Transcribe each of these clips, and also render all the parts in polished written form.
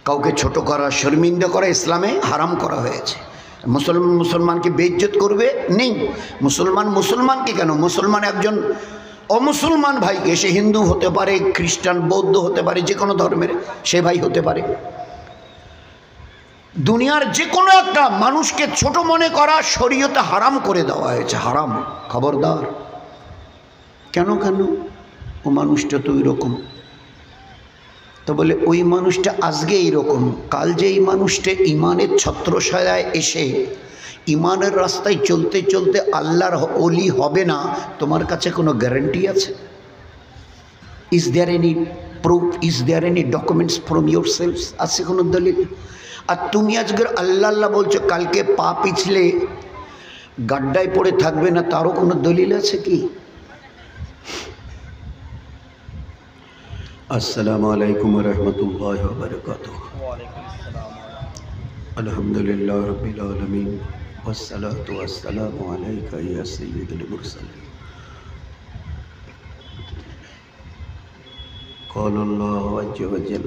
কাউকে ছোট করা, শর্মিন্দা করা ইসলামে হারাম করা হয়েছে। মুসলমানকে বেইজ্জত করবে নেই। মুসলমানকে কেন, মুসলমান একজন অমুসলমান ভাই, সে হিন্দু হতে পারে, খ্রিস্টান, বৌদ্ধ হতে পারে, যে কোনো ধর্মের সে ভাই হতে পারে। দুনিয়ার যে কোনো একটা মানুষকে ছোট মনে করা শরীয়তে হারাম করে দেওয়া হয়েছে, হারাম, খবরদার। কেন ও মানুষটা তো ওই রকম। তো বলে ওই মানুষটা আজকে এইরকম, কাল যে এই মানুষটা ইমানের ছত্রছায়ায় এসে ইমানের রাস্তায় চলতে চলতে আল্লাহর ওলি হবে না, তোমার কাছে কোনো গ্যারান্টি আছে? Is there any proof, is there any documents from yourself? আছে কোনো দলিল? আর তুমি আজকের আল্লাহ আল্লাহ বলছো, কালকে পা পিছলে গাড্ডায় পড়ে থাকবে না, তারও কোনো দলিল আছে কি? আসসালামু আলাইকুম ওয়া রাহমাতুল্লাহি ওয়া বারাকাতুহু। আলহামদুলিল্লাহ রাব্বিল আলামিন ওয়াসসালাতু ওয়াসসালামু আলাইকা ইয়া সাইয়্যিদুল মুরসালিন। قال الله عز وجل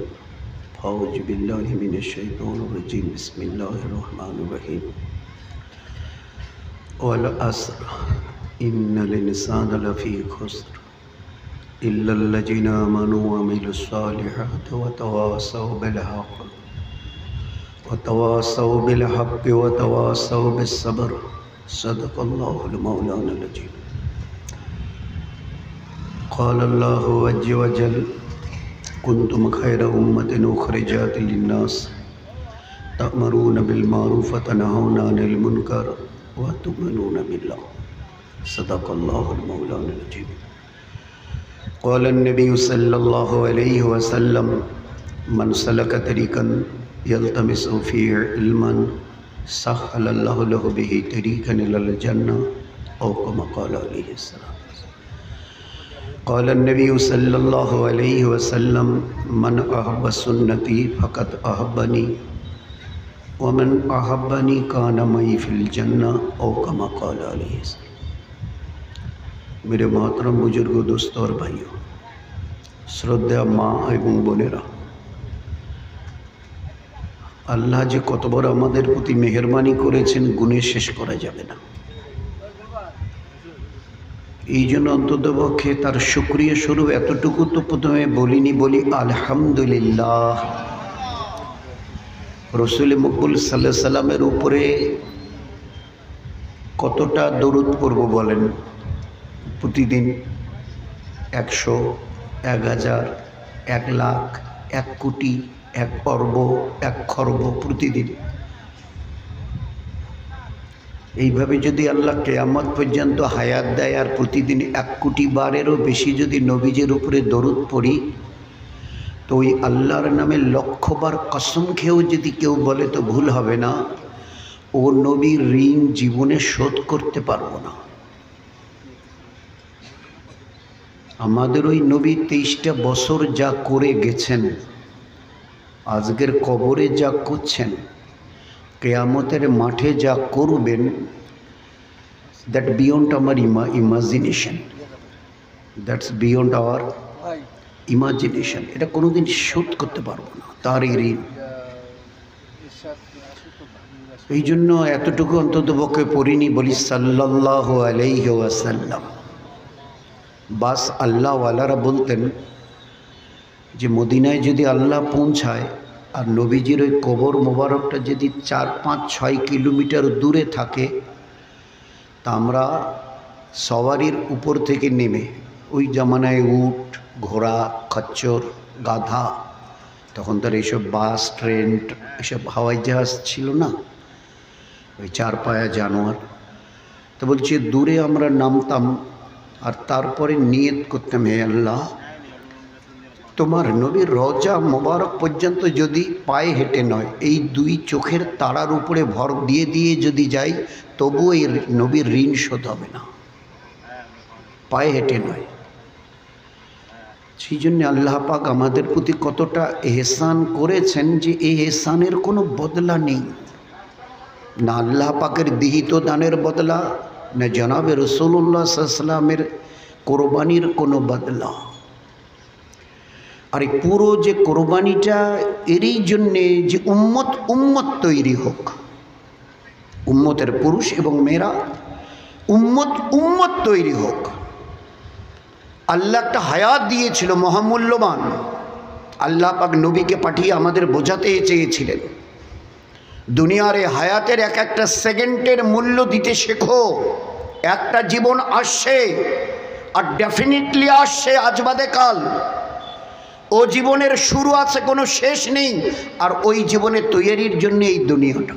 أعوذ بالله من الشيطان الرجيم بسم الله الرحمن الرحيم والعصر إن الإنسان لفي خسر إلا الذين آمنوا وعملوا الصالحات وتواصوا بالحق وتواصوا بالصبر صدق الله المولانا العظيم. قال الله عز وجل كنتم خير أمة أخرجت للناس تأمرون بالمعروف وتنهون عن المنكر وتؤمنون بالله صدق الله المولانا العظيم. قال النبي صلى الله عليه وسلم من سلك طريقا يلتمس فيه علما سهل الله له به طريقا إلى الجنة أو كما قال عليه السلام. قال النبي صلى الله عليه وسلم من أحب سنتي فقد أحبني ومن أحبني كان معي في الجنة أو كما قال عليه السلام. मेरे मोहतरम बुजुर्गों, दोस्तों और भाइयों, শ্রদ্ধা মা এবং বোনেরা, আল্লাহ যে কত বড় আমাদের প্রতি মেহেরবানি করেছেন গুণে শেষ করা যাবে না। এই জন্য অন্ততপক্ষে তার শুকরিয়া স্বরূপ এতটুকু তো প্রথমে বলি আলহামদুলিল্লাহ। রসুল মকবুল সাল্লাল্লাহু আলাইহি সাল্লামের উপরে কতটা দরুদ পড়ব বলেন? প্রতিদিন 100, 1000, 1 লাখ, 1 কোটি, 1 অর্ব, 1 খর্ব প্রতিদিন। এইভাবে যদি আল্লাহ কিয়ামত পর্যন্ত হায়াত দেয় আর প্রতিদিন 1 কোটি বারেরও বেশি যদি নবীজির উপরে দরুদ পড়ি, তো ওই আল্লাহর নামে 1,00,000 বার কসম খেয়েও যদি কেউ বলে তো ভুল হবে না, ও নবীর ঋণ জীবনে শোধ করতে পারবো না। আমাদের ওই নবী 23টা বছর যা করে গেছেন, আজকের কবরে যা করছেন, কিয়ামতের মাঠে যা করবেন, দ্যাট বিয়ন্ড আমার imagination, that's beyond our imagination. এটা কোনোদিন শোধ করতে পারবো না তার এই ঋণ। এই জন্য এতটুকু অন্তত পক্ষে পড়িনি, বলি সাল্লাল্লাহু আলাইহি ওয়াসাল্লাম। বাস আল্লাহওয়ালারা বলতেন যে মদিনায় যদি আল্লাহ পৌঁছায় আর নবীজির ওই কবর মোবারকটা যদি 4, 5, 6 কিলোমিটার দূরে থাকে, তা আমরা সওয়ারির উপর থেকে নেমে, ওই জামানায় উট, ঘোড়া, খচ্চর, গাধা, তখন তার এইসব বাস, ট্রেন, এসব হাওয়াই জাহাজ ছিল না, ওই 4 পায়া জানোয়ার। তো বলছি দূরে আমরা নামতাম আর তারপরে নিয়ত করতাম, হে আল্লাহ, তোমার নবীর রওজা মোবারক পর্যন্ত যদি পায়ে হেঁটে নয়, এই 2 চোখের তারার উপরে ভর দিয়ে দিয়ে যদি যাই, তবু এই নবীর ঋণ শোধ হবে না, পায়ে হেঁটে নয়। সেই জন্য আল্লাহ পাক আমাদের প্রতি কতটা এহসান করেছেন যে এই এহসানের কোনো বদলা নেই, না আল্লাহ পাকের বিহিত দানের বদলা, না জনাবে রাসূলুল্লাহ সাল্লাল্লাহু আলাইহি ওয়াসাল্লামের কোরবানির কোনো বদলা। আর এই পুরো যে কোরবানিটা এরই জন্যে যে উম্মত তৈরি হোক, উম্মতের পুরুষ এবং মেয়েরা উম্মত তৈরি হোক। আল্লাহ একটা হায়াত দিয়েছিল মহামূল্যবান, আল্লাহ পাক নবীকে পাঠিয়ে আমাদের বোঝাতে চেয়েছিলেন দুনিয়ার এই হায়াতের এক একটা সেকেন্ডের মূল্য দিতে শেখো। একটা জীবন আসছে আর ডেফিনেটলি আসছে, আজ বাদে কাল। ও জীবনের শুরু আছে, কোনো শেষ নেই। আর ওই জীবনের তৈরির জন্য এই দুনিয়াটা।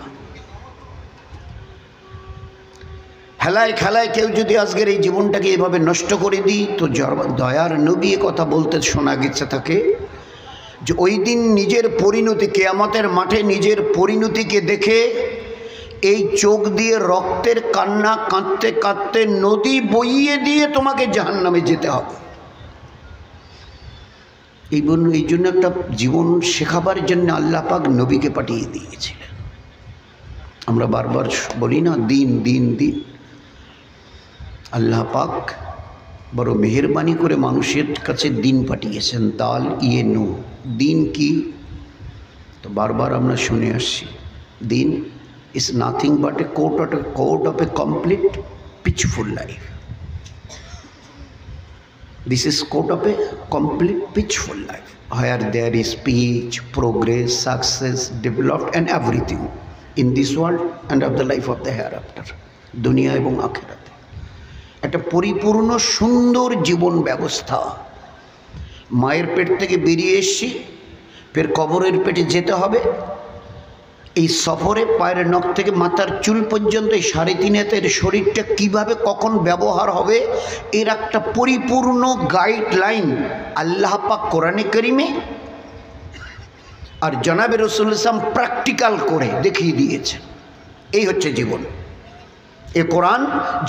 হেলায় খেলায় কেউ যদি আজকের এই জীবনটাকে এভাবে নষ্ট করে দিই, তো দয়ার নবী কথা বলতে শোনা গেছে তাকে যে ওই দিন নিজের পরিণতি, কিয়ামতের মাঠে নিজের পরিণতিকে দেখে এই চোখ দিয়ে রক্তের কান্না কাঁদতে কাঁদতে নদী বইয়ে দিয়ে তোমাকে জাহান্নামে যেতে হবে। এই জন্য একটা জীবন শেখাবার জন্য আল্লাহ পাক নবীকে পাঠিয়ে দিয়েছিলেন। আমরা বারবার বলি না, দিন দিন দিন। আল্লাহ পাক বড় মেহেরবানি করে মানুষের কাছে দিন পাঠিয়েছেন। দাল ইয়ে নু, দিন কি? তো বারবার আমরা শুনে আসছি, দিন is nothing but A code of A complete peaceful life. This is code of a complete peaceful life, where there is peace, progress, success, development and everything in this world and of the life of the hereafter. দুনিয়া এবং আখিরাতে একটা পরিপূর্ণ সুন্দর জীবন ব্যবস্থা। মায়ের পেট থেকে বেরিয়ে এসছি, ফের কবরের পেটে যেতে হবে। এই সফরে পায়ের নখ থেকে মাথার চুল পর্যন্ত এই 3.5 হাতের শরীরটা কিভাবে কখন ব্যবহার হবে, এর একটা পরিপূর্ণ গাইডলাইন আল্লাহ পাক কোরআনে কারিমে আর জনাবে রাসূলুল্লাহ সাল্লাল্লাহু আলাইহি ওয়াসাল্লাম প্র্যাকটিক্যাল করে দেখিয়ে দিয়েছেন। এই হচ্ছে জীবন। এ কোরআন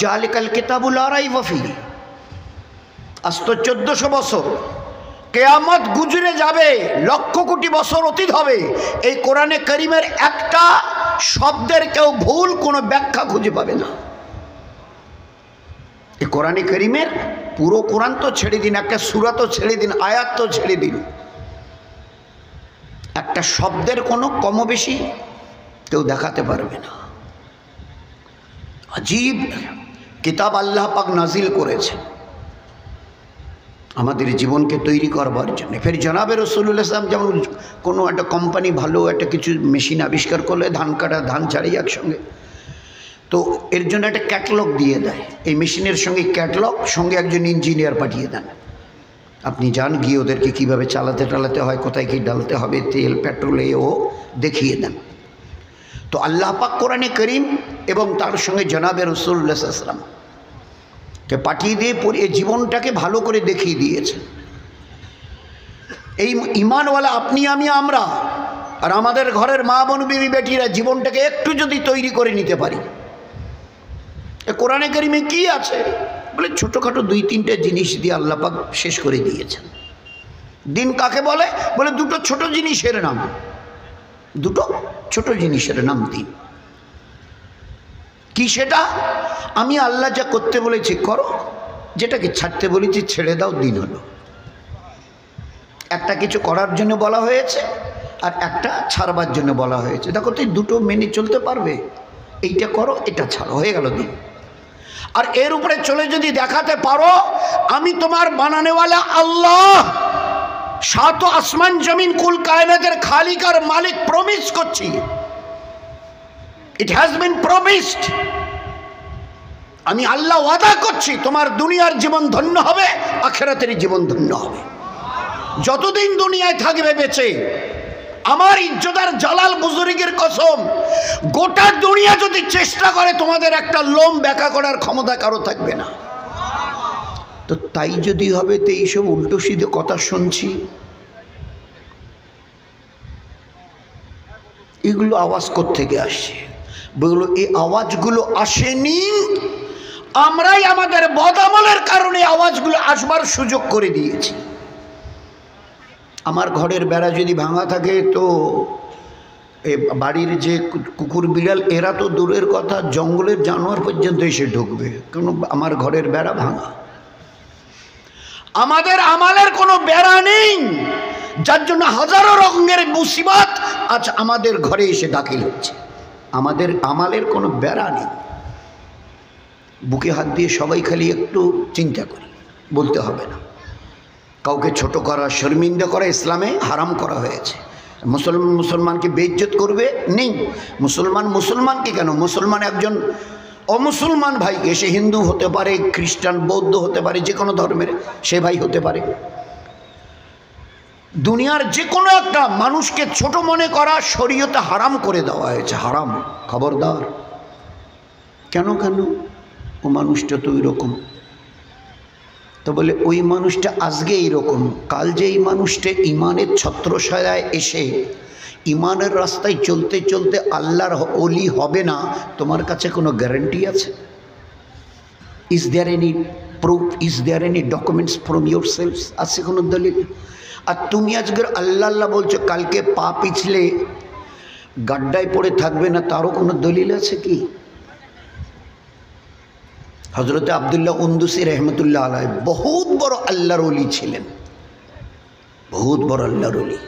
জালিকাল কিতাবুল লা রাইবা ফীহি। আজ তো 1400 বছর, কেয়ামত গুজরে যাবে, লক্ষ কোটি বছর অতীত হবে, এই কোরআনে কারিমের একটা শব্দের কেউ ভুল কোনো ব্যাখ্যা খুঁজে পাবে না। এই কোরআনে কারিমের পুরো কোরআন তো ছেড়ে দিন, একটা সূরা তো ছেড়ে দিন, আয়াত তো ছেড়ে দিন, একটা শব্দের কোনো কম বেশি কেউ দেখাতে পারবে না। আজীব কিতাব আল্লাহ পাক নাজিল করেছে আমাদের জীবনকে তৈরি করবার জন্য। ফের জনাবে রাসূলুল্লাহ সাল্লাল্লাহু আলাইহি ওয়াসাল্লাম যেমন কোনো একটা কোম্পানি ভালো একটা কিছু মেশিন আবিষ্কার করলে, ধান কাটা ধান ছাড়াই একসঙ্গে, তো এর জন্য একটা ক্যাটালগ দিয়ে দেয়। এই মেশিনের সঙ্গে ক্যাটালগ, সঙ্গে একজন ইঞ্জিনিয়ার পাঠিয়ে দেন। আপনি যান, গিয়ে ওদেরকে কীভাবে চালাতে হয়, কোথায় কী ডালতে হবে, তেল পেট্রোলে ও দেখিয়ে দেন। তো আল্লাহ পাক কোরআনে কারীম এবং তার সঙ্গে জনাবে রাসূলুল্লাহ সাল্লাল্লাহু আলাইহি ওয়াসাল্লাম কে পাঠিয়ে দিয়ে এই জীবনটাকে ভালো করে দেখিয়ে দিয়েছে। এই ইমানওয়ালা আপনি আমি আমরা আর আমাদের ঘরের মা বোন বিবি বেটিরা জীবনটাকে একটু যদি তৈরি করে নিতে পারি, কোরআনে কারিমে কি আছে বলে ছোটোখাটো 2-3টে জিনিস দিয়ে আল্লাহ পাক শেষ করে দিয়েছেন। দিন কাকে বলে? বলে দুটো ছোট জিনিসের নাম, দুটো ছোট জিনিসের নাম দিন। কি সেটা? আমি আল্লাহ যা করতে বলেছি করো, যেটাকে ছাড়তে বলেছি ছেড়ে দাও, দিন হলো। একটা কিছু করার জন্য বলা হয়েছে আর একটা ছাড়বার জন্য বলা হয়েছে। দেখো তুই দুটো মেনে চলতে পারবে, এইটা করো এটা ছাড়ো, হয়ে গেল দিন। আর এর উপরে চলে যদি দেখাতে পারো আমি তোমার বানানেওয়ালা আল্লাহ, 7 আসমান জমিন কুল কায়নাতের খালিক আর মালিক প্রমিস করছি, ইট হ্যাজ বিন প্রমিসড, আমি আল্লাহ ওয়াদা করছি তোমার দুনিয়ার জীবন ধন্য হবে, আখিরাতের জীবন ধন্য হবে। যতদিন দুনিয়ায় থাকবে বেঁচে, আমার ইজ্জতার জালাল বুজুর্গের কসম, গোটা দুনিয়া যদি চেষ্টা করে তোমাদের একটা লোম ব্যাকা করার ক্ষমতা কারো থাকবে না। তো তাই যদি হবে, তো এইসব উল্টো সিধে কথা শুনছি, এগুলো আওয়াজ কোত্থেকে আসছে? বললো এই আওয়াজগুলো আসেনি, আমরাই আমাদের বদামলের কারণে আওয়াজগুলো আসবার সুযোগ করে দিয়েছি। আমার ঘরের বেড়া যদি ভাঙা থাকে, তো বাড়ির যে কুকুর বিড়াল এরা তো দূরের কথা, জঙ্গলের জানোয়ার পর্যন্ত এসে ঢুকবে, কারণ আমার ঘরের বেড়া ভাঙা। আমাদের আমালের কোনো বেড়া নেই, যার জন্য হাজারো রঙের মুসিবত আজ আমাদের ঘরে এসে দাখিল হচ্ছে। আমাদের আমালের কোনো বেড়া নেই। বুকে হাত দিয়ে সবাই খালি একটু চিন্তা করি, বলতে হবে না। কাউকে ছোট করা, শর্মিন্দা করা ইসলামে হারাম করা হয়েছে। মুসলমানকে বেইজ্জত করবে নেই। মুসলমানকে কেন, মুসলমান একজন অমুসলমান ভাই, সে হিন্দু হতে পারে, খ্রিস্টান, বৌদ্ধ হতে পারে, যে কোনো ধর্মের সে ভাই হতে পারে। দুনিয়ার যে কোনো একটা মানুষকে ছোট মনে করা শরীয়তে হারাম করে দেওয়া হয়েছে, হারাম। খবরদার। কেন ও মানুষটা তো ওই রকম। তো বলে ওই মানুষটা আজকে এইরকম, কাল যে এই মানুষটা ইমানের ছত্রছায়ায় এসে ইমানের রাস্তায় চলতে চলতে আল্লাহর ওলি হবে না, তোমার কাছে কোনো গ্যারান্টি আছে? Is there any proof, is there any documents from yourself? আছে কোনো দলিল? আর তুমি আজকের আল্লাহ আল্লাহ বলছো, কালকে পা পিছলে গাড্ডায় পড়ে থাকবে না, তারও কোনো দলিল আছে কি? হজরত আবদুল্লাহ উন্দুসি রহমতুল্লাহ আলাই বহুত বড় আল্লাহর ওলি ছিলেন, বহুত বড় আল্লাহর ওলি।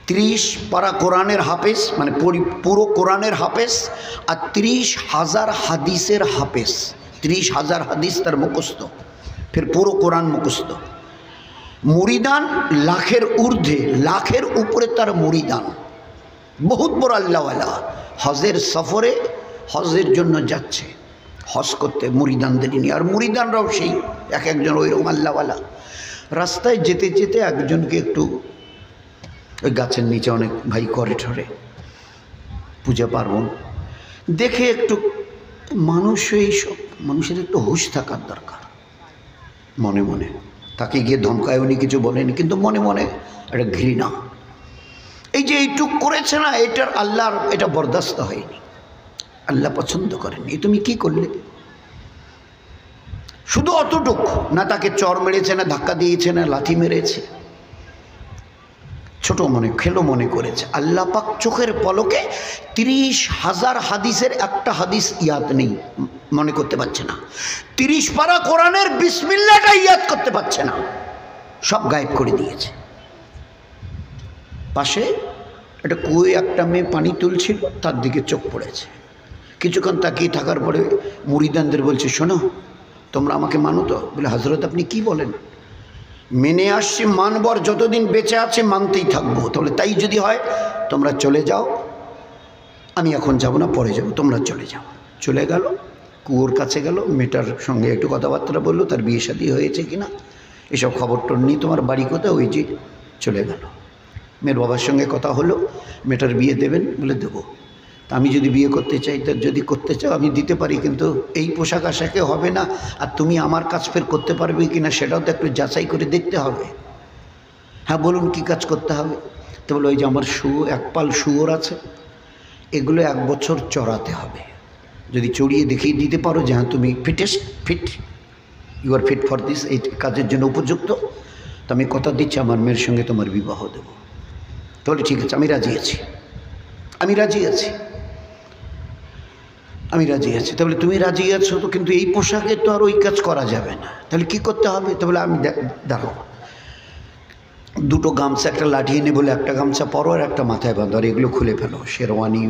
30 পারা কোরআনের হাফেজ, মানে পুরো কোরআনের হাফেজ, আর 30,000 হাদিসের হাফেজ। 30,000 হাদিস তার মুখস্থ, ফের পুরো কোরআন মুখস্থ। মুরিদান লাখের ঊর্ধ্বে, লাখের উপরে তার মুরিদান। বহুত বড় আল্লাহওয়ালা। হজের সফরে, হজের জন্য যাচ্ছে, হজ করতে মুরিদানদের নিয়ে। আর মুরিদানরাও সেই এক একজন ওইরকম আল্লাহওয়ালা। রাস্তায় যেতে যেতে একজনকে একটু, ওই গাছের নিচে অনেক ভাই করে ঠরে পূজা পার্বণ দেখে, একটু মানুষ, এইসব মানুষের একটু হুঁশ থাকার দরকার। মনে মনে তাকে গিয়ে ধমকায়, উনি কিছু বলেনি, কিন্তু মনে মনে একটা ঘৃণা। এই যে এইটুক করেছে না, এটার আল্লাহর এটা বরদাস্ত হয়নি, আল্লাহ পছন্দ করেনি। তুমি কি করলে? শুধু অতটুক না, তাকে চর মেরেছে না, ধাক্কা দিয়েছে না, লাথি মেরেছে, ছোট মনে, খেলো মনে করেছে। আল্লাহ পাক চোখের পলকে 30,000 হাদিসের একটা হাদিস ইয়াদ নেই, মনে করতে পারছে না। 30 পারা কোরআনের বিসমিল্লাহটা ইয়াদ করতে পারছে না, সব গায়েব করে দিয়েছে। পাশে একটা কুয়ে একটা মেয়ে পানি তুলছিল, তার দিকে চোখ পড়েছে। কিছুক্ষণ তাকিয়ে থাকার পরে মুরিদানদের বলছে, শোনো, তোমরা আমাকে মানো তো? বলে, হজরত আপনি কি বলেন? মেনে আসছি, মানবর, যতদিন বেঁচে আছে মানতেই থাকবো। তাহলে তাই যদি হয় তোমরা চলে যাও, আমি এখন যাব না, পরে যাব, তোমরা চলে যাও। চলে গেল, কুয়োর কাছে গেল, মেয়েটার সঙ্গে একটু কথাবার্তা বললো, তার বিয়ে শাদী হয়েছে কিনা এসব খবর টর নিয়ে, তোমার বাড়ি কোথায়? ওই যে চলে গেল। মেয়ের বাবার সঙ্গে কথা হলো, মেয়েটার বিয়ে দেবেন? বলে দেবো। তা আমি যদি বিয়ে করতে চাই, তা যদি করতে চাও আমি দিতে পারি, কিন্তু এই পোশাক আশাকে হবে না। আর তুমি আমার কাজ ফের করতে পারবে কি না সেটাও তো একটু যাচাই করে দেখতে হবে। হ্যাঁ বলুন, কি কাজ করতে হবে? তো বলো, ওই যে আমার এক পাল শুয়োর আছে, এগুলো 1 বছর চড়াতে হবে। যদি চড়িয়ে দেখিয়ে দিতে পারো যে হ্যাঁ তুমি fit, you are fit for this, এই কাজের জন্য উপযুক্ত, তো আমি কথা দিচ্ছি আমার মেয়ের সঙ্গে তোমার বিবাহ দেব। তাহলে ঠিক আছে, আমি রাজি আছি, আমি রাজি আছি, আমি রাজি আছি। তাহলে তুমি রাজি আছো তো, কিন্তু এই পোশাকে তো আর ওই কাজ করা যাবে না, তাহলে কি করতে হবে? তাহলে আমি দেখো, 2টো গামছা, একটা লাঠি এনে বলে, একটা গামছা পরো আর একটা মাথায় বাঁধো, আর এগুলো খুলে ফেলো, শেরওয়ানি,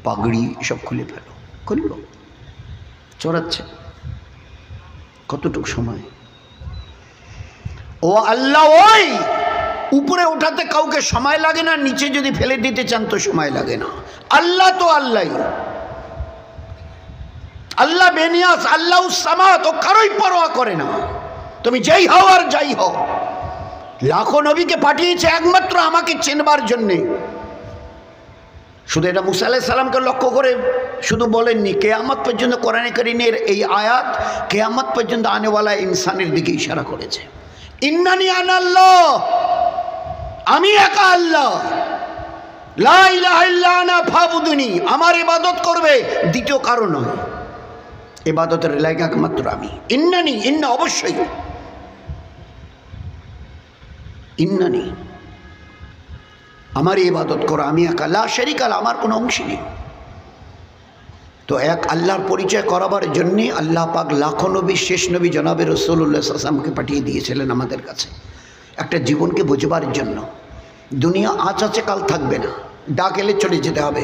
পাগড়ি সব খুলে ফেলো। করলো, চড়াচ্ছে। কতটুক সময়? ও আল্লাহ, ওই উপরে ওঠাতে কাউকে সময় লাগে না, নিচে যদি ফেলে দিতে চান তো সময় লাগে না। আল্লাহ তো আল্লাহই, আল্লাহ বেনিয়াস, আল্লাহ সামাত, ও কারোই পরোয়া করে না। তুমি যেই হও আর যাই হও, লাখো নবীকে পাঠিয়েছে একমাত্র আমাকে চেনবার জন্যে। শুধু এটা মুসা আলাইহিস সালামকে লক্ষ্য করে শুধু বলেননি, কিয়ামত পর্যন্ত কোরআনে কারীমের এই আয়াত কিয়ামত পর্যন্ত আনেওয়ালা ইনসানের দিকে ইশারা করেছে। ইন্নানি আনাল্লাহ, আমি একা আল্লাহ, লা ইলাহা ইল্লা আনা ফাবুদুনি, আমার ইবাদত করবে, দ্বিতীয় কারো নয়। ইবাদতের লায়ক একমাত্র আমি। ইন্নানি, ইন্না অবশ্যই, ইন্নানি আমার ইবাদত করো, আমি একা, লা শারীকা লাহু, আমার কোনো অংশ নেই। তো এক আল্লাহর পরিচয় করাবার জন্যে আল্লাহ পাক লাখো নবী, শেষ নবী জনাবে রাসূলুল্লাহ সাল্লাল্লাহু আলাইহি ওয়াসাল্লামকে পাঠিয়ে দিয়েছিলেন আমাদের কাছে। একটা জীবনকে বোঝবার জন্য। দুনিয়া আজ আছে কাল থাকবে না, ডাক এলে চলে যেতে হবে,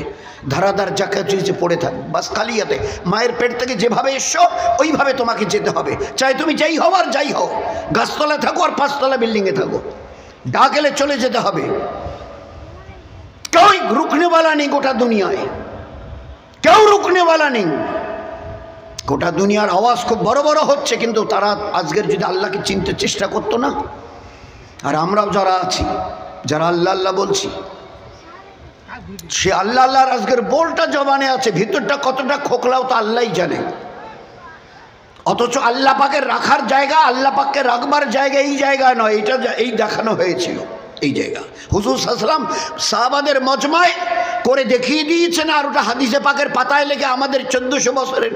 ধারাধার যাকে চুইছে পড়ে থাকবে, বাস কালিয়াতে মায়ের পেট থেকে যেভাবে এসছো ওইভাবে তোমাকে যেতে হবে, চাই তুমি যাই হও আর যাই হও, গাছতলা থাকো আর 5 তলা বিল্ডিংয়ে থাকো, ডাক এলে চলে যেতে হবে। কেউ রুকনেওয়ালা নেই গোটা দুনিয়ায়, কেউ রুকনেওয়ালা নেই। গোটা দুনিয়ার আওয়াজ খুব বড় বড় হচ্ছে, কিন্তু তারা আজকের যদি আল্লাহকে চিনতে চেষ্টা করতো না, আর আমরাও যারা আছি, যারা আল্লাহ আল্লাহ বলছি, সে আল্লাহ আল্লাহর আজকের বলটা জবানে আছে, ভিতরটা কতটা খোকলাও তো আল্লাহই জানে। অথচ আল্লাহ পাকের রাখার জায়গা, আল্লাহ পাককে রাখবার জায়গা এই জায়গা নয়, এটা এই দেখানো হয়েছিল এই জায়গা। হুজুর সাল্লাল্লাহু আলাইহি ওয়াসাল্লাম সাহাবাদের মজমায় করে দেখিয়ে দিয়েছেন, আর ওটা হাদিসে পাকের পাতায় লেগে আমাদের 1400 বছরের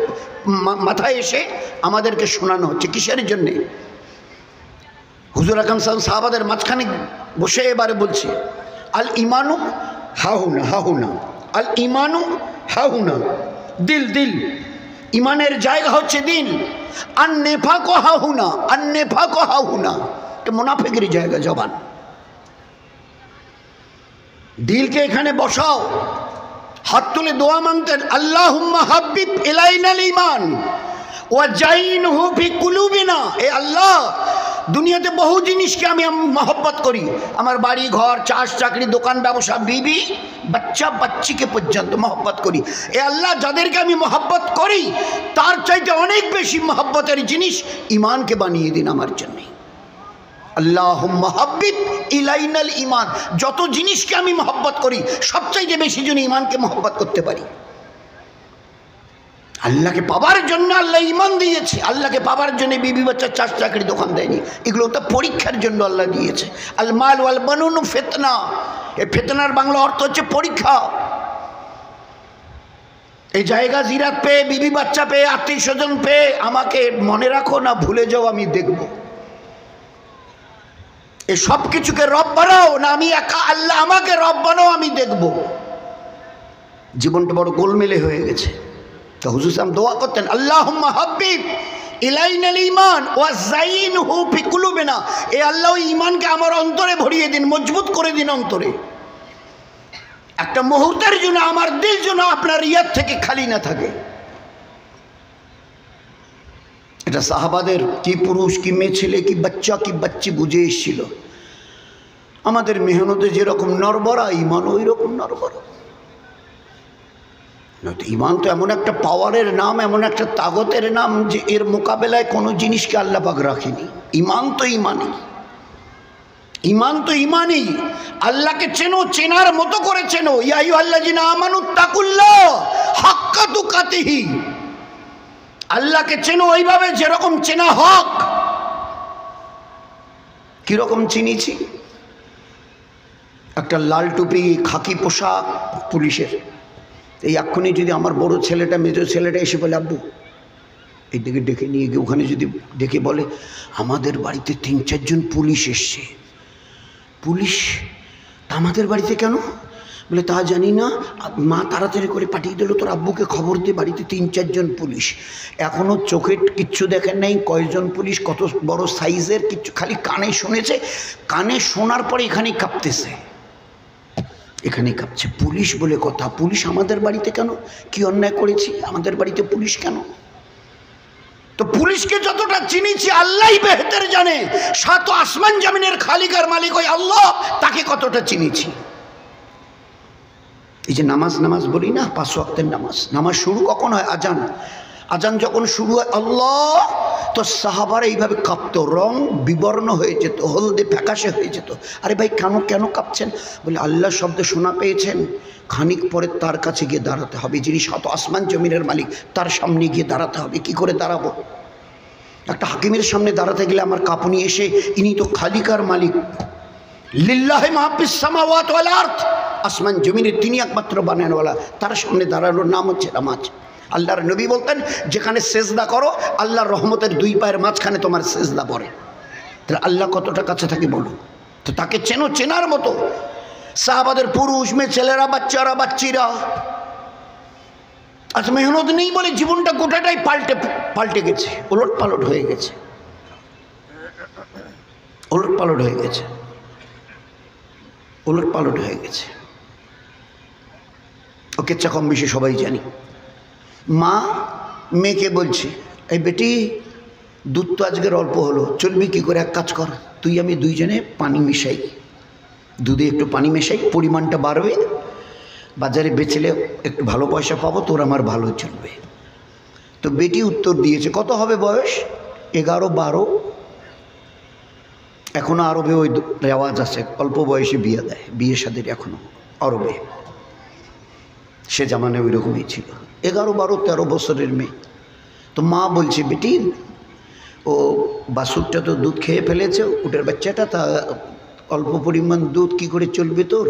মাথায় এসে আমাদেরকে শোনানো হচ্ছে। কিসের জন্যে? হুজুর আকরাম সাল্লাল্লাহু আলাইহি ওয়াসাল্লাম সাহাবাদের মাঝখানে বসে এবারে বলছে, আল ইমানু হাহুনা হাহুনা, আল ইমানু হাহুনা, দিল দিল, ইমানের জায়গা হচ্ছে দিল। আর নেফাকো হাহুনা, আর নেফাকো হাহুনা, এটা মুনাফিকের জায়গা জবান। দিলকে এখানে বসাও, হাত তুলে দোয়া মাংতেন, আল্লাহুম্মা হাব্বিব ইলাইনাল ঈমান ওয়া জাইনহু ফি কুলুবিনা। এ আল্লাহ, দুনিয়াতে বহু জিনিসকে আমি মহব্বত করি, আমার বাড়ি ঘর, চাষ চাকরি, দোকান ব্যবসা, বিবি বাচ্চা বাচ্চিকে পর্যন্ত মহব্বত করি। এ আল্লাহ, যাদেরকে আমি মহব্বত করি তার চাইতে অনেক বেশি মহব্বতের জিনিস ইমানকে বানিয়ে দিন আমার জন্যে। আল্লাহুম্মা হাব্বিব ইলাইনাল ঈমান, যত জিনিসকে আমি মহব্বত করি সবচাইতে বেশি যেন ইমানকে মহব্বত করতে পারি। আল্লাহকে পাবার জন্য আল্লাহ ঈমান দিয়েছে, আল্লাহকে পাবার জন্য বিবি বাচ্চা চাষ চাকরি দোকান দেয়নি, এগুলো তো পরীক্ষার জন্য আল্লাহ দিয়েছে। আল মাল ওয়াল বানুন ফিতনা, এই ফিতনার বাংলা অর্থ হচ্ছে পরীক্ষা। এই জায়গা জিরাত পেয়ে, বিবি বাচ্চা পেয়ে, আত্মীয় স্বজন পেয়ে আমাকে মনে রাখো না ভুলে যাও, আমি দেখব এই সব কিছুকে রব বানাও না আমি একা, আল্লাহ আমাকে রব বানাও, আমি দেখব। জীবনটা বড় গোলমেলে হয়ে গেছে। তো হুজুর সাহেব দোয়া করতেন, আল্লাহুম্মা হাব্বিব ইলাইনাল ঈমান ওয়া জাইনহু ফি কুলুবিনা, এ আল্লাহ ওই ঈমানকে আমার অন্তরে ভরিয়ে দিন, মজবুত করে দিন অন্তরে। একটা মুহূর্তের জন্য আমার দিল যেন আপনার ইয়াদ থেকে খালি না থাকে। এটা সাহাবাদের কি পুরুষ কি মেয়ে ছেলে কি বাচ্চা কি বাচ্চি বুঝে এসেছিল। আমাদের মেহনতে যেরকম নরবরা, ঈমান ওই রকম নরবরা। ঈমান তো এমন একটা পাওয়ারের নাম, এমন একটা তাগতের নাম যে এর মোকাবেলায় কোনো জিনিসকে আল্লাহ পাক রাখেনি। ঈমান তো ঈমানই, ঈমান তো ঈমানই। আল্লাহকে চেনো, চেনার মতো করে চেনো। ইয়া আইয়ুহাল্লাযিনা আমানুত্তাকুল্লাহ হাক্কা তুকাতিহি, আল্লাহকে চেনো ওইভাবে যেরকম চেনা হক। কিরকম চিনিছি? একটা লাল টুপি খাকি পোশাক পুলিশের, এই এক্ষুনি যদি আমার বড় ছেলেটা মেজো ছেলেটা এসে বলে, আব্বু এই দিকে ডেকে নিয়ে গিয়ে ওখানে যদি ডেকে বলে আমাদের বাড়িতে 3-4 জন পুলিশ এসছে। পুলিশ? আমাদের বাড়িতে কেন? বলে তা জানি না, মা তাড়াতাড়ি করে পাঠিয়ে দিল তোর আব্বুকে খবর দিয়ে, বাড়িতে 3-4 জন পুলিশ। এখনও চোখে কিচ্ছু দেখেন নাই কয়জন পুলিশ, কত বড় সাইজের, কিচ্ছু খালি কানে শুনেছে। কানে শোনার পরে এখানেই কাঁপতেছে, এখানেই কাঁপছে। পুলিশ বলে কথা, পুলিশ আমাদের বাড়িতে কেন? কি অন্যায় করেছি? আমাদের বাড়িতে পুলিশ কেন? তো পুলিশকে যতটা চিনিছি আল্লাহই বেহতর জানে, 7 আসমান জমিনের খালিকার মালিক ওই আল্লাহ, তাকে কতটা চিনিছি। এই যে নামাজ নামাজ বলি না, 5 ওয়াক্তের নামাজ, নামাজ শুরু কখন হয়? আজান। আজান যখন শুরু হয় আল্লাহ, তো সাহাবারা এইভাবে কাঁপতো, রং বিবর্ণ হয়ে যেত, হলদে ফ্যাকাশে হয়ে যেত। আরে ভাই কেন কেন কাঁপছেন? বলে আল্লাহ শব্দ শোনা পেয়েছেন, খানিক পরে তার কাছে গিয়ে দাঁড়াতে হবে, যিনি 7 আসমান জমিনের মালিক, তার সামনে গিয়ে দাঁড়াতে হবে। কি করে দাঁড়াবো? একটা হাকিমের সামনে দাঁড়াতে গেলে আমার কাঁপুনি এসে, ইনি তো খালিকার মালিক, লিল্লাহি মা ফিস সামাওয়াতি ওয়াল আরদ, আসমান জমিনের তিনি একমাত্র বানানোওয়ালা, তার সামনে দাঁড়ানোর নাম হচ্ছে নামাজ। আল্লাহর নবী বলতেন, যেখানে সেজদা করো আল্লাহর রহমতের 2 পায়ের মাঝখানে তোমার সেজদা পড়ে। তাহলে আল্লাহ কতটা কাছে থাকে বলো তো? তাকে চেনো, চেনার মতো। সাহাবাদের পুরুষ মেয়ে ছেলেরা বাচ্চারা বাচ্চিরা আজ মেহনত নেই বলে জীবনটা গোটাটাই পাল্টে গেছে, ওলট পালট হয়ে গেছে। ওলট পালট হয়ে গেছে, ওলট পালট হয়ে গেছে। ও কেচ্ছা কম বেশি সবাই জানি। মা মেয়েকে বলছে, এই বেটি দুধ তো আজকের অল্প হলো, চলবি কি করে, এক কাজ কর, তুই আমি দুইজনে পানি মিশাই, দুধে একটু পানি মেশাই, পরিমাণটা বাড়বে, বাজারে বেচলে একটু ভালো পয়সা পাবো, তোর আমার ভালো চলবে। তো বেটি উত্তর দিয়েছে, কত হবে বয়স? 11-12। এখনও আরবে ওই রেওয়াজ আছে, অল্প বয়সে বিয়ে দেয়, বিয়ে শাদীর এখনও আরবে, সে জামানায় ওই রকমই ছিল। 11-12-13 বছরের মেয়ে। তো মা বলছে, বেটি ও বাছুরটা তো দুধ খেয়ে ফেলেছে, ওটার বাচ্চাটা, তা অল্প পরিমাণ দুধ কি করে চলবে তোর,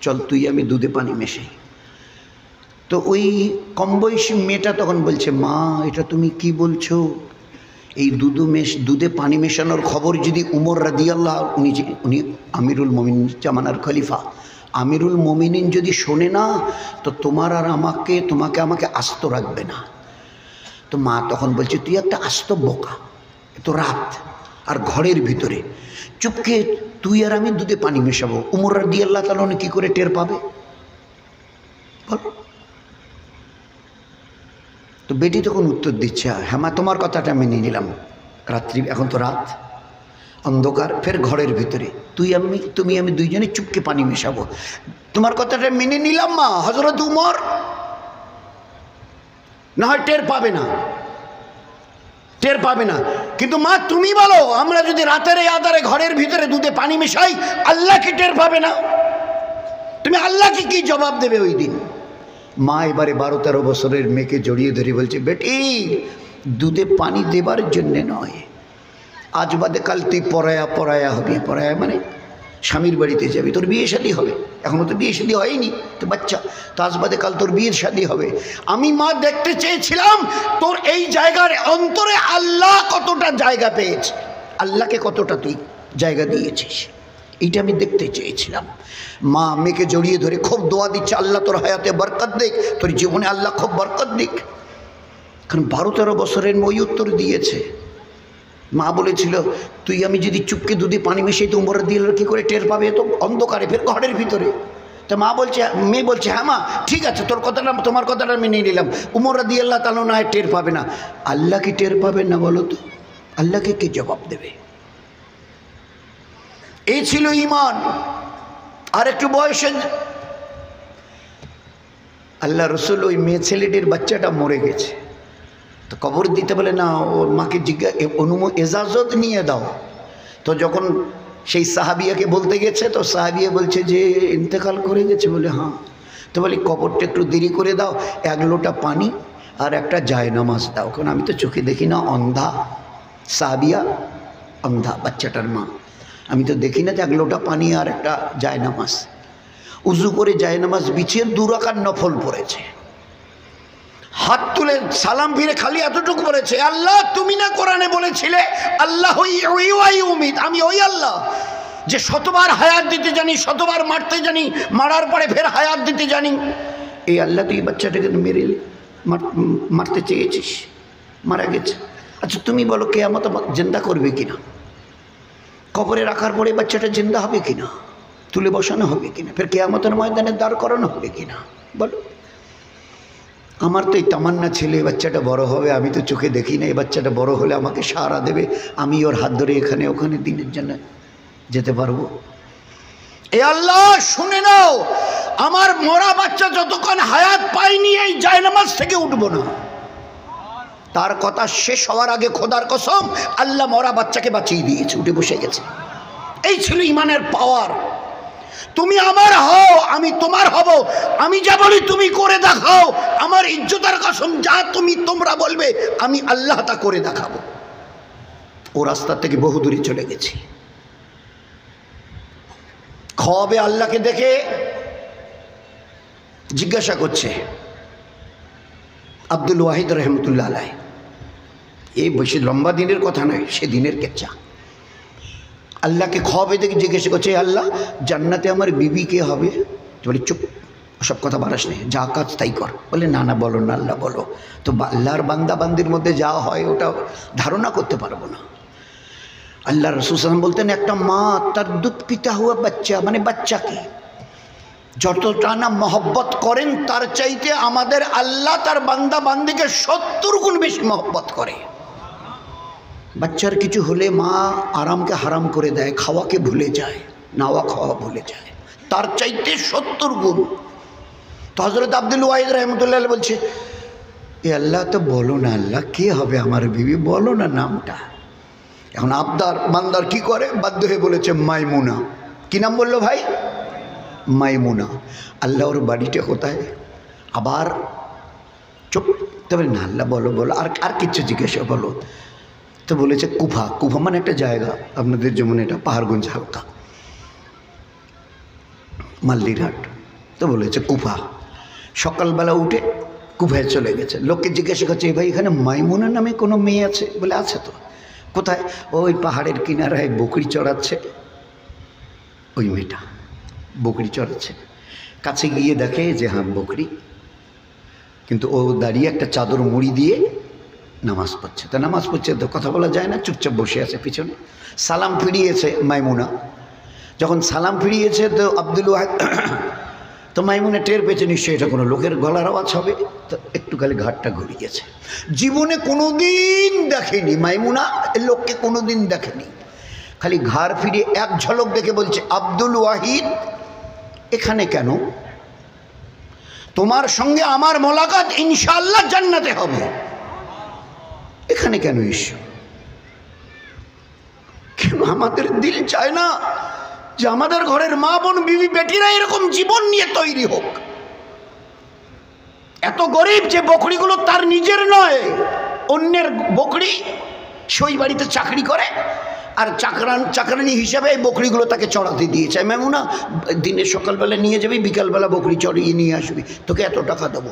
চল তুই আমি দুধে পানি মেশাই। তো ওই কম বয়সী মেয়েটা তখন বলছে, মা এটা তুমি কি বলছো, এই দুধে পানি মেশানোর খবর যদি উমর রাদিয়াল্লাহ, উনি আমিরুল মোমিনিন জামানার খলিফা, আমিরুল মোমিনিন যদি শোনে না, তো তোমাকে আমাকে আস্ত রাখবে না। তো মা তখন বলছে, তুই একটা আস্ত বোকা, তো রাত আর ঘরের ভিতরে চুপকে তুই আর আমি দুধে পানি মেশাবো, উমর রাদিয়াল্লাহ তাআলা কি করে টের পাবে বলো? তো বেটি তখন উত্তর দিচ্ছে, হ্যাঁ মা তোমার কথাটা মেনে নিলাম, রাত্রি এখন তো রাত, অন্ধকার, ফের ঘরের ভিতরে তুমি আমি দুইজনে চুপকে পানি মেশাবো, তোমার কথাটা মেনে নিলাম মা। হযরত উমর না হয় টের পাবে না, টের পাবে না, কিন্তু মা তুমি বলো, আমরা যদি রাতের এই আধারে ঘরের ভিতরে দুধে পানি মেশাই, আল্লাহ কি টের পাবে না? তুমি আল্লাহকে কি জবাব দেবে ওই দিন? মা এবারে 12-13 বছরের মেয়েকে জড়িয়ে ধরে বলছে, বেটি দুধে পানি দেবার জন্যে নয়, আজ বাদে কাল তুই পরায়া হবি, পরায়া মানে স্বামীর বাড়িতে যাবি, তোর বিয়ে শাদী হবে, এখনও তো বিয়ে শাদী হয়নি, তো বাচ্চা, তো আজ বাদে কাল তোর বিয়ের শাদী হবে। আমি মা দেখতে চেয়েছিলাম তোর এই জায়গার অন্তরে আল্লাহ কতটা জায়গা পেয়েছে, আল্লাহকে কতটা তুই জায়গা দিয়েছিস, এইটা আমি দেখতে চেয়েছিলাম। মা মেয়েকে জড়িয়ে ধরে খুব দোয়া দিচ্ছে, আল্লাহ তোর হায়াতে বরকত দিক, তোর জীবনে আল্লাহ খুব বরকত দিক। কারণ 12-13 বছরের মেয়ে উত্তর দিয়েছে। মা বলেছিল, তুই আমি যদি চুপকে দুধে পানি মিশিয়ে তো উমর রাদিয়াল্লাহু কি করে টের পাবে, তো অন্ধকারে, ফের ঘরের ভিতরে। তো মেয়ে বলছে, হ্যাঁ মা ঠিক আছে, তোমার কথাটা মেনে নিলাম, উমর রাদিয়াল্লাহু তাআলা না হয় টের পাবে না, আল্লাহ কি টের পাবে না বলো তো? আল্লাহকে কি জবাব দেবে? এই ছিল ঈমান। আর একটু বয়সে আল্লাহ রসুল ওই মেয়ে ছেলেটির বাচ্চাটা মরে গেছে, তো কবর দিতে বলে না, ওর মাকে এজাজত নিয়ে দাও। তো যখন সেই সাহাবিয়াকে বলতে গেছে, তো সাহাবিয়া বলছে যে ইন্তেকাল করে গেছে, বলে হ্যাঁ। তো বলি কবরটা একটু দেরি করে দাও, 1 লোটা পানি আর একটা জায়নামাজ দাও, কারণ আমি তো চোখে দেখি না, অন্ধা, সাহাবিয়া অন্ধা, বাচ্চাটার মা, আমি তো দেখি না যে 1 লোটা পানি আর একটা জায়নামাজ। উজু করে জায়নামাজ বিছিয়ে 2 রাকাত নফল পড়েছে, হাত তুলে সালাম ফিরে খালি এতটুকু বলেছে, আল্লাহ তুমি না কোরআনে বলেছিলে আল্লাহ আমি ওই আল্লাহ যে শতবার হায়াত দিতে জানি, শতবার মারতে জানি, মারার পরে ফের হায়াত দিতে জানি, এই আল্লাহ তুই বাচ্চাটাকে মেরে মারতে চেয়েছিস, মারা গেছে। আচ্ছা তুমি বলো কিয়ামত জিন্দা করবে কিনা, কবরে রাখার পরে বাচ্চাটা জিন্দা হবে কিনা, তুলে বসানো হবে কিনা, ফের কিয়ামতের ময়দানে দাঁড় করানো হবে কিনা বলো? আমার তো এই তামান্না ছেলে বাচ্চাটা বড় হবে, আমি তো চোখে দেখি না, এই বাচ্চাটা বড় হলে আমাকে সাহারা দেবে, আমি ওর হাত ধরে এখানে ওখানে দিনের জন্য যেতে পারবো। এ আল্লাহ শুনে নাও, আমার মরা বাচ্চা যতক্ষণ হায়াত পাইনি এই জায়নামাজ থেকে উঠবো না। তার কথা শেষ হওয়ার আগে খোদার কসম আল্লাহ মরা বাচ্চাকে বাঁচিয়ে দিয়েছে, উঠে বসে গেছে। এই ছিল ইমানের পাওয়ার। তুমি আমার হও, আমি তোমার হব, আমি যা বলি তুমি করে দেখাও, আমার ইজ্জতের কসম যা তোমরা বলবে আমি আল্লাহ তা করে দেখাবো। ও রাস্তা থেকে বহু দূরে চলে গেছি। খাওয়াবে আল্লাহকে দেখে জিজ্ঞাসা করছে আব্দুল ওয়াহিদ রহমতুল্লাহ আলাইহি, এই বেশি লম্বা দিনের কথা নয়, সে দিনের কেচ্ছা। আল্লাহকে খাওয়াবে দেখে জিজ্ঞাসা করছে, আল্লাহ জান্নাতে আমার বিবি কে হবে? বলে চুপ, সব কথা বাড়াস নেই, যা কাজ তাই কর। বলে না না বলো না আল্লাহ বলো। তো আল্লাহর বান্দা বান্দির মধ্যে যা হয় ওটা ধারণা করতে পারবো না। আল্লাহ রাসূল সাল্লাল্লাহু আলাইহি ওয়াসাল্লাম বলতেন একটা মা তার দুধ পিতা হুয়া বাচ্চা মানে বাচ্চাকে যতটা না মহব্বত করেন তার চাইতে আমাদের আল্লাহ তার বান্দা বান্দিকে 70 গুণ বেশি মহব্বত করে। বাচ্চার কিছু হলে মা আরামকে হারাম করে দেয়, খাওয়াকে ভুলে যায়, নাওয়া খাওয়া ভুলে যায়, তার চাইতে 70 গুণ। তো হযরত আব্দুল ওয়াহিদ রাহমাতুল্লাহ আলাইহি বলছে এ আল্লাহ তো বলো না, আল্লাহ কে হবে আমার বিবি, বলো না নামটা। এখন আবদার বান্দার কি করে, বাধ্য হয়ে বলেছে মাইমুনা। কি নাম বললো ভাই? মাইমুনা। আল্লাহ ওর বাড়িটা কোথায়? আবার চুপ, তবে না আল্লাহ বলো বলো, আর কিচ্ছু জিজ্ঞাসা বলো। তো বলেছে কুফা। কুফা মানে একটা জায়গা আপনাদের যেমন এটা পাহাড়গঞ্জ হালকা মাল্লিরহাট। তো বলেছে কুফা। সকালবেলা উঠে কুফায় চলে গেছে। লোককে জিজ্ঞাসা করছে ভাই এখানে মাইমুনা নামে কোনো মেয়ে আছে? বলে আছে তো। কোথায়? ওই পাহাড়ের কিনারায় বকরি চড়াচ্ছে, ওই মেয়েটা বকরি চড়াচ্ছে। কাছে গিয়ে দেখে যে হ্যাঁ বকরি, কিন্তু ও দাঁড়িয়ে একটা চাদর মুড়ি দিয়ে নামাজ পড়ছে। তা নামাজ পড়ছে তো কথা বলা যায় না, চুপচাপ বসে আছে পিছনে। সালাম ফিরিয়েছে মাইমুনা। যখন সালাম ফিরিয়েছে তো আব্দুল ওয়াহিদ তো মাইমুনা টের পেয়েছে নিশ্চয়ই এটা কোনো লোকের গলার আওয়াজ হবে, তো একটু খালি ঘাটটা ঘুরিয়েছে। জীবনে কোনোদিন দেখেনি মাইমুনা এ লোককে, কোনোদিন দেখেনি। খালি ঘাড় ফিরে এক ঝলক দেখে বলছে আব্দুল ওয়াহিদ এখানে কেন? তোমার সঙ্গে আমার মোলাকাত ইনশাআল্লাহ জান্নাতে হবে, এখানে কেন এসো? কেন আমাদের দিল চায় না যে আমাদের ঘরের মা বোন বিবি বেটিরা এরকম জীবন নিয়ে তৈরি হোক? এত গরিব যে বকরিগুলো তার নিজের নয়, অন্যের বকরি, সেই বাড়িতে চাকরি করে আর চাকরানি হিসাবে এই বকরিগুলো তাকে চড়াতে দিয়েছে। মাইমুনা দিনে সকালবেলা নিয়ে যাবি, বিকালবেলা বকরি চড়িয়ে নিয়ে আসবি, তোকে এত টাকা দেবো।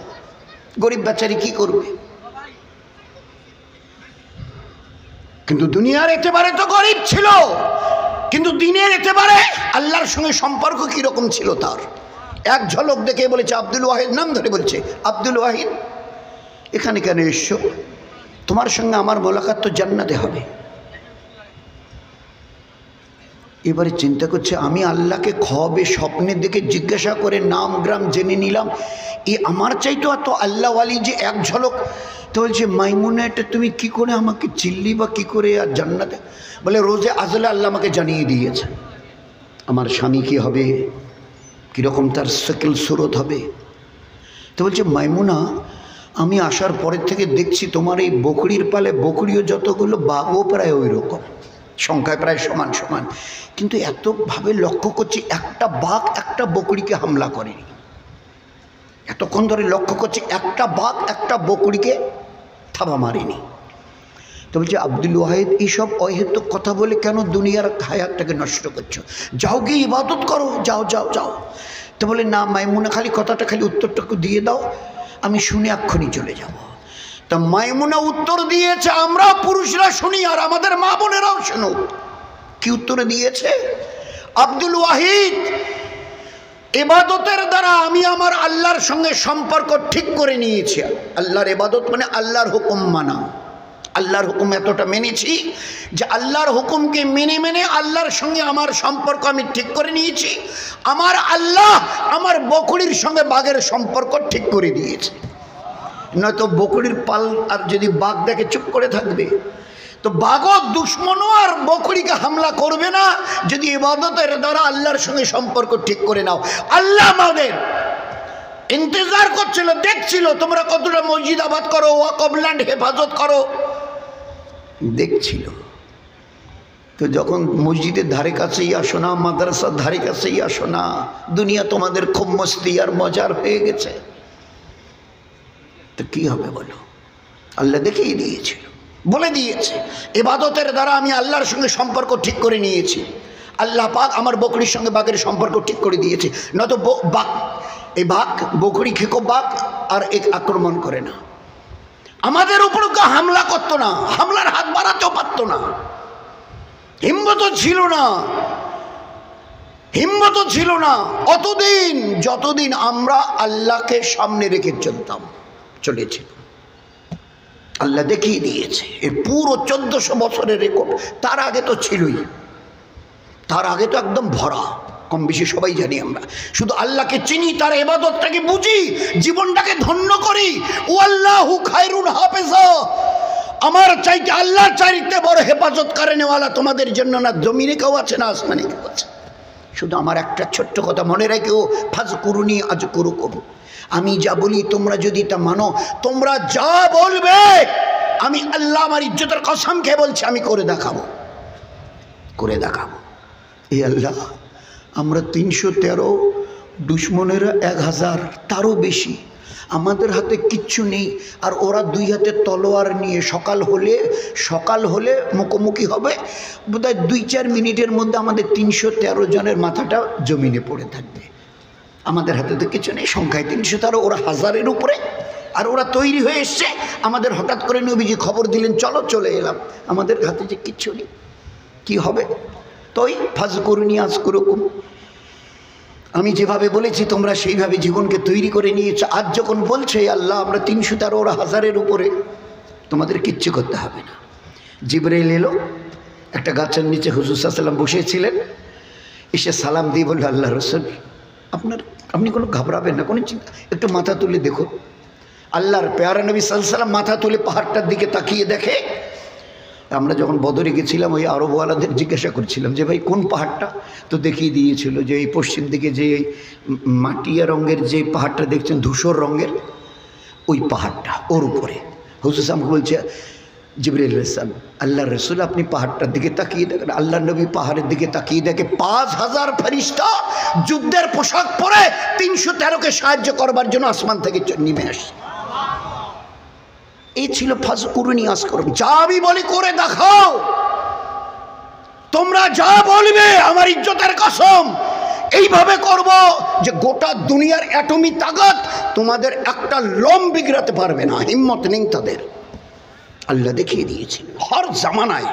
গরিব বাচ্চারি কি করবে? কিন্তু দুনিয়ার একেবারে তো গরিব ছিল, কিন্তু দিনের একেবারে আল্লাহর সঙ্গে সম্পর্ক কিরকম ছিল তার এক ঝলক দেখে বলেছে আব্দুল ওয়াহিদ, নাম ধরে বলছে আব্দুল ওয়াহিদ এখানে কেন এসছো? তোমার সঙ্গে আমার মোলাকাত তো জান্নাতে হবে। এবারে চিন্তা করছে আমি আল্লাহকে খবে স্বপ্নের দিকে জিজ্ঞাসা করে নাম গ্রাম জেনে নিলাম, এ আমার চাইতো এত আল্লাহওয়ালি যে এক ঝলক। তো বলছে মাইমুনা এটা তুমি কি করে আমাকে চিল্লি বা কি করে আর জান্নাতে? বলে রোজে আজলে আল্লাহ আমাকে জানিয়ে দিয়েছে আমার স্বামী কি হবে, কীরকম তার শক্ল সুরত হবে। তো বলছে মাইমুনা আমি আসার পরের থেকে দেখছি তোমার এই বকরির পালে বকরিও যতগুলো, বাঘও প্রায় ওই রকম সংখ্যায় প্রায় সমান সমান, কিন্তু এতভাবে লক্ষ্য করছি একটা বাঘ একটা বকরিকে হামলা করেনি। এতক্ষণ ধরে লক্ষ্য করছি একটা বাঘ একটা বকরিকে থাবা মারেনি। তো বলছে আব্দুল ওয়াহিদ এইসব অহেতুক কথা বলে কেন দুনিয়ার হায়াতটাকে নষ্ট করছো? যাও গিয়ে ইবাদত করো, যাও যাও যাও। তো বলে না মাইমুনা খালি কথাটা খালি উত্তরটাকে দিয়ে দাও, আমি শুনে এক্ষুনি চলে যাব। তা মাইমুনা উত্তর দিয়েছে আমরাও পুরুষরা শুনি আর আমাদের মা বোনেরাও শুনুক। কি উত্তরে দিয়েছে? আব্দুল ওয়াহিদ ইবাদতের দ্বারা আমি আমার আল্লাহর সঙ্গে সম্পর্ক ঠিক করে নিয়েছি। আল্লাহর ইবাদত মানে আল্লাহর হুকুম মানা। আল্লাহর হুকুম এতটা মেনেছি যে আল্লাহর হুকুমকে মেনে মেনে আল্লাহর সঙ্গে আমার সম্পর্ক আমি ঠিক করে নিয়েছি। আমার আল্লাহ আমার বকরির সঙ্গে বাঘের সম্পর্ক ঠিক করে দিয়েছে। নয়তো বকরির পাল আর যদি বাঘ দেখে চুপ করে থাকবে, তো বাঘও দুশ্মনও আর বকরিকে হামলা করবে না যদি ইবাদতের দ্বারা আল্লাহর সঙ্গে সম্পর্ক ঠিক করে নাও। আল্লাহ আমাদের ইন্তজার করছিল, দেখছিল তোমরা কতটা মসজিদ আবাদ করো, ওয়াকফ ল্যান্ড হেফাজত করো, দেখছিল। তো যখন মসজিদের ধারে কাছেই আসো না, মাদ্রাসার ধারে কাছেই আসো না, দুনিয়া তোমাদের খুব মস্তি আর মজার হয়ে গেছে, তো কি হবে বলো? আল্লাহ দেখিয়ে দিয়েছিল, বলে দিয়েছে ইবাদতের দ্বারা আমি আল্লাহর সঙ্গে সম্পর্ক ঠিক করে নিয়েছি। আল্লাহ পাক আমার বকরির সঙ্গে বাঘের সম্পর্ক ঠিক করে দিয়েছে। নয়তো বাঘ, এই বাঘ বকরি খেকো বাঘ আর এক আক্রমণ করে না, আমাদের উপর হামলা করতো না, হামলার হাত বাড়াতেও পারতো না, হিম্মতও ছিল না, হিম্মতও ছিল না অতদিন যতদিন আমরা আল্লাহকে সামনে রেখে চলতাম, চলেছি। আল্লাহ দেখিয়ে দিয়েছে এর পুরো 1400 বছরের রেকর্ড। তার আগে তো ছিলই, তার আগে তো একদম ভরা, কম বেশি সবাই জানি আমরা। শুধু আল্লাহকে চিনি, তার ইবাদতটাকে বুঝি, জীবনটাকে ধন্য করি। ওয়াল্লাহু খায়রুন হাফেজা, আমার চাইতে আল্লাহর চাইতে বড় হেফাজত করেনেওয়ালা তোমাদের জন্য না জমিনে কেউ আছে না আসমানে কেউ আছে। শুধু আমার একটা ছোট্ট কথা মনে রেখেও, ফাজকুরুনি আযকুরুকুম, আমি যা বলি তোমরা যদি তা মানো, তোমরা যা বলবে আমি আল্লাহ আমার ইজ্জতের কসম খেয়ে বলছি আমি করে দেখাবো, করে দেখাবো। এই আল্লাহ, আমরা 313, দুশ্মনেরা 1000, তারও বেশি, আমাদের হাতে কিচ্ছু নেই, আর ওরা 2 হাতে তলোয়ার নিয়ে সকাল হলে মুখোমুখি হবে, বোধহয় 2-4 মিনিটের মধ্যে আমাদের 313 জনের মাথাটা জমিনে পড়ে থাকবে। আমাদের হাতে তো কিছু নেই, সংখ্যায় 313, ওরা 1000-এর উপরে, আর ওরা তৈরি হয়ে এসছে। আমাদের হঠাৎ করে নবীজি খবর দিলেন চলো, চলে এলাম, আমাদের হাতে যে কিচ্ছু নেই, কি হবে? তোই ফাজকুরুনি আযকুরুকুম, আমি যেভাবে বলেছি তোমরা সেইভাবে জীবনকে তৈরি করে নিয়েছো। আজ যখন বলছে আল্লাহ আমরা 313, ওরা 1000-এর উপরে, তোমাদের কিচ্ছু করতে হবে না। জিবরাইল এলো, একটা গাছের নিচে হুজুর সাল্লাল্লাহু আলাইহি ওয়াসাল্লাম বসেছিলেন, এসে সালাম দিয়ে বলল আল্লাহ রাসূল আপনি কোনো ঘাবড়াবেন না, কোনো চিন্তা, একটু মাথা তুলে দেখো। আল্লাহর পেয়ারা নবী সাল্লাল্লাহু আলাইহি ওয়াসাল্লাম মাথা তুলে পাহাড়টার দিকে তাকিয়ে দেখে। আমরা যখন বদরে গেছিলাম ওই আরবওয়ালাদের জিজ্ঞাসা করছিলাম যে ভাই কোন পাহাড়টা, তো দেখিয়ে দিয়েছিল যে এই পশ্চিম দিকে যে মাটিয়া রঙের যে পাহাড়টা দেখছেন, ধূসর রঙের, ওই পাহাড়টা, ওর উপরে। হুজুর সাহেব বলছে জিবরাইল আলাইহিস সালাম, আল্লাহর রাসূল আপনি পাহাড়টার দিকে তাকিয়ে দেখেন। আল্লাহ নবী পাহাড়ের দিকে তাকিয়ে দেখে 5000 ফেরেশতা যুদ্ধের পোশাক পরে 313-কে সাহায্য করবার জন্য আসমান থেকে নেমে আসে। এই ছিল ফাজকুরুনি আযকুরুকুম, যা আমি বলি করে দেখাও, তোমরা যা বলবে আমার ইজ্জতের কসম এইভাবে করব যে গোটা দুনিয়ার অ্যাটমি তাকত তোমাদের একটা লোম বিগড়াতে পারবে না, হিম্মত নেই তাদের। আল্লাহ দেখিয়ে দিয়েছিল হর জামানায়,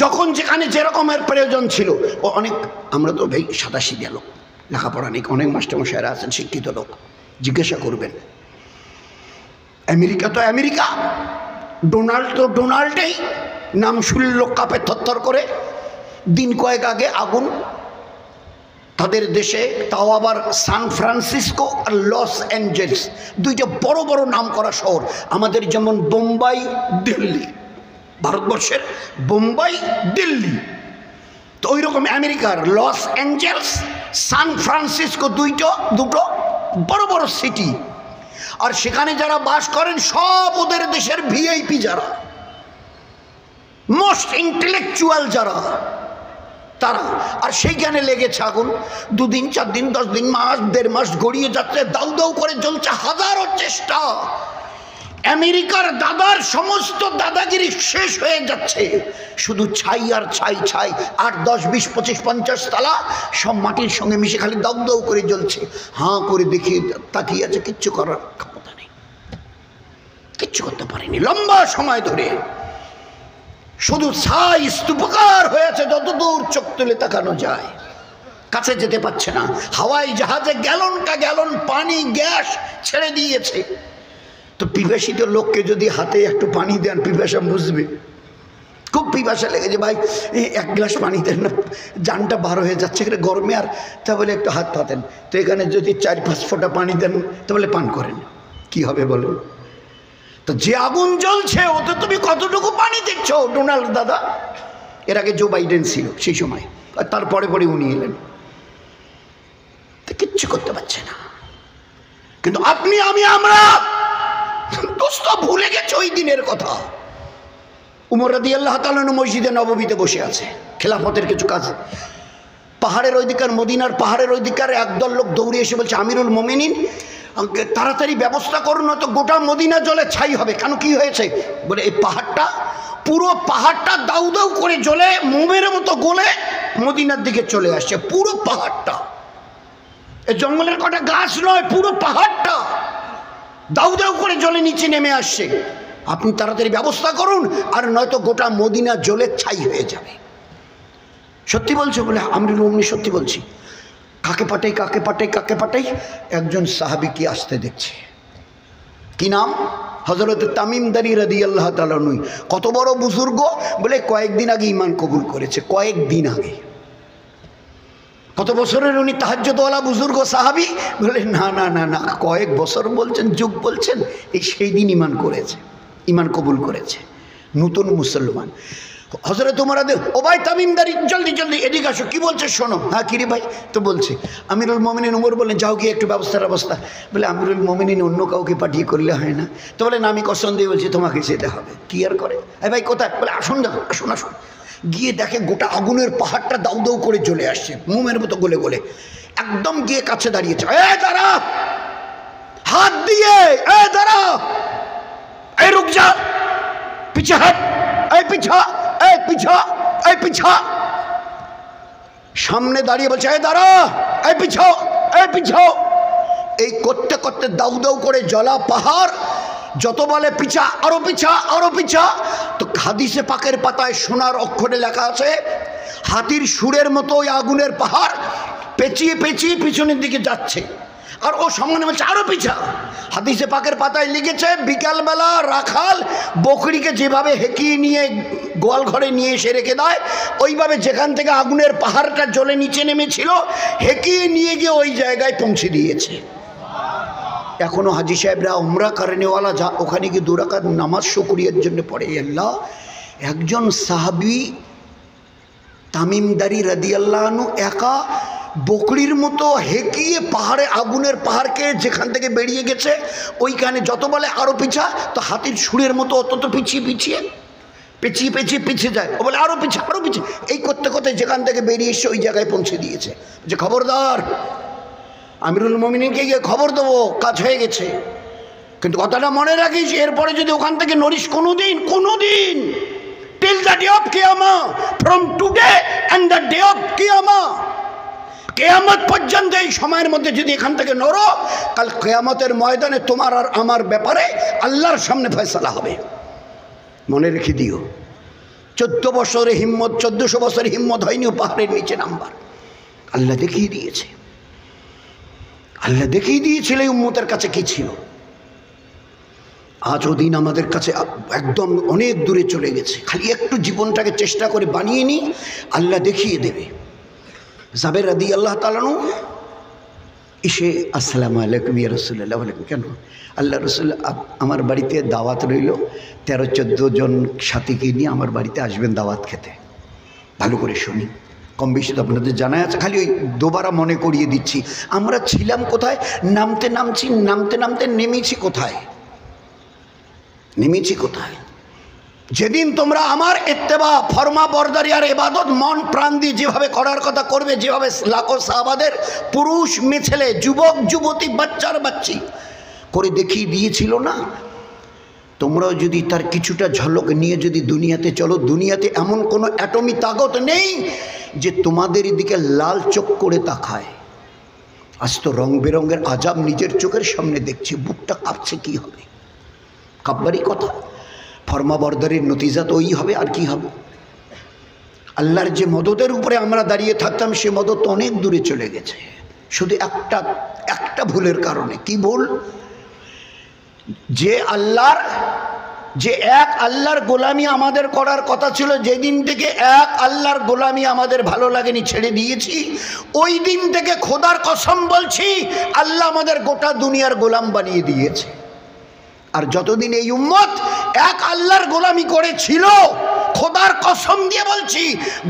যখন যেখানে যেরকমের প্রয়োজন ছিল। ও অনেক, আমরা তো ভাই সাদাসিধা লোক, লেখাপড়া নেই, অনেক মাস্টারমশাইরা আছেন শিক্ষিত লোক, জিজ্ঞাসা করবেন। আমেরিকা তো আমেরিকা, ডোনাল্ড তো ডোনাল্ডেই, নাম শুনলে লোক কাঁপে থরথর করে। দিন কয়েক আগে আগুন তাদের দেশে, তাও আবার সান ফ্রান্সিসকো আর লস অ্যাঞ্জেলস, দুইটা বড় বড় নাম করা শহর। আমাদের যেমন বোম্বাই, দিল্লি, ভারতবর্ষের বোম্বাই, দিল্লি, তো ওই রকম আমেরিকার লস অ্যাঞ্জেলস, সান ফ্রান্সিসকো, দুটো বড় বড় সিটি। আর সেখানে যারা বাস করেন সব ওদের দেশের ভিআইপি, যারা মোস্ট ইন্টেলেকচুয়াল যারা, তারা। আর সেইখানে লেগেছে আগুন, 2 দিন 4 দিন 10 দিন, মাস 1.5 মাস গড়িয়ে যাচ্ছে, দাউ দাউ করে জ্বলছে। হাজারো চেষ্টা, আমেরিকার দাদার সমস্ত দাদাগিরি শেষ হয়ে যাচ্ছে, শুধু ছাই আর ছাই, 8, 10, 20, 25, 50 তালা সব মাটির সঙ্গে মিশে খালি দাউ দাউ করে জ্বলছে। হাঁ করে দেখিয়ে তাকিয়ে আছে, কিচ্ছু করার ক্ষমতা নেই, কিচ্ছু করতে পারেনি লম্বা সময় ধরে। শুধু ছাই স্তূপকার হয়েছে, যতদূর চোখ তুলে তাকানো যায়, কাছে যেতে পারছে না। হাওয়াই জাহাজে গ্যালনটা গ্যালন পানি, গ্যাস ছেড়ে দিয়েছে। তো পিপাসিত লোককে যদি হাতে একটু পানি দেন, পিপাসা বুঝবে। খুব পিপাসা লেগেছে ভাই, 1 গ্লাস পানি দেন না, জানটা বার হয়ে যাচ্ছে এখানে গরমে। আর তা বলে একটু হাত পাতেন, তো এখানে যদি 4-5 ফোঁটা পানি দেন তাহলে পান করেন, কি হবে বলুন? তো যে আগুন জ্বলছে ওতে তুমি কতটুকু পানি দেখছো? ডোনাল্ড দাদা, এর আগে জো বাইডেন ছিল সেই সময়, আর তারপরে উনি এলেন, তো কিচ্ছু করতে পারছে না। কিন্তু আপনি, আমি, আমরা দোস্ত ভুলে গেছে ওই দিনের কথা। উমর রাদিয়াল্লাহু তাআলা মসজিদে নববীতে বসে আছে, খেলাফতের কিছু কাজ। পাহাড়ের ওইদিকার, মদিনার পাহাড়ের ওইদিকার একদল লোক দৌড়ে এসে বলছে, আমিরুল মুমিনিন তাড়াতাড়ি ব্যবস্থা করুন, নয়তো গোটা মদিনা জলে ছাই হবে। কেন, কি হয়েছে? বলে এই পাহাড়টা, পুরো পাহাড়টা দাউ দাউ করে জ্বলে মোমের মতো গলে মদিনার দিকে চলে আসছে। পুরো পাহাড়টা, এই জঙ্গলের কটা গাছ নয়, পুরো পাহাড়টা দাউ দাউ করে জলে নিচে নেমে আসছে। আপনি তাড়াতাড়ি ব্যবস্থা করুন, আর নয়তো গোটা মদিনা জ্বলে ছাই হয়ে যাবে। সত্যি বলছো? বলে আমিরুল মুমিনিন সত্যি বলছি। কাকে পাঠাই, একজন সাহাবী কি আসতে দেখছে। কি নাম? হযরত তামিমদারি রাদিয়াল্লাহু তাআলা আনহু কত বড় বুজুর্গ, বলে কয়েকদিন আগে ঈমান কবুল করেছে, কয়েকদিন আগে। কত বছরের উনি তাহাজ্জুদওয়ালা বুজুর্গ সাহাবী, বলে না না না না, কয়েক বছর বলছেন, যুগ বলছেন, এই সেই দিন ঈমান করেছে, ঈমান কবুল করেছে, নতুন মুসলমান। হযরত ওমর ও ভাই তামিমদারি জলদি জলদি এদিকে আসো, কি বলছে শোনো। হ্যাঁ কিরে ভাই, তো বলছে আমিরুল মোমিনিন ওমর বললেন যাও গিয়ে একটু ব্যবস্থা। বলে আমিরুল মোমিনিন অন্য কাউকে পাঠিয়ে করলে হয় না? তো বলে না, আমি কসম দিয়ে বলছি তোমাকে যেতে হবে। কি আর করে, এই ভাই কোথায়? বলে আসুন না, আসুন আসুন। গিয়ে দেখে গোটা আগুনের পাহাড়টা দাউ দাউ করে চলে আসছে, মোমের মতো গলে গলে। একদম গিয়ে কাছে দাঁড়িয়েছে, এ দাঁড়া, হাত দিয়ে এ দাঁড়া, এই রুক যা, পিছে হাট, এই পিছা, এই পিছা, এই পিছা। সামনে দাঁড়িয়ে বলছে এই দাঁড়া, এই পিছাও, এই পিছাও। এই করতে করতে দাউ দাউ করে জ্বলা পাহাড়, যত বলে পিছা, আরো পিছা, আরো পিছা। তো হাদিসে পাকের পাতায় সোনার অক্ষরে লেখা আছে, হাতির সুরের মতো ওই আগুনের পাহাড় পেঁচিয়ে পেঁচিয়ে পিছনের দিকে যাচ্ছে, আর ও সামনে বলছে আরো পিছা। হাদিসে পাকের পাতায় লিখেছে, বিকালবেলা রাখাল বকরিকে যেভাবে হেঁকিয়ে নিয়ে গোয়াল ঘরে নিয়ে এসে রেখে দেয়, ওইভাবে যেখান থেকে আগুনের পাহাড়টা জ্বলে নিচে নেমেছিল, হেঁকিয়ে নিয়ে গিয়ে ওই জায়গায় পৌঁছে দিয়েছে। এখনো হাজি সাহেবরা উমরা কারণেওয়ালা যা ওখানে গিয়ে 2 রাকাত নামাজ শুকরিয়ার জন্য পড়ে। আল্লাহ, একজন সাহাবী তামিমদারি রাদিয়াল্লাহু আনহু একা বকরির মতো হেঁকিয়ে পাহাড়ে, আগুনের পাহাড়কে যেখান থেকে বেরিয়ে গেছে ওইখানে যত বলে আরো পিছা, তো হাতির সুরের মতো অত পিছিয়ে পিছিয়ে পেঁচিয়ে পেঁচিয়ে পিছিয়ে যায়। ও বলে আরো পিছা, আরো পিছিয়ে। এই করতে করতে যেখান থেকে বেরিয়ে এসে ওই জায়গায় পৌঁছে দিয়েছে। যে খবরদার, আমিরুল মোমিনিনকে গিয়ে খবর দেবো, কাজ হয়ে গেছে, কিন্তু কথাটা মনে রাখিস, এরপরে যদি ওখান থেকে নড়িস কোনোদিন টিল দ্য ডে অফ কিয়ামা, from today and the day of কিয়ামা, কিয়ামত পর্যন্ত এই সময়ের মধ্যে যদি এখান থেকে নড়ো, কাল কিয়ামতের ময়দানে তোমার আর আমার ব্যাপারে আল্লাহর সামনে ফয়সালা হবে। মনে রেখে দিও, 1400 বছরের হিম্মত হয়নি পাহাড়ের নিচে নামবার। আল্লাহ দেখিয়ে দিয়েছে, আল্লাহ দেখিয়ে দিয়েছিল এই উম্মতের কাছে কি ছিল। আজও দিন আমাদের কাছে একদম অনেক দূরে চলে গেছে, খালি একটু জীবনটাকে চেষ্টা করে বানিয়ে নিই, আল্লাহ দেখিয়ে দেবে। জাবের রাদিয়াল্লাহু তাআলা আনহু এসে আসসালামু আলাইকুম ইয়া রাসূলুল্লাহ, বলেন কেন? আল্লাহ রসুল আমার বাড়িতে দাওয়াত রইল, 13-14 জন সাথীকে নিয়ে আমার বাড়িতে আসবেন দাওয়াত খেতে। ভালো করে শুনি, কম বেশি তো আপনাদের জানাই আছে, খালি ওই দুবারা মনে করিয়ে দিচ্ছি। আমরা ছিলাম কোথায়? নামতে নামতে নেমেছি কোথায়? যেদিন তোমরা আমার ইত্তেবা, ফরমা বরদারি আর ইবাদত মন প্রাণ দিয়ে যেভাবে করার কথা করবে, যেভাবে লাখো সাহাবাদের পুরুষ মেছেলে, যুবক যুবতী, বাচ্চি করে দেখিয়ে দিয়েছিল না, তোমরাও যদি তার কিছুটা ঝলক নিয়ে যদি দুনিয়াতে চলো, দুনিয়াতে এমন কোনো অ্যাটমি তাগত নেই যে তোমাদের দিকে লাল চোখ করে তাকায়। আজ তো রং বেরঙের আজাব নিজের চোখের সামনে দেখছি, বুকটা কাঁপছে। কি হবে? কাব্বারই কথা, ফরমা বরদারির নতিজা তো ওই হবে, আর কি হবে? আল্লাহর যে মদদের উপরে আমরা দাঁড়িয়ে থাকতাম, সে মদত তো অনেক দূরে চলে গেছে, শুধু একটা ভুলের কারণে। কি ভুল? যে এক আল্লাহর গোলামি আমাদের করার কথা ছিল, যেদিন থেকে এক আল্লাহর গোলামি আমাদের ভালো লাগেনি, ছেড়ে দিয়েছি, ওই দিন থেকে খোদার কসম বলছি, আল্লাহ আমাদের গোটা দুনিয়ার গোলাম বানিয়ে দিয়েছে। আর যতদিন এই উম্মত এক আল্লাহর গোলামি করেছিল, খোদার কসম দিয়ে বলছি,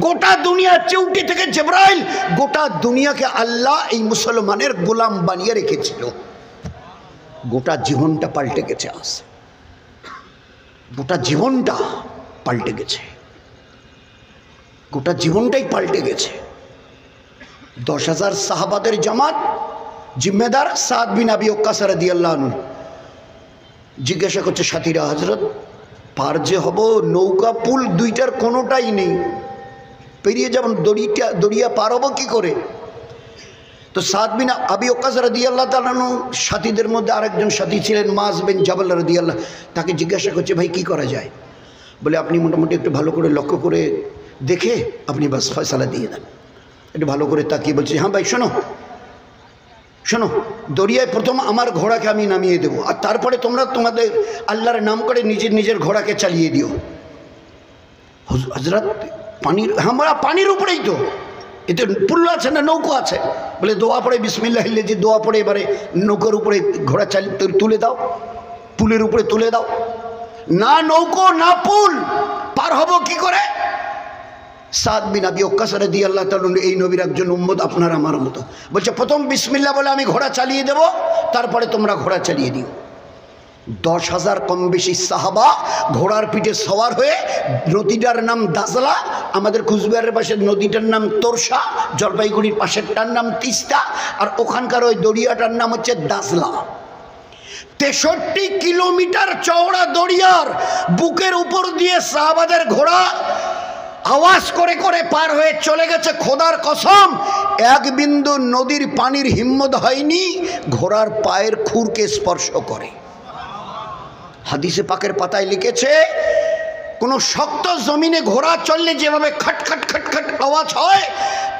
গোটা দুনিয়ার চিউটি থেকে জিবরাইল, গোটা দুনিয়াকে আল্লাহ এই মুসলমানের গোলাম বানিয়ে রেখেছিল। গোটা জীবনটা পাল্টে গেছে, আজ গোটা জীবনটা পাল্টে গেছে, গোটা জীবনটাই পাল্টে গেছে। 10,000 সাহাবাদের জামাত, জিম্মেদার সাদ বিন আবি ওয়াক্কাস রাদিয়াল্লাহু আনহু। জিজ্ঞাসা করছে সাথীরা, হযরত পার যে হব, নৌকা পুল দুইটার কোনোটাই নেই, পেরিয়ে যেমন দরিয়া পার হবো কি করে? তো সাদ বিন আবি ওয়াক্কাস রাদিয়াল্লাহু তাআলা আনহু সাথীদের মধ্যে আরেকজন সাথী ছিলেন মাজ বিন জাবাল রাদিয়াল্লাহু, তাকে জিজ্ঞাসা করছে ভাই কি করা যায়? বলে আপনি মোটামুটি একটু ভালো করে লক্ষ্য করে দেখে আপনি বাস ফয়সালা দিয়ে দেন। একটু ভালো করে তাকিয়ে বলছে, হ্যাঁ ভাই শোনো, শোনো, দরিয়ায় প্রথম আমার ঘোড়াকে আমি নামিয়ে দেবো, আর তারপরে তোমরা তোমাদের আল্লাহর নাম করে নিজের নিজের ঘোড়াকে চালিয়ে দিও। হযরত পানির, আমরা পানির উপরেই তো, এতে পুল আছে না নৌকো আছে, বলে দোয়া পড়ে বিসমিল্লাহ যে দোয়া পড়ে এবারে নৌকোর উপরে ঘোড়া তুলে দাও, পুলের উপরে তুলে দাও। না নৌকো না পুল, পার হব কি করে? সাদ বিন আবি ওয়াক্কাস রাদিয়াল্লাহু তাআলা এই নবীর একজন উম্মত, আপনার আমার মতো। বলছে প্রথম বিসমিল্লাহ বলে আমি ঘোড়া চালিয়ে দেব, তারপরে তোমরা ঘোড়া চালিয়ে দিও। 10,000 কম বেশি সাহাবা ঘোড়ার পিঠে সওয়ার হয়ে, নদীটার নাম দাজলা, আমাদের কুচবিহারের পাশে নদীটার নাম তোরসা, জলপাইগুড়ির পাশেরটার নাম তিস্তা, আর ওখানকার ওই দরিয়াটার নাম হচ্ছে দাজলা। 63 কিলোমিটার চওড়া দরিয়ার বুকের উপর দিয়ে সাহাবাদের ঘোড়া আওয়াজ করে করে পার হয়ে চলে গেছে। খোদার কসম, এক বিন্দু নদীর পানির হিম্মত হয়নি ঘোড়ার পায়ের খুরকে স্পর্শ করে। হাদিসে পাকের পাতায় লিখেছে, কোন শক্ত জমিনে ঘোড়া চললে যেভাবে খট খট খট খট আওয়াজ হয়,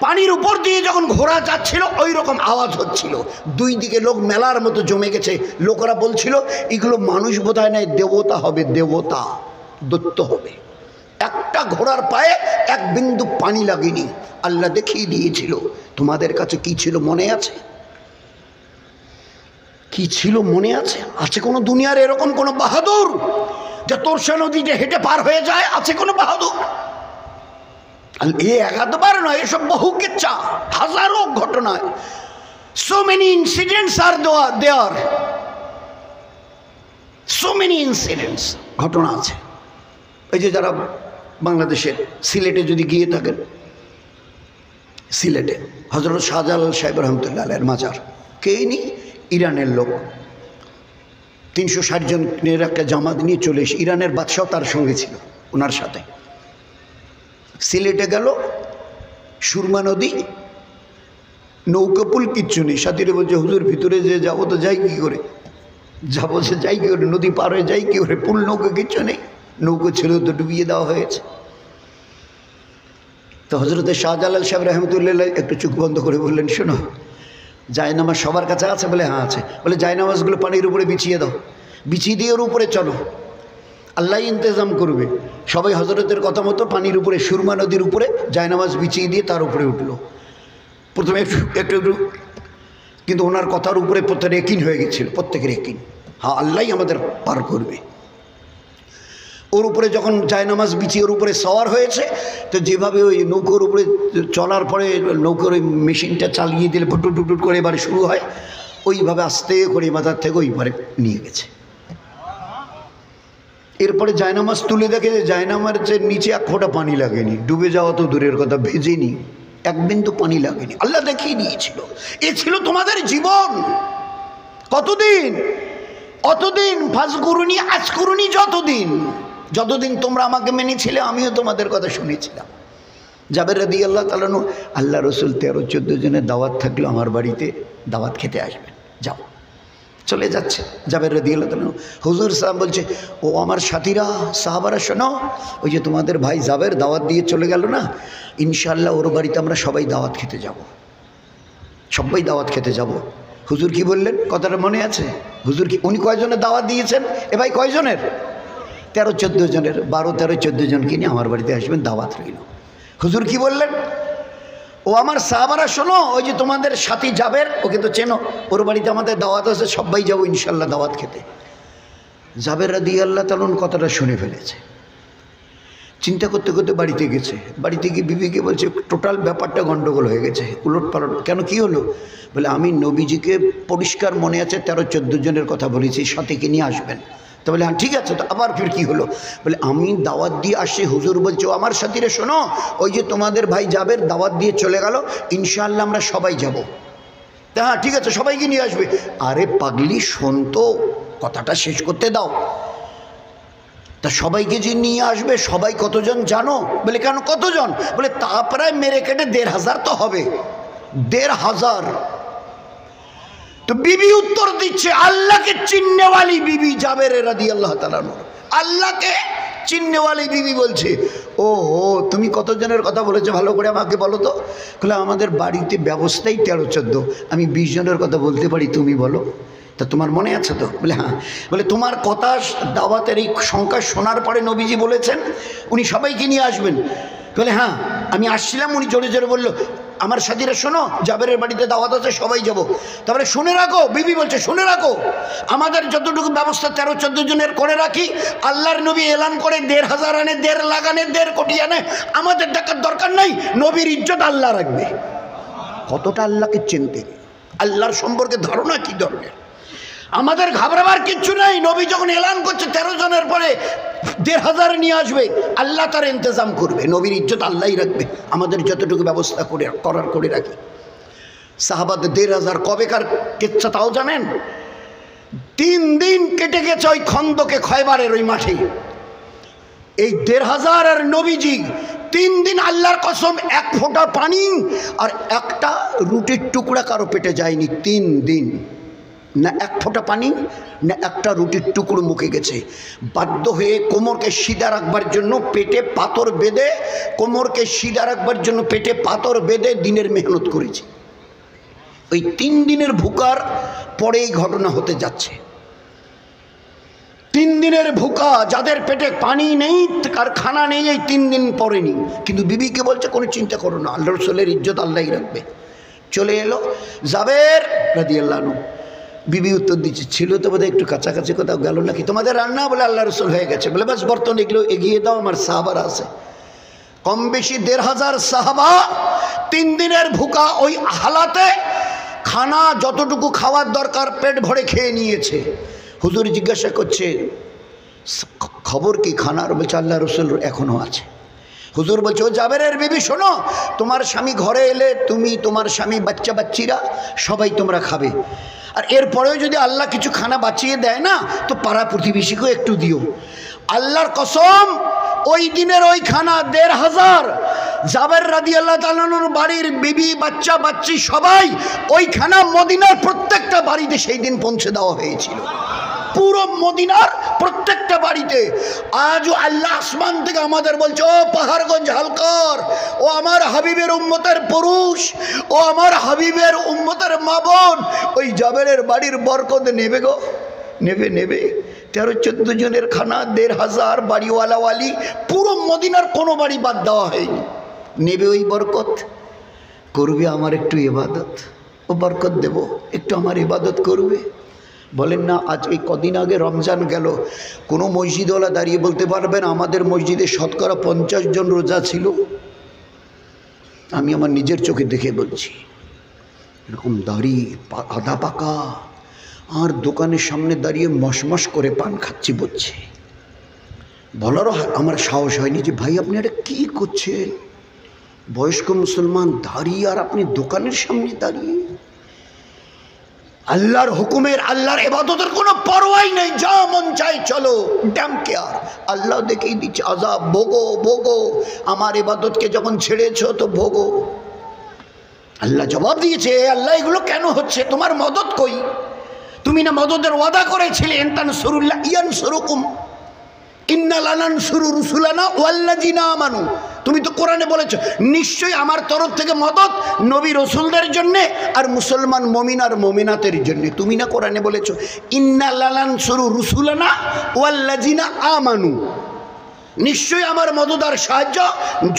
পানির উপর দিয়ে যখন ঘোড়া যাচ্ছিল ওই রকম আওয়াজ হচ্ছিল। দুই দিকে লোক মেলার মতো জমে গেছে। লোকেরা বলছিল এগুলো মানুষ বোধহয় নয়, দেবতা হবে, দেবতা, দৈত্য হবে। একটা ঘোড়ার পায়ে এক বিন্দু পানি লাগেনি। আল্লাহ দেখিয়ে দিয়েছিল। তোমাদের কাছে কি ছিল মনে আছে? কি ছিল মনে আছে? আছে কোনো দুনিয়ার এরকম কোনো বাহাদুর যে তোরসা নদীতে হেঁটে পার হয়ে যায়? আছে কোনো বাহাদুর? এ একবার নয়, এসব বহু কিচ্ছা, হাজারো ঘটনায়। so many incidents are there, so many incidents, ঘটনা আছে। এই যে যারা বাংলাদেশের সিলেটে যদি গিয়ে থাকেন, সিলেটে হযরত শাহজালাল সাহেব রহমতুল্লাহ আলাইহির মাজার, কে ইনি? ইরানের লোক। 360 জনের একটা জামাত নিয়ে চলে এসে, ইরানের বাদশাহ তার সঙ্গে ছিল, ওনার সাথে সিলেটে গেল। সুরমা নদী, নৌকাপুল কিচ্ছু নেই। সাথীরা বলছে হুজুর ভিতরে যে যাবো তো যাই কি করে? যাবো সে যাই কি করে? নদী পার হয়ে যাই কি করে? পুল নৌকা কিচ্ছু নেই, নৌকো ছেড়েও তো ডুবিয়ে দেওয়া হয়েছে। তো হযরত শাহজালাল সাহেব রহমতুল্লাহ একটু চোখ বন্ধ করে বললেন, শোনো, জায়নামাজ সবার কাছে আছে? বলে হ্যাঁ আছে। বলে জায়নামাজগুলো পানির উপরে বিছিয়ে দাও, বিছিয়ে দিয়ে ওর উপরে চলো, আল্লাহ ইন্তজাম করবে। সবাই হযরতের কথা মতো পানির উপরে, সুরমা নদীর উপরে জায়নামাজ বিছিয়ে দিয়ে তার উপরে উঠলো। প্রথমে একটু একটু, কিন্তু ওনার কথার উপরে প্রত্যেক একিন হয়ে গেছিল, প্রত্যেকের একিন, হ্যাঁ আল্লাহই আমাদের পার করবে। ওর উপরে যখন জায়নামাজ বিছিয়ে ওর উপরে সওয়ার হয়েছে, তো যেভাবে ওই নৌকোর উপরে চলার পরে নৌকোর ওই মেশিনটা চালিয়ে দিলে টুট টুট করে এবারে শুরু হয়, ওইভাবে আস্তে করে মাথার থেকে ওইবারে নিয়ে গেছে। এরপরে জায়নামাজ তুলে দেখে যে জায়নামাজের নিচে এক ফোঁটা পানি লাগেনি। ডুবে যাওয়া তো দূরের কথা, ভেজেনি, এক বিন্দু পানি লাগেনি। আল্লাহ দেখিয়ে দিয়েছিল। এ ছিল তোমাদের জীবন। কতদিন? অতদিন। ফাজকুরুনি আজকুরুনি, যতদিন তোমরা আমাকে মেনেছিলে আমিও তোমাদের কথা শুনেছিলাম। জাবের রাদিয়াল্লাহু তাআলা আনহু, আল্লাহ রসুল 13-14 জনের দাওয়াত থাকলো, আমার বাড়িতে দাওয়াত খেতে আসবেন, যাও। চলে যাচ্ছে জাবের রাদিয়াল্লাহু তাআলা। হুজুর সাহেব বলছে, ও আমার সাথীরা, সাহাবারা, শোনো, ওই যে তোমাদের ভাই জাবের দাওয়াত দিয়ে চলে গেল না, ইনশাআল্লাহ ওর বাড়িতে আমরা সবাই দাওয়াত খেতে যাব, সবাই দাওয়াত খেতে যাব। হুজুর কি বললেন কথাটা মনে আছে? হুজুর কি, উনি কয়জনের দাওয়াত দিয়েছেন? এ ভাই কয়জনের? 13-14 জনের। 12-13-14 জনকে নিয়ে আমার বাড়িতে আসবেন, দাওয়াত রইল। হুজুর কি বললেন? ও আমার সাহাবারা, শোনো, ওই যে তোমাদের সাথী জাবের, ওকে তো চেনো, ওর বাড়িতে আমাদের দাওয়াত আছে, সবাই যাবো ইনশাল্লাহ দাওয়াত খেতে। জাবের রাদিয়াল্লাহু তাআলা কথাটা শুনে ফেলেছে। চিন্তা করতে করতে বাড়িতে গেছে। বাড়িতে গিয়ে বিবিকে বলছে, টোটাল ব্যাপারটা গন্ডগোল হয়ে গেছে, উলটপালট। কেন, কি হলো? বলে আমি নবীজিকে পরিষ্কার মনে আছে 13-14 জনের কথা বলেছি, সাথীকে নিয়ে আসবেন। তো বলে হ্যাঁ ঠিক আছে। তো আবার ফির কি হলো? বলে আমি দাওয়াত দিয়ে আসি, হুজুর বলছে ও আমার সাথীরা, শোনো, ওই যে তোমাদের ভাই জাবের দাওয়াত দিয়ে চলে গেল, ইনশাআল্লাহ আমরা সবাই যাব। তা হ্যাঁ ঠিক আছে, সবাইকে নিয়ে আসবে। আরে পাগলি, শোন তো, কথাটা শেষ করতে দাও। তা সবাইকে যে নিয়ে আসবে, সবাই কতজন জানো? বলে কেন, কতজন? বলে তা প্রায় মেরে কেটে 1500 তো হবে, 1500। তো বিবি উত্তর দিচ্ছে, আল্লাহকে চিননেওয়ালি বিবি জাবের রাদিয়াল্লাহু তাআলা আনহু, আল্লাহকে চিননেওয়ালি বিবি বলছে, ও তুমি কতজনের কথা বলেছো ভালো করে আমাকে বলো তো। বলে আমাদের বাড়িতে ব্যবস্থাই 13-14, আমি 20 জনের কথা বলতে পারি, তুমি বলো। তা তোমার মনে আছে তো? বলে হ্যাঁ। বলে তোমার কথা দাওয়াতের এই সংখ্যা শোনার পরে নবীজি বলেছেন উনি সবাইকে নিয়ে আসবেন। বলে হ্যাঁ আমি আসছিলাম, উনি জোরে জোরে বললো আমার সাথীরা শোনো, জাবেরের বাড়িতে দাওয়াত আছে, সবাই যাব। তারপরে শুনে রাখো, বিবি বলছে শুনে রাখো, আমাদের যতটুকু ব্যবস্থা 13-14 জনের করে রাখি, আল্লাহর নবী এলান করে 1,500 আনে, 1.5 লাখ আনে, 1.5 কোটি আনে, আমাদের টাকার দরকার নাই, নবীর ইজ্জত আল্লাহ রাখবে। কতটা আল্লাহকে চিনতে, আল্লাহর সম্পর্কে ধারণা কি ধরনের। আমাদের ঘাবড়াবার কিচ্ছু নেই, নবী যখন এলান করছে 13 জনের পরে 1,500 নিয়ে আসবে, আল্লাহ তার ইন্তজাম করবে, নবীর ইজ্জত আল্লাহই রাখবে, আমাদের যতটুকু ব্যবস্থা করে রাখি। সাহাবাদের 1,500 কবেকার কিচ্ছা তাও জানেন? 3 দিন কেটে গেছে ওই খন্দকে, খয়বারের ওই মাঠে। এই 1,500 আর নবীজি 3 দিন আল্লাহর কসম 1 ফোঁটা পানি আর একটা রুটির টুকরা কারো পেটে যায়নি। 3 দিন না 1 ফোঁটা পানি, না একটা রুটির টুকরো মুখে গেছে। বাধ্য হয়ে কোমরকে সিধা রাখবার জন্য পেটে পাথর বেঁধে, কোমরকে সিধা রাখবার জন্য পেটে পাথর বেঁধে দিনের মেহনত করেছে। ওই 3 দিনের ভুকার পরে এই ঘটনা হতে যাচ্ছে। 3 দিনের ভুকা, যাদের পেটে পানি নেই আর খানা নেই, এই 3 দিন পরে নি। কিন্তু বিবিকে বলছে কোনো চিন্তা করো না, আল্লাহ রসুলের ইজ্জত আল্লাহই রাখবে। চলে এলো জাবের রাদিয়াল্লাহু আনহু। বিবি উত্তর দিচ্ছে ছিল তো বোধহয় একটু কাছাকাছি, কোথাও গেল নাকি তোমাদের রান্না? বলে আল্লাহ রসুল হয়ে গেছে। বলে বাস বর্তন এগুলো এগিয়ে দাও, আমার সাহাবারা আছে। কম বেশি 1,500 সাহাবা 3 দিনের ভুকা ওই হালাতে খানা যতটুকু খাওয়ার দরকার পেট ভরে খেয়ে নিয়েছে। হুজুর জিজ্ঞাসা করছে খবর কি খানার? বলছে আল্লাহ রসুল এখনো আছে। হুজুর বলছে ও জাবেরের বিবি শোনো, তোমার স্বামী ঘরে এলে তুমি, তোমার স্বামী, বাচ্চা বাচ্চিরা সবাই তোমরা খাবে। আর এরপরেও যদি আল্লাহ কিছু খানা বাঁচিয়ে দেয় না তো পাড়া প্রতিবেশীকেও একটু দিও। আল্লাহর কসম ওই দিনের ওই খানা 1,500 জাবের রাদিয়াল্লাহু তাআলা আনহুর বাড়ির বিবি, বাচ্চা বাচ্চি সবাই ওই খানা মদিনার প্রত্যেকটা বাড়িতে সেই দিন পৌঁছে দেওয়া হয়েছিল। পুরো মদিনার প্রত্যেকটা বাড়িতে। আজও আল্লাহ আসমান থেকে আমাদের বলছে ও পাহাড়গঞ্জ হালকার, ও আমার হাবিবের উম্মতের পুরুষ, ও আমার হাবিবের উম্মতের মা বোন, ওই জাবেরের বাড়ির বরকত নেবে গো, নেবে নেবে। 13-14 জনের খানা 1,500 বাড়িওয়ালাওয়ালি, পুরো মদিনার কোনো বাড়ি বাদ দেওয়া হয়নি। নেবে ওই বরকত, করবে আমার একটু ইবাদত, ও বরকত দেব, একটু আমার ইবাদত করবে। বলেন না আজ এই কদিন আগে রমজান গেল, কোনো মসজিদওয়ালা দাঁড়িয়ে বলতে পারবেন আমাদের মসজিদে শতকরা 50 জন রোজা ছিল? আমি আমার নিজের চোখে দেখে বলছি, এরকম দাড়ি আধা পাকা, আর দোকানের সামনে দাঁড়িয়ে মশমশ করে পান খাচ্ছি বলছে। বলারও আমার সাহস হয়নি যে ভাই আপনি এটা কী করছেন? বয়স্ক মুসলমান দাঁড়িয়ে আর আপনি দোকানের সামনে দাঁড়িয়ে। আল্লাহর হুকুমের, আল্লাহর ইবাদতের কোনো পরোয়াই নেই, যা মন চাই চলো, ড্যাম কেয়ার। আল্লাহ দেখেই দিচ্ছে আযাব, ভোগো ভোগো, আমার ইবাদতকে যখন ছেড়েছো তো ভোগো। আল্লাহ জবাব দিয়েছে আল্লাহ এগুলো কেন হচ্ছে? তোমার মদত কই? তুমি না মদতের ওয়াদা করেছিলে ইনতানসুরুল্লাহ ইয়ানসুরুকুম ইন্না লানানসুরু রুসুলানা ওয়াল্লাযিনা আমানু। তুমি তো কোরআনে বলেছো নিশ্চয়ই আমার তরফ থেকে মদত নবী রসুলদের জন্যে আর মুসলমান মমিন আর মমিনাতের জন্যে। তুমি না কোরআনে বলেছো ইন্না লানানসুরু রুসুলানা ওয়াল্লাযিনা আমানু, নিশ্চয়ই আমার মদত আর সাহায্য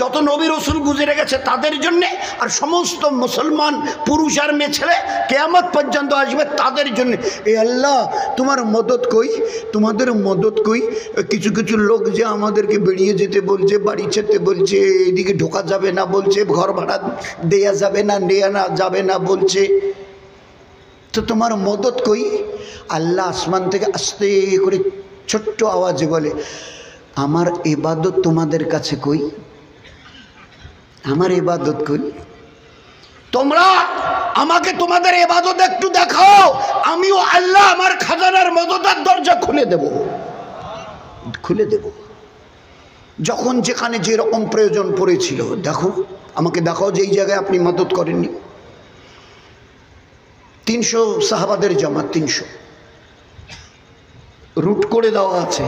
যত নবী রসুল গুজরে গেছে তাদের জন্যে আর সমস্ত মুসলমান পুরুষ আর মেয়ে ছেলে কিয়ামত পর্যন্ত আসবে তাদের জন্যে। এ আল্লাহ তোমার মদত কই? তোমাদের মদত কই? কিছু কিছু লোক যে আমাদেরকে বেরিয়ে যেতে বলছে, বাড়ি ছেড়তে বলছে, এদিকে ঢোকা যাবে না বলছে, ঘর ভাড়া দেয়া যাবে না, নেয়া না যাবে না বলছে, তো তোমার মদত কই? আল্লাহ আসমান থেকে আস্তে করে ছোট্ট আওয়াজে বলে আমার ইবাদত তোমাদের কাছে কই? আমার ইবাদত কই? তোমরা আমাকে তোমাদের ইবাদত একটু দেখাও, আমিও আল্লাহ আমার খাজানার মদতের দরজা খুলে দেব, খুলে দেব। যখন যেখানে যেরকম প্রয়োজন পড়েছিল, দেখো আমাকে দেখাও যে এই জায়গায় আপনি মদত করেননি। 300 সাহাবাদের জামাত, 300 রুট করে দেওয়া আছে,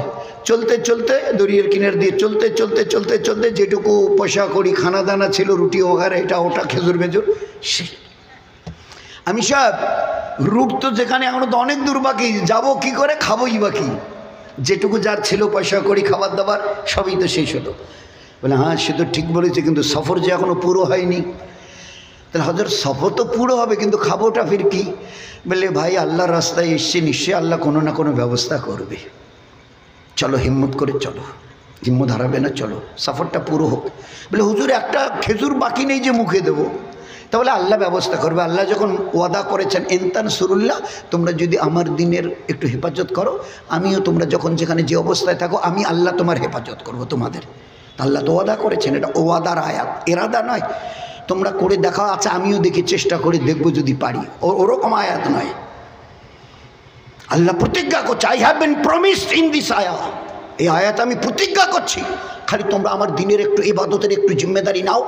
চলতে চলতে দরিয়ার কিনার দিয়ে চলতে চলতে চলতে চলতে যেটুকু পয়সা করি খানা দানা ছিল, রুটি ওগারে এটা ওটা খেজুর মেজুর, আমি সাহেব রুট তো যেখানে এখনো তো অনেক দূর বাকি, যাবো কি করে, খাবোই বাকি, যেটুকু যার ছিল পয়সা করি খাবার দাবার সবই তো শেষ হলো। বলে হ্যাঁ সে তো ঠিক বলেছে, কিন্তু সফর যে এখনো পুরো হয়নি। তাহলে হযরত সফর তো পুরো হবে, কিন্তু খাবোটা ফির কি? বলে ভাই আল্লাহর রাস্তায় এসছে, নিশ্চয়ই আল্লাহ কোনো না কোনো ব্যবস্থা করবে, চলো হিম্মত করে চলো, হিম্মত হারাবে না, চলো সফরটা পুরো হোক। বলে হুজুর একটা খেজুর বাকি নেই যে মুখে দেবো। তাহলে আল্লাহ ব্যবস্থা করবে। আল্লাহ যখন ওয়াদা করেছেন ইনতান সুরুল্লাহ, তোমরা যদি আমার দিনের একটু হেফাজত করো, আমিও তোমরা যখন যেখানে যে অবস্থায় থাকো আমি আল্লাহ তোমার হেফাজত করব তোমাদের। আল্লাহ তো ওয়াদা করেছেন, এটা ওয়াদার আয়াত, এরাদা নয়। তোমরা করে দেখাও, আচ্ছা আমিও দেখি, চেষ্টা করে দেখবো যদি পারি, ওরকম আয়াত নয়। আল্লাহ প্রতিজ্ঞা করছে, I have been promised in this আয়া, এই আয়াত আমি প্রতিজ্ঞা করছি, খালি তোমরা আমার দিনের একটু ইবাদতের একটু জিম্মেদারি নাও,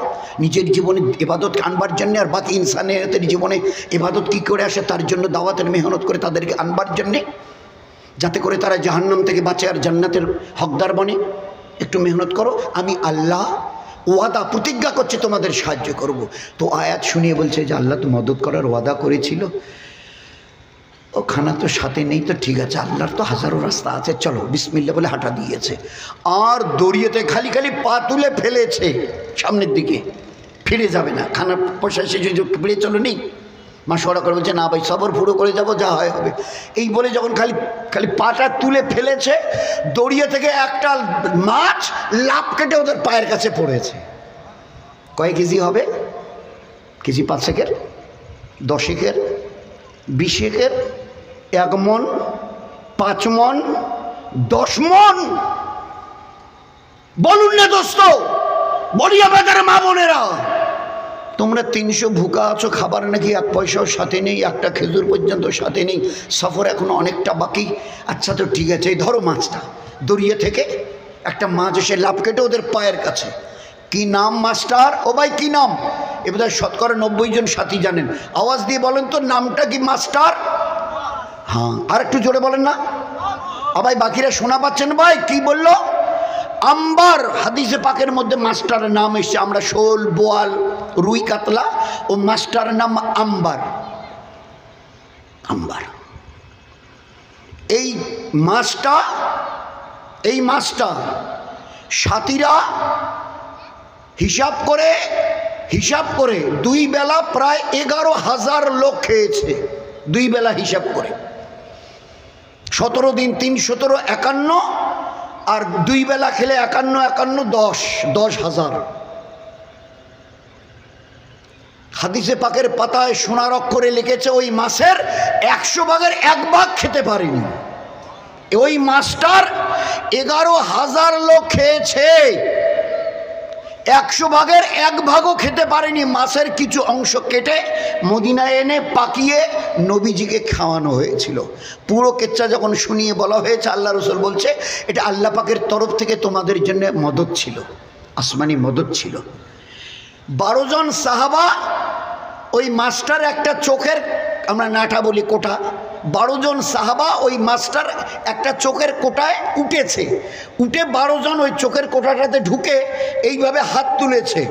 নিজের জীবনে ইবাদত আনবার জন্যে, আর বাকি ইনসানের জীবনে ইবাদত কী করে আসে তার জন্য দাওয়াতের মেহনত করে তাদেরকে আনবার জন্যে, যাতে করে তারা জাহান্নাম থেকে বাঁচে আর জান্নাতের হকদার বনে। একটু মেহনত করো, আমি আল্লাহ ওয়াদা প্রতিজ্ঞা করছি তোমাদের সাহায্য করব। তো আয়াত শুনিয়ে বলছে যে আল্লাহ তো মদত করার ওয়াদা করেছিল, ও খানা তো সাথে নেই, তো ঠিক আছে আল্লাহর তো হাজারো রাস্তা আছে, চলো বিসমিল্লাহ বলে হাঁটা দিয়েছে। আর দড়িয়েতে খালি খালি পা তুলে ফেলেছে সামনের দিকে, ফিরে যাবে না, খানার পয়সা শেষ ফিরে চলো নেই। মা সরা করে বলছে না ভাই সবর পুরো করে যাবো, যা হয় হবে। এই বলে যখন খালি খালি পাটা তুলে ফেলেছে, দড়িয়ে থেকে একটা মাছ লাফ কেটে ওদের পায়ের কাছে পড়েছে। কয় কেজি হবে? কেজি 5 10 20 1 মন 5 মন 10 মন। বলুন না দোস্ত, বলি আমাদের মা বোনেরা, তোমরা 300 ভুকা আছো, খাবার নাকি 1 পয়সাও সাথে নেই, একটা খেজুর পর্যন্ত সাথে নেই, সফর এখনো অনেকটা বাকি। আচ্ছা তো ঠিক আছে, এই ধরো মাছটা। দরিয়া থেকে একটা মাছ এসে লাফ কেটে ওদের পায়ের কাছে। কি নাম মাস্টার? ও ভাই কি নাম? এ বোধহয় 90 জন সাথী জানেন, আওয়াজ দিয়ে বলেন তো নামটা কি মাস্টার? হ্যাঁ, আর একটু জোরে বলেন না ভাই, বাকিরা শোনা পাচ্ছেন ভাই? কি বললো? আম্বার। হাদিসে পাকের মধ্যে মাস্টারের নাম এসছে, আমরা শোল বোয়াল রুই কাতলা, ও মাস্টারের নাম আম্বার। আম্বার এই মাছটা সাথীরা হিসাব করে 2 বেলা প্রায় 11,000 লোক খেয়েছে। 2 বেলা হিসাব করে 17 দিন 3 17 51, আর 2 বেলা খেলে 51 10,000। হাদিসে পাকের পাতায় সোনার অক্ষরে লিখেছে ওই মাছের 100 ভাগের 1 ভাগ খেতে পারেনি। ওই মাছটার 11,000 লোক খেয়েছে, 100 ভাগের 1 ভাগও খেতে পারেনি। মাছের কিছু অংশ কেটে মদিনায় এনে পাকিয়ে নবীজিকে খাওয়ানো হয়েছিল। পুরো কেচ্ছা যখন শুনিয়ে বলা হয়েছে, আল্লাহ রসুল বলছে এটা আল্লাহ পাকের তরফ থেকে তোমাদের জন্য মদত ছিল, আসমানি মদত ছিল। 12 জন সাহাবা ওই মাছটার একটা চোখের, আমরা নাটা বলি কোটা, 12 জন সাহাবা ওই মাছটার একটা চোখের কোটায় উঠে 12 জন ওই চোখের কোটাটাতে ঢুকে এইভাবে হাত তুলেছে।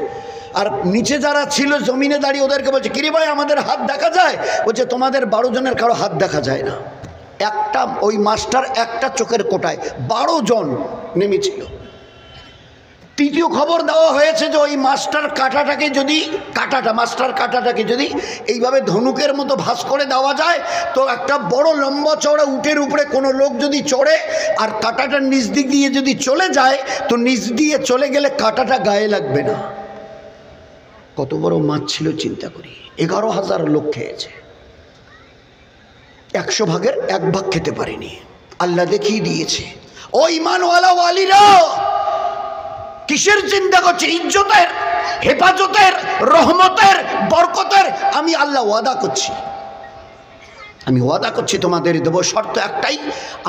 আর নিচে যারা ছিল জমিনে দাঁড়িয়ে ওদেরকে বলছে, কিরে ভাই আমাদের হাত দেখা যায়? বলছে তোমাদের 12 জনের কারো হাত দেখা যায় না। একটা ওই মাছটার একটা চোখের কোটায় 12 জন নেমেছিল। তৃতীয় খবর দেওয়া হয়েছে যে ওই মাছটার কাঁটাটাকে যদি এইভাবে ধনুকের মতো ভাঁজ করে দেওয়া যায়, তো একটা বড় লম্বা চওড়া উটের উপরে কোনো লোক যদি চড়ে আর কাঁটাটার নিচ দিক দিয়ে যদি চলে যায়, তো নিচ দিয়ে চলে গেলে কাঁটাটা গায়ে লাগবে না। কত বড় মাছ ছিল চিন্তা করি। 11,000 লোক খেয়েছে, 100 ভাগের 1 ভাগ খেতে পারেনি। আল্লাহ দেখিয়ে দিয়েছে। ও ঈমানওয়ালা ওয়ালিরা, কিসের চিন্তা করছে? ইজ্জতের, হেফাজতের, রহমতের, বরকতের। আমি আল্লাহ ওয়াদা করছি তোমাদের দেব। শর্ত একটাই,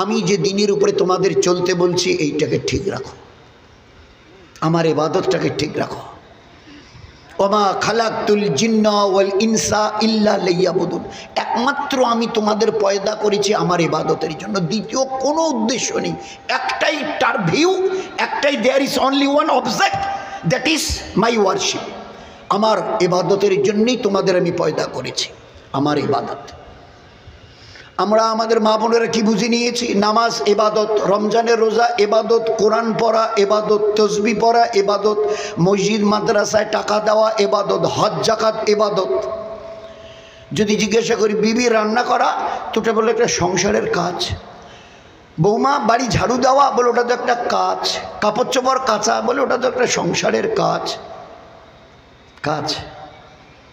আমি যে দিনের উপরে তোমাদের চলতে বলছি এইটাকে ঠিক রাখো, আমার ইবাদতটাকে ঠিক রাখো। ওমা খালাকতুল জিন্না ওয়াল ইনসা ইল্লা লিয়াবুদুন, একমাত্র আমি তোমাদের পয়দা করেছি আমার ইবাদতের জন্য, দ্বিতীয় কোনো উদ্দেশ্য নেই। একটাই তার ভিউ, একটাই, there is only one object, that is my worship. আমার ইবাদতের জন্যই তোমাদের আমি পয়দা করেছি, আমার ইবাদত। আমরা আমাদের মা বোনেরা কি বুঝে নিয়েছি? নামাজ ইবাদত, রমজানের রোজা ইবাদত, কোরআন পড়া ইবাদত, তসবিহ পড়া ইবাদত, মসজিদ মাদ্রাসায় টাকা দেওয়া ইবাদত, হজ যাকাত ইবাদত। যদি জিজ্ঞাসা করি বিবি রান্না করা, তো ওটা বলে একটা সংসারের কাজ। বৌমা বাড়ি ঝাড়ু দেওয়া, বলে ওটা তো একটা কাজ। কাপড় চোপড় কাচা, বলে ওটা তো একটা সংসারের কাজ। কাজ।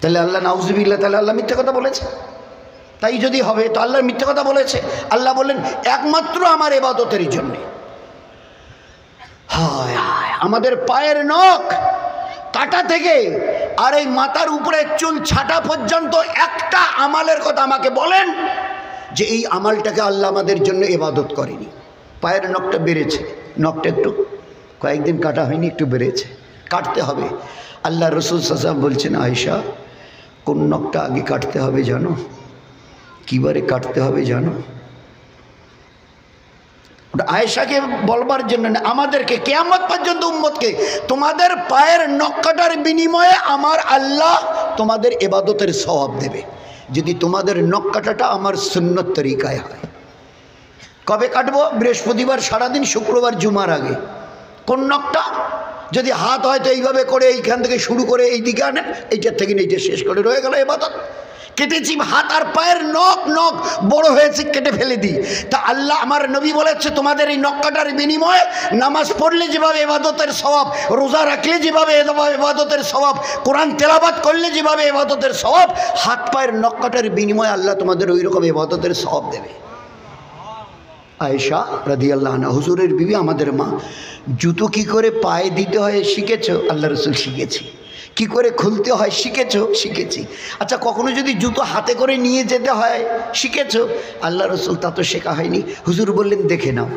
তাহলে আল্লাহ নাউজুবিল্লাহ, তাহলে আল্লাহ মিথ্যে কথা বলেছে? তাই যদি হবে তো আল্লাহ মিথ্যে কথা বলেছে? আল্লাহ বললেন একমাত্র আমার ইবাদতের জন্য। হায় হায়, আমাদের পায়ের নখ কাটা থেকে আর এই মাথার উপরে চুল ছাটা পর্যন্ত একটা আমালের কথা আমাকে বলেন যে এই আমালটাকে আল্লাহ আমাদের জন্য ইবাদত করেনি। পায়ের নখটা বেড়েছে, নখটা একটু কয়েকদিন কাটা হয়নি, একটু বেড়েছে, কাটতে হবে। আল্লাহ রসুল সাল্লাল্লাহু আলাইহি ওয়াসাল্লাম বলছেন, আয়েশা কোন নখটা আগে কাটতে হবে জানো? কিবারে কাটতে হবে জানো? ওটা আয়েশাকে বলবার জন্য না, আমাদেরকে, কিয়ামত পর্যন্ত উম্মতকে, তোমাদের পায়ের নখ কাটার বিনিময়ে আমার আল্লাহ তোমাদের ইবাদতের সওয়াব দেবে, যদি তোমাদের নখ কাটাটা আমার সুন্নত তরিকায় হয়। কবে কাটবো? বৃহস্পতিবার সারাদিন, শুক্রবার জুমার আগে। কোন নখটা? যদি হাত হয় তো এইভাবে করে এইখান থেকে শুরু করে এই দিকে আনেন, এইটার থেকে এইটা শেষ করে রয়ে গেল ইবাদত। কেটেছি হাত আর পায়ের নখ, নখ বড় হয়েছে, কেটে ফেলে দিই। তা আল্লাহ, আমার নবী বলেছে তোমাদের এই নখ কাটার বিনিময়ে নামাজ পড়লে যেভাবে ইবাদতের সওয়াব, রোজা রাখলে যেভাবে ইবাদতের সওয়াব, কোরআন তেলাওয়াত করলে যেভাবে ইবাদতের সওয়াব, হাত পায়ের নখ কাটার বিনিময়ে আল্লাহ তোমাদের ওই রকম ইবাদতের সওয়াব দেবে। আয়েশা রাদিয়াল্লাহু আনহা, হুজুরের বিবি, আমাদের মা, জুতো কি করে পায়ে দিতে হয় শিখেছো? আল্লাহ রসুল, শিখেছি। কি করে খুলতে হয় শিখেছো? শিখেছি। আচ্ছা, কখনো যদি জুতো হাতে করে নিয়ে যেতে হয় শিখেছো? আল্লাহ রসুল, তা তো শেখা হয়নি। হুজুর বললেন, দেখে নাও,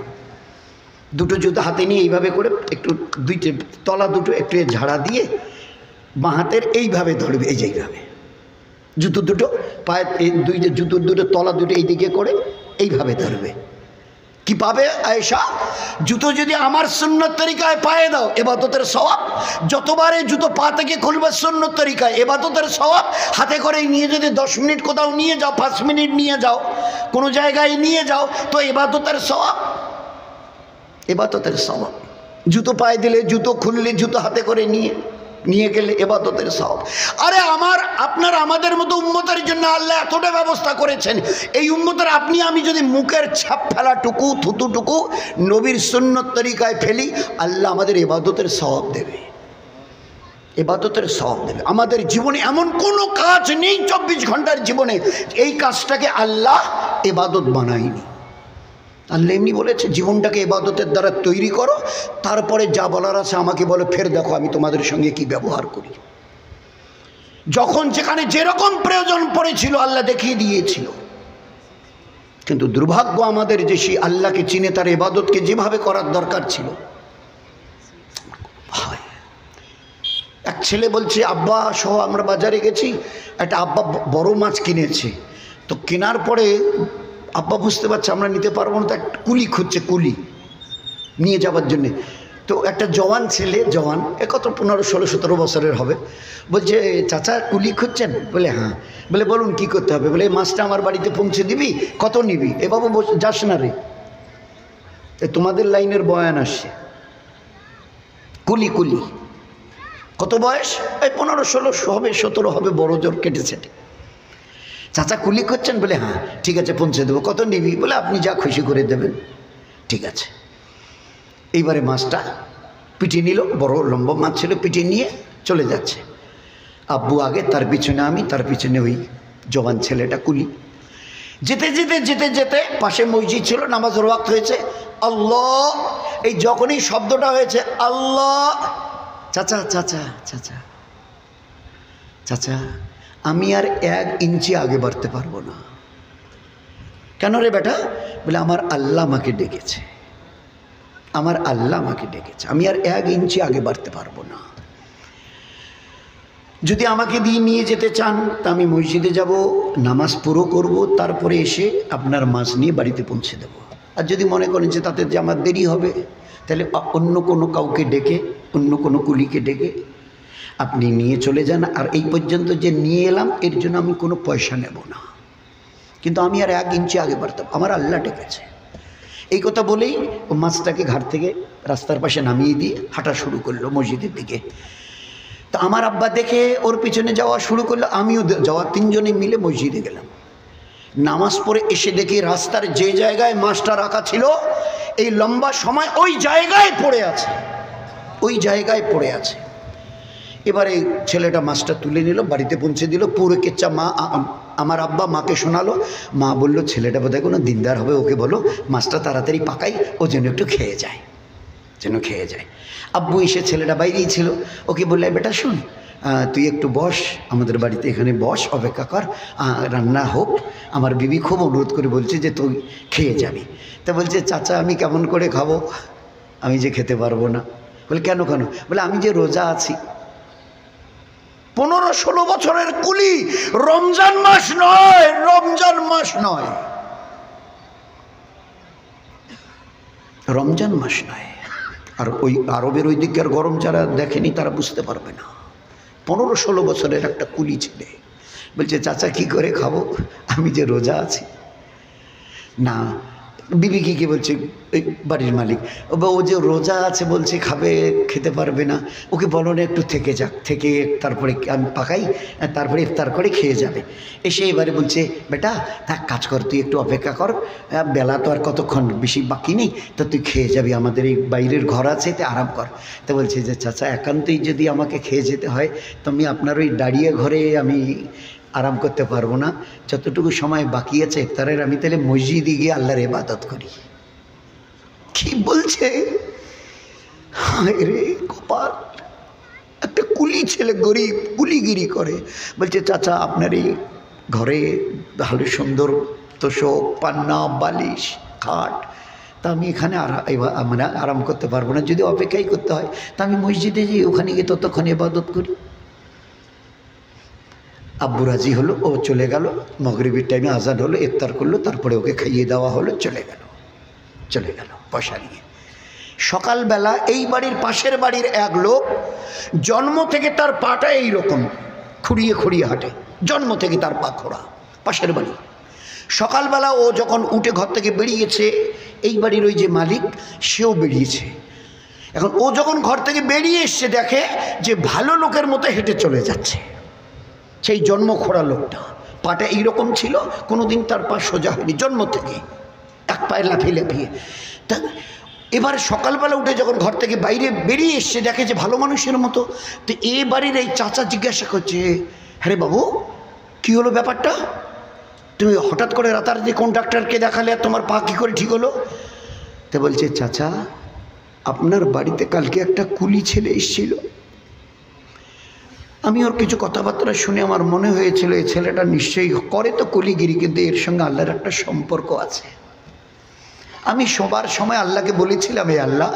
দুটো জুতো হাতে নিয়ে এইভাবে করে একটু দুইটে তলা দুটো একটু ঝাড়া দিয়ে বাঁ হাতের এইভাবে ধরবে, এই যেইভাবে জুতো দুটো পায়ে, এই দুইটা জুতোর দুটো তলা দুটো এইদিকে করে এইভাবে ধরবে। কি পাবে আয়েশা? জুতো যদি আমার সুন্নত তরিকায় পায়ে দাও, ইবাদতের সওয়াব। যতবার এই জুতো পা থেকে খুলবে সুন্নত তরিকায়, ইবাদতের সওয়াব। হাতে করে নিয়ে যদি 10 মিনিট কোথাও নিয়ে যাও, 5 মিনিট নিয়ে যাও, কোনো জায়গায় নিয়ে যাও, তো ইবাদতের সওয়াব, ইবাদতের সওয়াব। জুতো পায়ে দিলে, জুতো খুললে, জুতো হাতে করে নিয়ে গেলে ইবাদতের সওয়াব। আরে আমার, আপনার, আমাদের মতো উম্মতের জন্য আল্লাহ এতটা ব্যবস্থা করেছেন। এই উম্মতের আপনি আমি যদি মুখের ছাপ ফেলাটুকু, থুতুটুকু নবীর সুন্নত তরিকায় ফেলি, আল্লাহ আমাদের ইবাদতের সওয়াব দেবে, ইবাদতের সওয়াব দেবে। আমাদের জীবনে এমন কোনো কাজ নেই 24 ঘন্টার জীবনে এই কাজটাকে আল্লাহ ইবাদত বানায়নি। আল্লাহ এমনি বলেছে, জীবনটাকে ইবাদতের দ্বারা তৈরি করো, তারপরে যা বলার আছে আমাকে বলো, ফের দেখো আমি তোমাদের সঙ্গে কি ব্যবহার করি। যখন যেখানে যেরকম প্রয়োজন পড়েছিল আল্লাহ দেখিয়ে দিয়েছিল। কিন্তু দুর্ভাগ্য আমাদের যে সেই আল্লাহকে চিনে তার ইবাদতকে যেভাবে করার দরকার ছিল। এক ছেলে বলছে, আব্বা সহ আমরা বাজারে গেছি, একটা আব্বা বড় মাছ কিনেছে, তো কেনার পরে আব্বা বুঝতে পারছে আমরা নিতে পারবো না, তো একটা কুলি খুঁজছে, কুলি নিয়ে যাওয়ার জন্যে। তো একটা জওয়ান ছেলে, জওয়ান, কত 15, 16, 17 বছরের হবে, বলছে, চাচা কুলি খুঁজছেন? বলে হ্যাঁ। বলে বলুন কি করতে হবে? বলে এই মাছটা আমার বাড়িতে পৌঁছে দিবি, কত নিবি? এ বাবু যাস না রে, তোমাদের লাইনের বয়ান আসছে, কুলি কুলি। কত বয়স? এই 15, 16 হবে, 17 হবে, বড় জোর কেটেছে। চাচা কুলি করছেন? বলে হ্যাঁ। ঠিক আছে, পৌঁছে দেবো। কত নিবি? বলে আপনি যা খুশি করে দেবেন। ঠিক আছে। এইবারে মাছটা পিঠে নিল, বড় লম্বা মাছ ছিল, পিঠে নিয়ে চলে যাচ্ছে। আব্বু আগে, তার পিছনে আমি, তার পিছনে ওই জওয়ান ছেলেটা কুলি। যেতে যেতে যেতে যেতে পাশে মসজিদ ছিল, নামাজের ওয়াক্ত হয়েছে। আল্লাহ, এই যখনই শব্দটা হয়েছে আল্লাহ, চাচা চাচা চাচা চাচা, আমি আর 1 ইঞ্চি আগে বাড়তে পারবো না। কেন রে বেটা? বলে আমার আল্লাহ আমাকে ডেকেছে, আমার আল্লাহ আমাকে ডেকেছে, আমি আর 1 ইঞ্চি আগে বাড়তে পারবো না। যদি আমাকে দিয়ে নিয়ে যেতে চান তা আমি মসজিদে যাব, নামাজ পুরো করব, তারপরে এসে আপনার মাছ নিয়ে বাড়িতে পৌঁছে দেব। আর যদি মনে করেন যে তাতে যে আমার দেরি হবে, তাহলে অন্য কোনো কাউকে ডেকে, অন্য কোনো কুলিকে ডেকে আপনি নিয়ে চলে যান। আর এই পর্যন্ত যে নিয়ে এলাম এর জন্য আমি কোনো পয়সা নেব না, কিন্তু আমি আর 1 ইঞ্চি আগে বাড়তাম, আমার আল্লাহ ডেকেছে। এই কথা বলেই ও মাছটাকে ঘাট থেকে রাস্তার পাশে নামিয়ে দিয়ে হাঁটা শুরু করলো মসজিদের দিকে। তো আমার আব্বা দেখে ওর পিছনে যাওয়া শুরু করলো, আমিও যাওয়া, 3 জনে মিলে মসজিদে গেলাম। নামাজ পড়ে এসে দেখি রাস্তার যে জায়গায় মাছটা রাখা ছিল এই লম্বা সময় ওই জায়গায় পড়ে আছে, ওই জায়গায় পড়ে আছে। এবারে ছেলেটা মাছটা তুলে নিল, বাড়িতে পৌঁছে দিল। পুরো কেচ্চা মা, আমার আব্বা মাকে শোনালো। মা বলল ছেলেটা বোধহয় কোনো দিনদার হবে, ওকে বলো মাছটা তাড়াতাড়ি পাকাই, ও যেন একটু খেয়ে যায়, যেন খেয়ে যায়। আব্বু এসে, ছেলেটা বাইরেই ছিল, ওকে বললে বেটা শুন, তুই একটু বস আমাদের বাড়িতে, এখানে বস, অপেক্ষা কর, রান্না হোক। আমার বিবি খুব অনুরোধ করে বলছে যে তুই খেয়ে যাবি। তা বলছে চাচা আমি কেমন করে খাবো, আমি যে খেতে পারবো না। বলে কেন কেন? বলে আমি যে রোজা আছি। 15-16 বছরের কুলি, রমজান মাস নয়, রমজান মাস নয়, রমজান মাস নয়। আর ওই আরবের ওই দিকের গরম যারা দেখেনি তারা বুঝতে পারবে না। 15-16 বছরের একটা কুলি ছেলে বলছে চাচা কি করে খাবো, আমি যে রোজা আছি। না, বিবি কি বলছে, ওই বাড়ির মালিক, ও যে রোজা আছে বলছে খাবে, খেতে পারবে না, ওকে বলো না একটু থেকে যাক, থেকে তারপরে আমি পাকাই, তারপরে ইফতার করে খেয়ে যাবে। এসে এবারে বলছে বেটা থাক, কাজ কর, তুই একটু অপেক্ষা কর, বেলা তো আর কতক্ষণ বেশি বাকি নেই, তো তুই খেয়ে যাবি, আমাদের এই বাইরের ঘর আছে, তে আরাম কর। তো বলছে যে চাচা একান্তই যদি আমাকে খেয়ে যেতে হয় তো আমি আপনার ওই দাঁড়িয়ে ঘরে আমি আরাম করতে পারবো না, যতটুকু সময় বাকি আছে ইফতারের আমি তাহলে মসজিদে গিয়ে আল্লাহর ইবাদত করি। কি বলছে, হায় রে কপাল, একটা কুলি ছেলে, গরিব, কুলিগিরি করে। বলছে চাচা আপনার এই ঘরে ভালো সুন্দর তোষক, পান্না, বালিশ, খাট, তা আমি এখানে মানে আরাম করতে পারবো না, যদি অপেক্ষাই করতে হয় তা আমি মসজিদে যাই, ওখানে গিয়ে ততক্ষণ ইবাদত করি। আব্বু রাজি হলো, ও চলে গেল। মাগরিবের টাইমে আজান হলো, ইফতার করলো, তারপরে ওকে খাইয়ে দেওয়া হলো, চলে গেল পয়সা নিয়ে। সকালবেলা এই বাড়ির পাশের বাড়ির এক লোক, জন্ম থেকে তার পাটা এইরকম খুঁড়িয়ে খুঁড়িয়ে হাঁটে, জন্ম থেকে তার পা খোঁড়া, পাশের বাড়ি। সকালবেলা ও যখন উঠে ঘর থেকে বেরিয়েছে, এই বাড়ির ওই যে মালিক সেও বেরিয়েছে। এখন ও যখন ঘর থেকে বেরিয়ে এসছে দেখে যে ভালো লোকের মতো হেঁটে চলে যাচ্ছে। সেই জন্ম খোঁড়া লোকটা পাটা এইরকম ছিল, কোনোদিন তার পা সোজা হয়নি, জন্ম থেকে এক পায়ে লাফিয়ে লাফিয়ে। তা এবার সকালবেলা উঠে যখন ঘর থেকে বাইরে বেরিয়ে এসছে দেখে যে ভালো মানুষের মতো। তো এ বাড়ির এই চাচা জিজ্ঞাসা করছে, হ্যাঁ বাবু কী হলো ব্যাপারটা, তুমি হঠাৎ করে রাতারাতি কোন ডাক্তারকে দেখালে, আর তোমার পা কী করে ঠিক হলো? তো বলছে চাচা আপনার বাড়িতে কালকে একটা কুলি ছেলে এসেছিল, আমি ওর কিছু কথাবার্তা শুনে আমার মনে হয়েছিল এই ছেলেটা নিশ্চয়ই করে তো কুলিগিরি, কিন্তু এর সঙ্গে আল্লাহর একটা সম্পর্ক আছে। আমি সবার সময় আল্লাহকে বলেছিলাম, এ আল্লাহ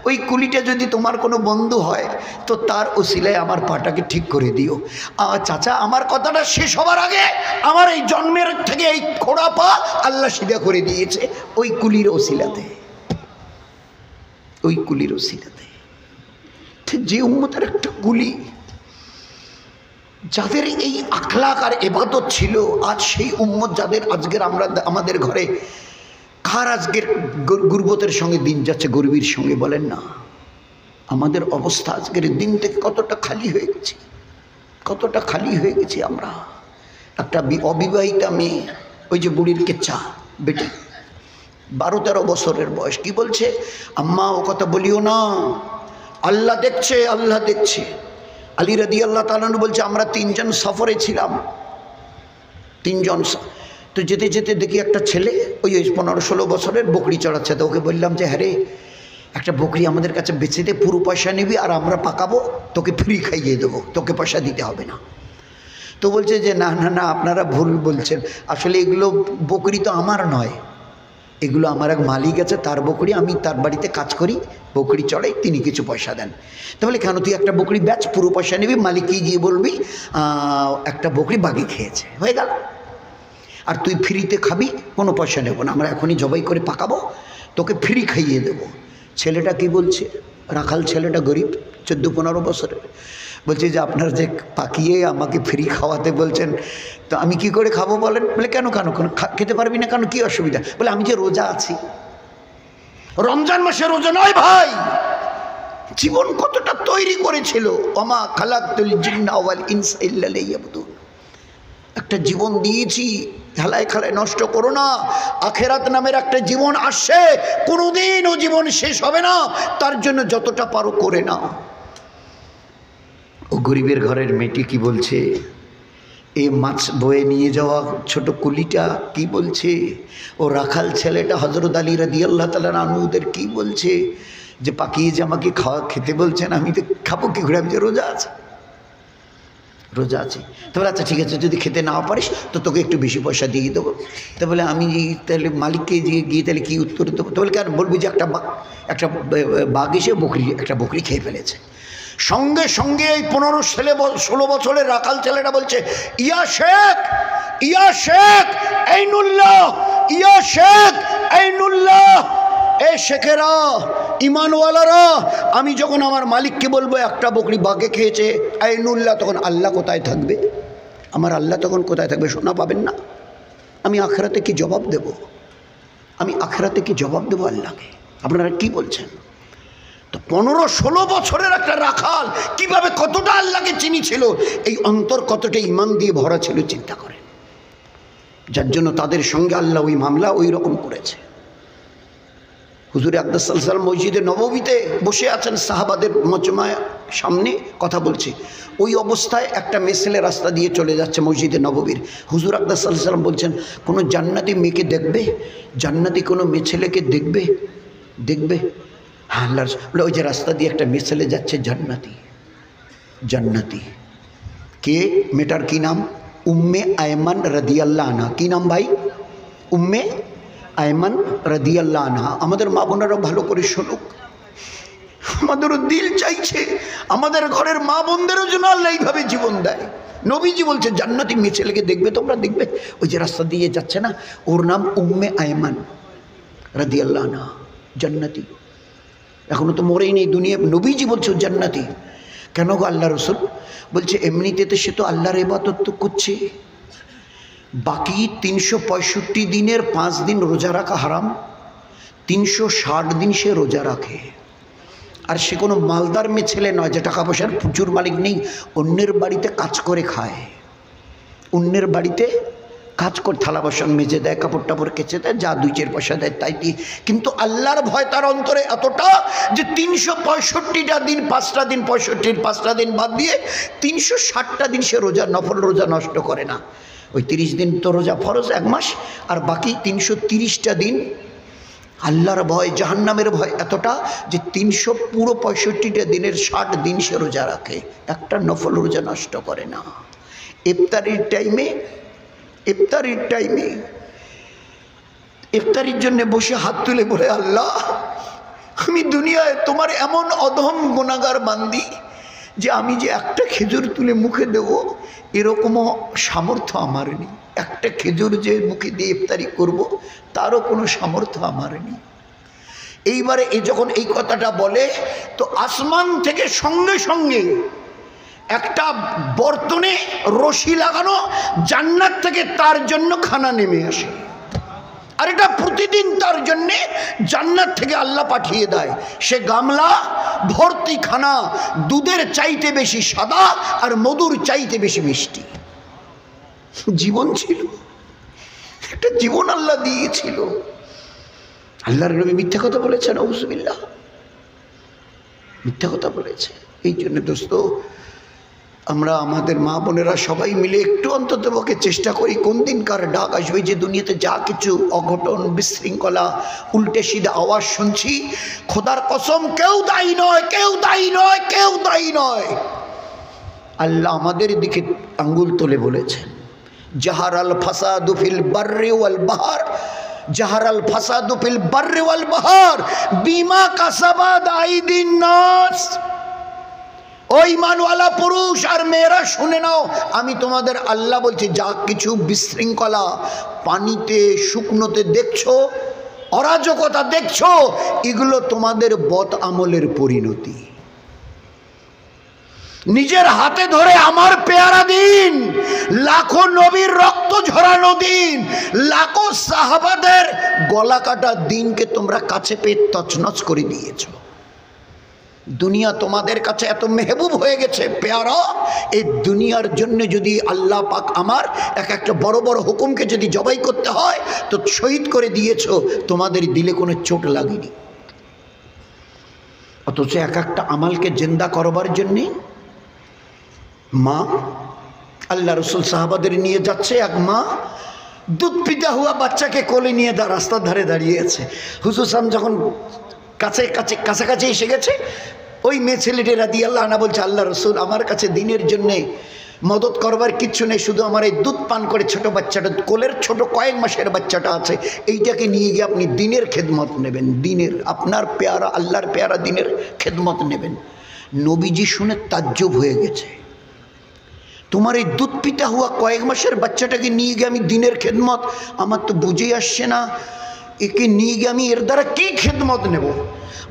ওই কুলিটা যদি তোমার কোনো বন্ধু হয় তো তার ওসিলায় আমার পাটাকে ঠিক করে দিও। চাচা আমার কথাটা শেষ হবার আগে আমার এই জন্মের থেকে এই খোড়া পা আল্লাহ সিধা করে দিয়েছে ওই কুলির ওসিলাতে, ওই কুলির ওসিলাতে। যে উম্মতের একটা কুলি, যাদের এই আখলাক আর ইবাদত ছিল, আজ সেই উম্মত যাদের আজকের আমরা আমাদের ঘরে কার আজকের গুরবতের সঙ্গে দিন যাচ্ছে, গরিবের সঙ্গে বলেন না। আমাদের অবস্থা আজকের দিন থেকে কতটা খালি হয়ে গেছে, কতটা খালি হয়ে গেছি আমরা। একটা অবিবাহিতা মেয়ে, ওই যে বুড়ির কেচ্চা বেটি, 12-13 বছরের বয়স, কি বলছে, আম্মা ও কথা বলিও না, আল্লাহ দেখছে, আল্লাহ দেখছে। আলী রাদিয়াল্লাহু তাআলা আনহু বলছে আমরা 3 জন সফরে ছিলাম, 3 জন। তো যেতে যেতে দেখি একটা ছেলে ওই 15-16 বছরের বকরি চড়াচ্ছে। তো ওকে বললাম যে হ্যাঁ রে, একটা বকরি আমাদের কাছে বেচে দে, পুরো পয়সা নিবি আর আমরা পাকাবো, তোকে ফ্রি খাইয়ে দেবো, তোকে পয়সা দিতে হবে না। তো বলছে যে না না না আপনারা ভুল বলছেন, আসলে এগুলো বকরি তো আমার নয়, এগুলো আমার এক মালিক আছে, তার বকরি, আমি তার বাড়িতে কাজ করি, বকরি চড়াই, তিনি কিছু পয়সা দেন। তাহলে কেন তুই একটা বকরি বেচ, পুরো পয়সা নিবি, মালিককে গিয়ে বলবি একটা বকরি বাঘে খেয়েছে, হয়ে গেল। আর তুই ফ্রিতে খাবি, কোনো পয়সা নেব না, আমরা এখনই জবাই করে পাকাবো, তোকে ফ্রি খাইয়ে দেবো। ছেলেটা কি বলছে, রাখাল ছেলেটা গরিব, 14-15 বছরের, বলছে যে আপনারা যে পাকিয়ে আমাকে ফ্রি খাওয়াতে বলছেন, তো আমি কি করে খাবো বলেন? বলে কেন খেতে পারবি না কেন, কি অসুবিধা? বলে আমি যে রোজা আছি, রমজান মাসে রোজা নয় ভাই। জীবন কতটা তৈরি করেছিল, ওমা খালাকতুল জিন্না ওয়াল ইনসা ইল্লা লিয়াবুদুন, একটা জীবন দিয়েছি, খেলায় খেলায় নষ্ট করো না। আখেরাত নামের একটা জীবন আসছে, কোনোদিন ও জীবন শেষ হবে না, তার জন্য যতটা পারো করে নাও। ও গরিবের ঘরের মেয়েটি কি বলছে, এ মাছ বয়ে নিয়ে যাওয়া ছোট কুলিটা কি বলছে, ও রাখাল ছেলেটা হযরত আলী রাদিয়াল্লাহু তাআলা আনহুদের কি বলছে, যে পাকিয়ে যে আমাকে খেতে বলছেন, আমি তো খাবো কি করে, আমি যে রোজা আছি, রোজা আছি। তাহলে আচ্ছা ঠিক আছে, যদি খেতে না পারিস তো তোকে একটু বেশি পয়সা দিয়ে দেবো। তা বলে আমি তাহলে মালিককে গিয়ে তাহলে কী উত্তর দেবো? তো বলে কেন, বলবি যে একটা বাঘ এসে একটা বকরি খেয়ে ফেলেছে। সঙ্গে সঙ্গে এই 15-16 বছরের রাখাল ছেলেটা বলছে, ইয়া শেখ আইনুল্লাহ, ইয়া শেখ আইনুল্লাহ, এ শেখেরা, ইমানওয়ালারা, আমি যখন আমার মালিককে বলবো একটা বকরি বাঘে খেয়েছে আইনুল্লাহ, তখন আল্লাহ কোথায় থাকবে? আমার আল্লাহ তখন কোথায় থাকবে? শোনা পাবেন না? আমি আখেরাতে কি জবাব দেব? আমি আখেরাতে কি জবাব দেবো আল্লাহকে? আপনারা কি বলছেন? তো 15-16 বছরের একটা রাখাল কিভাবে কতটা আল্লাহকে চিনিছিল, এই অন্তর কতটা ইমান দিয়ে ভরা ছিল, চিন্তা করেন। যার জন্য তাদের সঙ্গে আল্লাহ ওই মামলা ওই রকম করেছে। হুজুর আকরাম সাল্লাল্লাহু আলাইহি ওয়াসাল্লাম মসজিদে নববীতে বসে আছেন, সাহাবাদের মজমায় সামনে কথা বলছে, ওই অবস্থায় একটা মেয়ে ছেলে রাস্তা দিয়ে চলে যাচ্ছে মসজিদে নববীর। হুজুর আকরাম সাল্লাল্লাহু আলাইহি ওয়াসাল্লাম বলছেন, কোনো জান্নাতি মেয়েকে দেখবে, জান্নাতি কোনো মেয়ে ছেলেকে দেখবে? হ্যাঁ আল্লাহ বলে, ওই যে রাস্তা দিয়ে একটা মেয়ে ছেলে যাচ্ছে, জান্নাতি। কে? মেয়েটার কি নাম? উম্মে আয়মান রাদিয়াল্লাহু আনহা। কি নাম ভাই? উম্মে আয়মান রাদিয়াল্লাহু আনহা। আমাদের মা বোনেরাও ভালো করে শুনুক, আমাদেরও দিল চাইছে আমাদের ঘরের মা বোনদেরও যেন আল্লাহ এইভাবে জীবন দেয়। নবীজি বলছে জান্নাতি মেয়ে ছেলেকে দেখবে, তোমরা দেখবে, ওই যে রাস্তা দিয়ে যাচ্ছে না, ওর নাম উম্মে আয়মান রাদিয়াল্লাহু আনহা, জান্নাতি। এখনো তো মরেই নেই দুনিয়া, নবীজি বলছে ও জান্নাতি। কেন গো আল্লাহ রসুল? বলছে এমনিতে তো সে তো আল্লাহর ইবাদত তো করছে, বাকি 365 দিনের 5 দিন রোজা রাখা হারাম, 360 দিন সে রোজা রাখে। আর সে কোনো মালদার মেয়ে ছেলে নয় যে টাকা পয়সার প্রচুর মালিক নেই, অন্যের বাড়িতে কাজ করে খায়, অন্যের বাড়িতে কাজ করে থালা বাসন মেজে দেয়, কাপড় টাপড় কেচে দেয়, যা 2-4 পয়সা দেয় তাই দিয়ে। কিন্তু আল্লাহর ভয় তার অন্তরে এতটা যে 365টা দিন, 5টা দিন 65, 5টা দিন বাদ দিয়ে 360টা দিন সে রোজা, নফল রোজা নষ্ট করে না। ওই 30 দিন তো রোজা ফরজ 1 মাস, আর বাকি 330টা দিন আল্লাহর ভয়, জাহান্নামের ভয় এতটা যে পুরো 65টা দিনের 60 দিন সে রোজা রাখে, একটা নফল রোজা নষ্ট করে না। ইফতারির জন্য বসে হাত তুলে বলে, আল্লাহ আমি দুনিয়ায় তোমার এমন অধম গুনাহগার বান্দি যে আমি যে একটা খেজুর তুলে মুখে দেব এরকমও সামর্থ্য আমার নেই, একটা খেজুর যে মুখে দিয়ে ইফতারি করব তারও কোনো সামর্থ্য আমার নেই। এইবারে যখন এই কথাটা বলে তো আসমান থেকে সঙ্গে সঙ্গে একটা বর্তনে রশি লাগানো জান্নাত থেকে তার জন্য খানা নেমে আসে, আর এটা প্রতিদিন তার জন্যে জান্নাত থেকে আল্লাহ পাঠিয়ে দেয়। সে গামলা ভর্তি খানা, দুধের চাইতে বেশি সাদা আর মধুর চাইতে বেশি মিষ্টি। জীবন ছিল, একটা জীবন আল্লাহ দিয়েছিল। আল্লাহর নবী মিথ্যা কথা বলেছেন? আউযুবিল্লাহ, মিথ্যা কথা বলেছে। এই জন্য দোস্ত, আমরা আমাদের মা বোনেরা সবাই মিলে একটু অন্ততপক্ষে চেষ্টা করি, কোন দিন কার ডাক আসবে যে দুনিয়াতে যা কিছু অঘটন, বিশৃঙ্খলা, উল্টে সিধা আওয়াজ শুনছি, খোদার কসম কেউ দায়ী নয়। আল্লাহ আমাদের দিকে আঙ্গুল তুলে বলেছেন, জাহারাল ফাসাদু ফিল বাররি ওয়াল বাহর জাহারাল ফাসাদু ফিল বাররি ওয়াল বাহর বিমা কাসাবাত আইদিন নাস। ওই ইমানওয়ালা পুরুষ আর মেয়েরা শুনে নাও, আমি তোমাদের আল্লাহ বলছি, যা কিছু বিশৃঙ্খলা পানিতে শুকনোতে দেখছো, অরাজকতা দেখছো, এগুলো তোমাদের বদ আমলের পরিণতি। নিজের হাতে ধরে আমার পেয়ারা দিন, লাখো নবীর রক্ত ঝরানো দিন, লাখো সাহাবাদের গলা কাটা দিনকে তোমরা কাছে পেয়ে তছনছ করে দিয়েছো। দুনিয়া তোমাদের কাছে এত মেহবুব হয়ে গেছে পেয়ারা, এই দুনিয়ার জন্য যদি আল্লাহ পাক আমার একটা বড় বড় হুকুমকে যদি জবাই করতে হয় তো শহীদ করে দিয়েছো, তোমাদের দিলে কোনো চোট লাগেনি। অথচ একটা আমালকে জিন্দা করবার জন্যে মা, আল্লাহ রসুল সাহাবাদের নিয়ে যাচ্ছে, এক মা দুধ পিতা হুয়া বাচ্চাকে কোলে নিয়ে রাস্তার ধারে দাঁড়িয়ে আছে। হুজুর সাহেব যখন কাছাকাছি এসে গেছে, ওই মেয়ে ছেলেটি রাদিয়াল্লাহু আনহা বলছে, আল্লাহ রসুল আমার কাছে দিনের জন্যে মদত করবার কিচ্ছু নেই, শুধু আমার এই দুধ পান করে ছোট বাচ্চাটা, কোলের ছোট কয়েক মাসের বাচ্চাটা আছে, এইটাকে নিয়ে গিয়ে আপনি দিনের খেদমত নেবেন, দিনের আপনার পেয়ারা আল্লাহর পেয়ারা দিনের খেদমত নেবেন। নবীজি শুনে তাজ্জব হয়ে গেছে, তোমার এই দুধ পিতা হুয়া কয়েক মাসের বাচ্চাটাকে নিয়ে গিয়ে আমি দিনের খেদমত, আমার তো বুঝেই আসছে না একে নিয়ে গিয়ে আমি এর দ্বারা কী খেদমত নেব,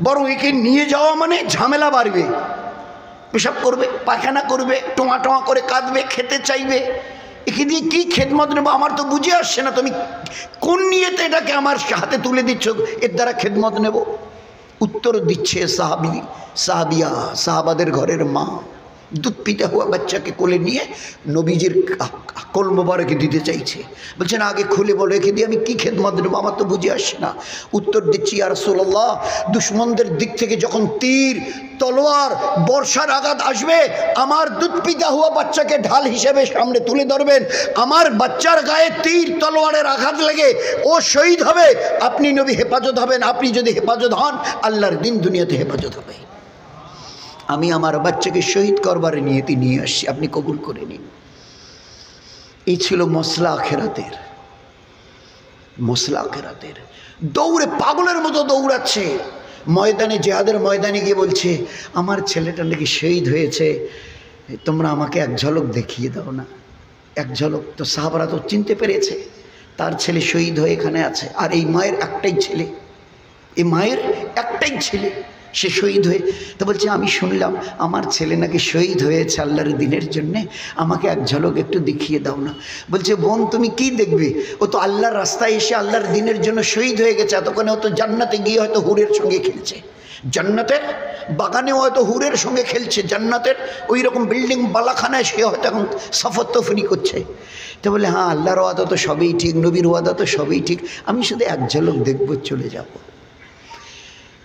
বরং একে নিয়ে যাওয়া মানে ঝামেলা বাড়বে, পেশাব করবে, পায়খানা করবে, টোঁয়া টোঁয়া করে কাঁদবে, খেতে চাইবে, একে দিয়ে কী খেদমত নেব আমার তো বুঝে আসছে না, তুমি কোন নিয়েতে এটাকে আমার হাতে তুলে দিচ্ছ, এর দ্বারা খেদমত নেব। উত্তর দিচ্ছে সাহাবিয়া, সাহাবাদের ঘরের মা দুধ পিতা হুয়া বাচ্চাকে কোলে নিয়ে নবীজির কোল মোবারকে দিতে চাইছে। বলছেন আগে খুলে বলো একে দিয়ে আমি কী খেদমত দেবো, আমার তো বুঝে আসছে না। উত্তর দিচ্ছি, ইয়া রাসূলুল্লাহ, দুশ্মনদের দিক থেকে যখন তীর তলোয়ার বর্ষার আঘাত আসবে, আমার দুধ পিতা হুয়া বাচ্চাকে ঢাল হিসেবে সামনে তুলে ধরবেন, আমার বাচ্চার গায়ে তীর তলোয়ারের আঘাত লেগে ও শহীদ হবে, আপনি নবী হেফাজত হবেন, আপনি যদি হেফাজত হন আল্লাহর দিন দুনিয়াতে হেফাজত হবে। আমি আমার বাচ্চাকে শহীদ করবার নিয়তি নিয়ে আসছি, আপনি কবুল করে নিন। এই ছিল মসলা আখেরাতের, মসলা আখেরাতের। দৌড়ে পাগলের মতো দৌড়াচ্ছে ময়দানে, জিহাদের ময়দানে গিয়ে বলছে আমার ছেলেটা নাকি শহীদ হয়েছে, তোমরা আমাকে এক ঝলক দেখিয়ে দাও না, এক ঝলক। তো সাহাবারা তো চিনতে পেরেছে তার ছেলে শহীদ হয়ে এখানে আছে, আর এই মায়ের একটাই ছেলে, এই মায়ের একটাই ছেলে, সে শহীদ হয়ে। তো বলছে আমি শুনলাম আমার ছেলে নাকি শহীদ হয়েছে আল্লাহর দিনের জন্যে, আমাকে এক ঝলক একটু দেখিয়ে দাও না। বলছে বোন তুমি কি দেখবে, ও তো আল্লাহর রাস্তায় এসে আল্লাহর দিনের জন্য শহীদ হয়ে গেছে, এতক্ষণে ও তো জান্নাতে গিয়ে হয়তো হুরের সঙ্গে খেলছে, জান্নাতের বাগানে হয়তো হুরের সঙ্গে খেলছে, জান্নাতের ওই রকম বিল্ডিং বালাখানায় সে হয়তো এখন সফর তফরি করছে। তো বলে হ্যাঁ আল্লাহর ওয়াদা তো সবই ঠিক, নবীর ওয়াদা তো সবই ঠিক, আমি শুধু এক ঝলক দেখবো, চলে যাব।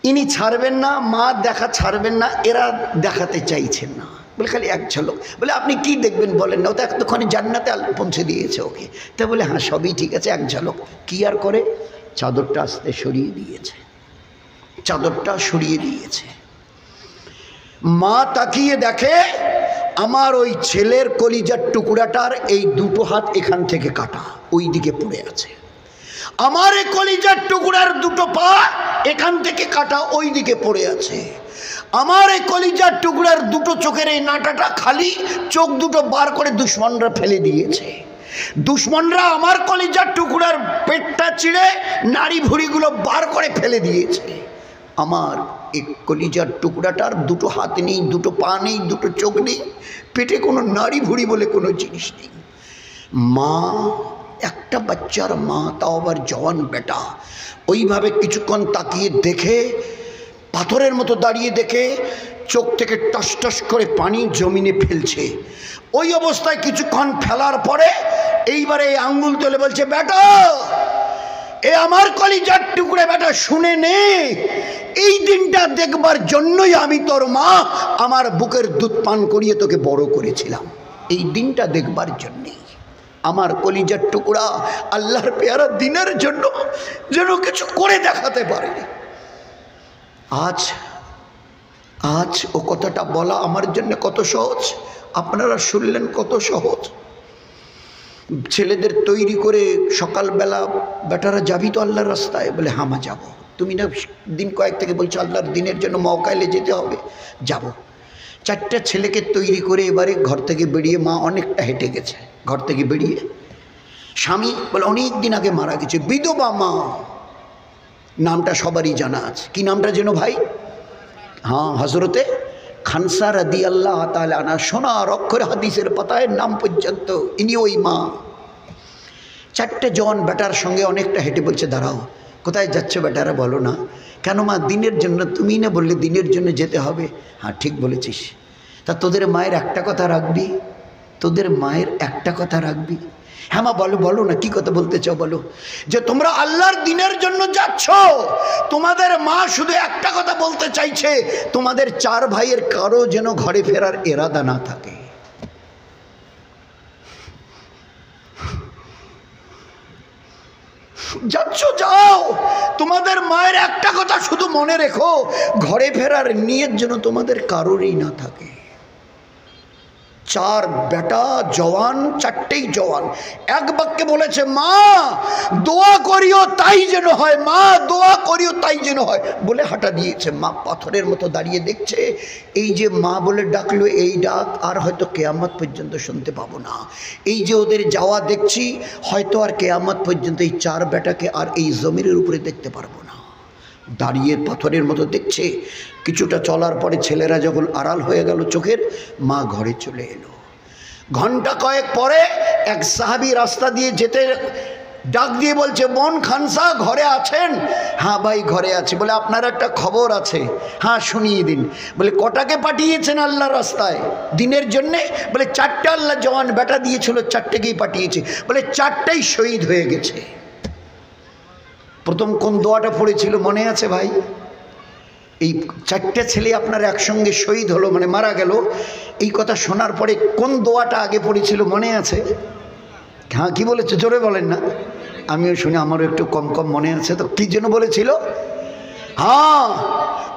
ইনি ছাড়বেন না, মা দেখা ছাড়বেন না, এরা দেখাতে চাইছেন না, বলে খালি এক ঝলক। বলে আপনি কি দেখবেন বলেন না, ও তো এতক্ষণে জান্নাতে পৌঁছে দিয়েছে ওকে। তা বলে হ্যাঁ সবই ঠিক আছে, এক ঝলক। কি আর করে, চাদরটা আস্তে সরিয়ে দিয়েছে, চাদরটা সরিয়ে দিয়েছে। মা তাকিয়ে দেখে আমার ওই ছেলের কলিজার টুকরাটার এই দুটো হাত এখান থেকে কাটা, ওই দিকে পড়ে আছে, আমার এই কলিজার টুকরার দুটো পা এখান থেকে কাটা, ওই দিকে পড়ে আছে, আমার এই কলিজার টুকরার দুটো চোখের এই নাটাটা খালি, চোখ দুটো বার করে দুশ্মনরা ফেলে দিয়েছে, দুশ্মনরা আমার কলিজার টুকরার পেটটা চিড়ে নাড়ি ভুঁড়িগুলো বার করে ফেলে দিয়েছে, আমার এই কলিজার টুকরাটার দুটো হাত নেই, দুটো পা নেই, দুটো চোখ নেই, পেটে কোনো নাড়ি ভুঁড়ি বলে কোনো জিনিস নেই। মা, একটা বাচ্চার মা, তাও আবার জওয়ান বেটা, ওইভাবে কিছুক্ষণ তাকিয়ে দেখে, পাথরের মতো দাঁড়িয়ে দেখে, চোখ থেকে টস টস করে পানি জমিনে ফেলছে। ওই অবস্থায় কিছুক্ষণ ফেলার পরে এইবারে এই আঙ্গুল তুলে বলছে বেটা, এ আমার কলিজার টুকরে বেটা, শুনে নে, এই দিনটা দেখবার জন্যই আমি তোর মা আমার বুকের দুধ পান করিয়ে তোকে বড় করেছিলাম, এই দিনটা দেখবার জন্যেই। আমার কলিজার টুকরা আল্লাহর পেয়ারা দিনের জন্য যেন কিছু করে দেখাতে পারে। আজ ও কথাটা বলা আমার জন্য কত সহজ, আপনারা শুনলেন কত সহজ। ছেলেদের তৈরি করে সকালবেলা, বেটারা যাবি তো আল্লাহর রাস্তায়? বলে হ্যাঁ মা যাবো। তুমি না দিন কয়েক থেকে বলছো আল্লাহর দিনের জন্য মক্কায় যেতে হবে? যাব। 4টা ছেলেকে তৈরি করে এবারে ঘর থেকে বেরিয়ে, মা অনেকটা হেঁটে গেছে, ঘর থেকে বেরিয়ে স্বামী বলে অনেক দিন আগে মারা গেছে, বিধবা মা, নামটা সবারই জানা আছে। কি নামটা যেন ভাই? হ্যাঁ, হজরতে খানসা রাদিয়াল্লাহু তাআলা আনহা, সোনার অক্ষরে হাদিসের পাতায় নাম পর্যন্ত, ইনি ওই মা। 4টে জন বেটার সঙ্গে অনেকটা হেঁটে বলছে দাঁড়াও, কোথায় যাচ্ছ বেটারা? বলো না। কেন মা? দিনের জন্য। তুমি না বললে দিনের জন্য যেতে হবে? হ্যাঁ ঠিক বলেছিস। তা তোদের মায়ের একটা কথা রাখবি? তোদের মায়ের একটা কথা রাখবি? হ্যাঁ মা বলো, বলো না, কি কথা বলতে চাও বলো। যে তোমরা আল্লাহর দিনের জন্য যাচ্ছ, তোমাদের মা শুধু একটা কথা বলতে চাইছে, তোমাদের 4 ভাইয়ের কারো যেন ঘরে ফেরার এরাদা না থাকে। যাচ্ছ যাও, তোমাদের মায়ের একটা কথা শুধু মনে রেখো, ঘরে ফেরার নিয়ত যেন তোমাদের কারোরই না থাকে। 4 বেটা জওয়ান, 4টেই জওয়ান, এক বাক্যে বলেছে মা দোয়া করিও তাই যেন হয়, মা দোয়া করিও তাই যেন হয়, বলে হাঁটা দিয়েছে। মা পাথরের মতো দাঁড়িয়ে দেখছে, এই যে মা বলে ডাকলো, এই ডাক আর হয়তো কেয়ামত পর্যন্ত শুনতে পাবো না। এই যে ওদের যাওয়া দেখছি, হয়তো আর কেয়ামত পর্যন্ত এই 4 বেটাকে আর এই জমিনের উপরে দেখতে পারবো না। দাঁড়িয়ে পাথরের মতো দেখছে। কিছুটা চলার পরে ছেলেরা যখন আড়াল হয়ে গেল চোখের, মা ঘরে চলে এলো। ঘন্টা কয়েক পরে এক সাহাবী রাস্তা দিয়ে যেতে ডাক দিয়ে বলছে, বোন খানসা ঘরে আছেন? হ্যাঁ ভাই ঘরে আছি। বলে আপনার একটা খবর আছে। হ্যাঁ শুনিয়ে দিন। বলে কটাকে পাঠিয়েছেন আল্লাহর রাস্তায় দিনের জন্যে? বলে 4টে আল্লাহ জওয়ান বেটা দিয়েছিল, 4টেকেই পাঠিয়েছে। বলে 4টাই শহীদ হয়ে গেছে। প্রথম কোন দোয়াটা পড়েছিল মনে আছে ভাই? এই 4টে ছেলে আপনার একসঙ্গে শহীদ হলো, মানে মারা গেল। এই কথা শোনার পরে কোন দোয়াটা আগে পড়েছিল মনে আছে? হ্যাঁ কি বলেছে জোরে বলেন না, আমিও শুনি, আমারও একটু কম কম মনে আছে। তো কি জন্য বলেছিল? হ্যাঁ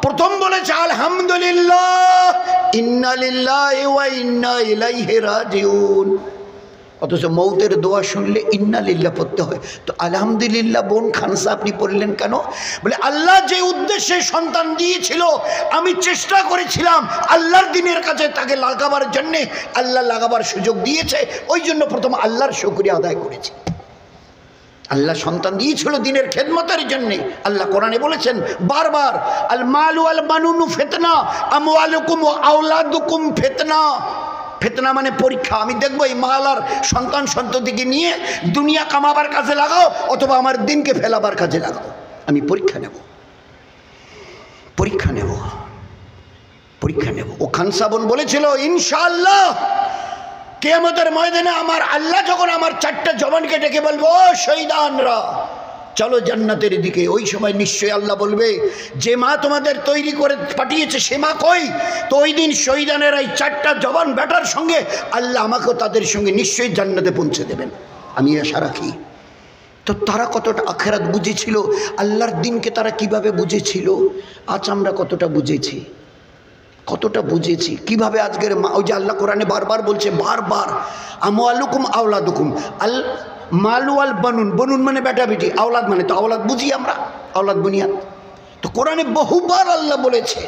প্রথম বলেছে আলহামদুলিল্লাহ ইন্না লিল্লাহি ওয়া ইন্না ইলাইহি রাজিউন। অথচ মৌতের দোয়া শুনলে ইন্না লিল্লাহ পড়তে হয়। তো আলহামদুলিল্লাহ বোন খানসা আপনি পড়লেন কেন? বলে আল্লাহ যে উদ্দেশ্যে সন্তান দিয়েছিল, আমি চেষ্টা করেছিলাম আল্লাহর দিনের কাছে তাকে লাগাবার জন্যে, আল্লাহ লাগাবার সুযোগ দিয়েছে, ওই জন্য প্রথম আল্লাহর শুকরিয়া আদায় করেছি। আল্লাহ সন্তান দিয়েছিল দিনের খেদমতের জন্যে। আল্লাহ কোরআনে বলেছেন বারবার, আল মালু আল বানুনু ফিতনা আমওয়ালুকুম ওয়া আওলাদুকুম ফিতনা। ফিতনা মানে পরীক্ষা। আমি দেখবো এই মালার সন্তান সন্ততিকে নিয়ে দুনিয়া কামাবার কাজে লাগাও অথবা আমার দিনকে ফেলাবার কাজে লাগাও। আমি পরীক্ষা নেব, পরীক্ষা নেব, পরীক্ষা নেব। ও খানসা বোন বলেছিল ইনশাআল্লাহ কিয়ামতের ময়দানে আমার আল্লাহ যখন আমার 4টা জওয়ানকে ডেকে বলবো ও শহীদানরা চলো জান্নাতের দিকে, ওই সময় নিশ্চয়ই আল্লাহ বলবে যে মা তোমাদের তৈরি করে পাঠিয়েছে সে মা কই? তো ওই দিন শহীদানের এই 4টা জওয়ান বেটার সঙ্গে আল্লাহ আমাকেও তাদের সঙ্গে নিশ্চয়ই জান্নাতে পৌঁছে দেবেন, আমি আশা রাখি। তো তারা কতটা আখিরাত বুঝেছিল, আল্লাহর দিনকে তারা কিভাবে বুঝেছিল, আজ আমরা কতটা বুঝেছি, কতটা বুঝেছি, কিভাবে আজকের মা, ওই যে আল্লাহ কোরআনে বারবার বলছে, বারবার আমওয়ালুকুম আওলাদুকুম, আল মালু আল বানুন, বনুন মানে বেটা বেটি, আওলাদ মানে তো আওলাদ বুঝি আমরা, আওলাদ বুনিয়াদ। তো কোরআনে বহুবার আল্লাহ বলেছে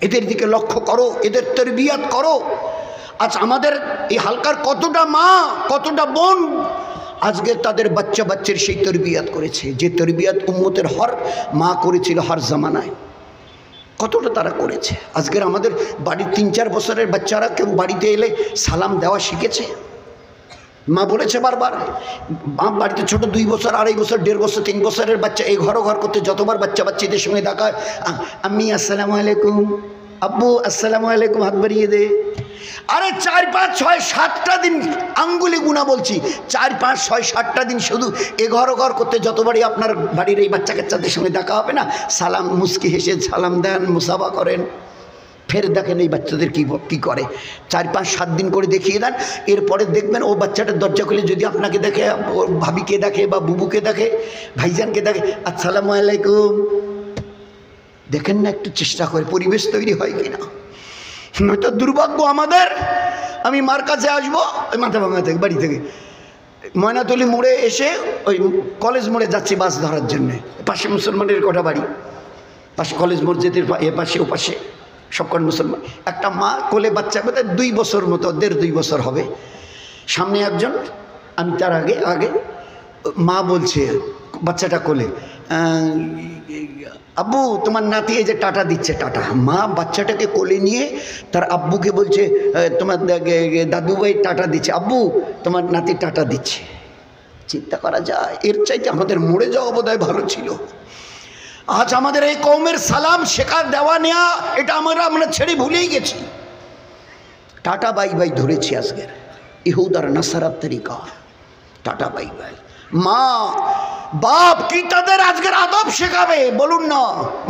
এদের দিকে লক্ষ্য করো, এদের তরবিয়াত করো। আজ আমাদের এই হালকার কতটা মা কতটা বোন আজকে তাদের বাচ্চা বাচ্চার সেই তরবিয়াত করেছে, যে তরবিয়াত উম্মতের হর মা করেছিল হর জামানায়, কতটা তারা করেছে। আজকের আমাদের বাড়ির 3-4 বছরের বাচ্চারা কেউ বাড়িতে এলে সালাম দেওয়া শিখেছে। মা বলেছে বারবার, বাড়িতে ছোট 2 বছর 2.5 বছর 1.5 বছর 3 বছরের বাচ্চা এই ঘর করতে যতবার বাচ্চা বাচ্চাদের সঙ্গে দেখা, আম্মি আসসালামু আলাইকুম, আব্বু আসসালামু আলাইকুম, হাত বাড়িয়ে দে। আরে 4, 5, 6, 7টা দিন আঙ্গুলি গুণা বলছি, 4, 5, 6, 7টা দিন শুধু এ ঘর করতে যতবারই আপনার বাড়ির এই বাচ্চা কাচ্চাদের সঙ্গে দেখা হবে না, সালাম মুস্কি হেসে সালাম দেন, মুসাফা করেন, ফের দেখেন এই বাচ্চাদের কী করে। 4, 5, 7 দিন করে দেখিয়ে দেন। এরপরে দেখবেন ও বাচ্চাটার দরজা খুলে যদি আপনাকে দেখে, ওর ভাবিকে দেখে বা বুবুকে দেখে, ভাইজানকে দেখে, আসসালামু আলাইকুম। দেখেন না একটু চেষ্টা করে পরিবেশ তৈরি হয় কিনা, নয়তো দুর্ভাগ্য আমাদের। আমি মার কাছে আসবো, মাথা ভাঙা থেকে বাড়ি থেকে, ময়নাতলি মোড়ে এসে ওই কলেজ মোড়ে যাচ্ছি বাস ধরার জন্যে, পাশে মুসলমানের কটা বাড়ি, পাশে কলেজ মসজিদের এ পাশে ও পাশে সবকটা মুসলমান। একটা মা কোলে বাচ্চা বোধহয় 2 বছর মতো, 1.5-2 বছর হবে, সামনে একজন, আমি তার আগে আগে। মা বলছে বাচ্চাটা কোলে, আব্বু তোমার নাতি এই যে টাটা দিচ্ছে, টাটা। মা বাচ্চাটাকে কোলে নিয়ে তার আব্বুকে বলছে, তোমার দাদুভাই টাটা দিচ্ছে, আব্বু তোমার নাতি টাটা দিচ্ছে। চিন্তা করা যায়, এর চাইতে আমাদের মরে যাওয়া বোধহয় ভালো ছিল। আজ আমাদের এই কওমের সালাম শেখা দেওয়া নেওয়া এটা আমরা ছেড়ে ভুলেই গেছি। টাটা বাই বাই ধরেছি আজকের, ইহুদ আর নাসারার তরিকা, টাটা বাই বাই। মা বাপ কি তাদের আজকের আদব শেখাবে বলুন না?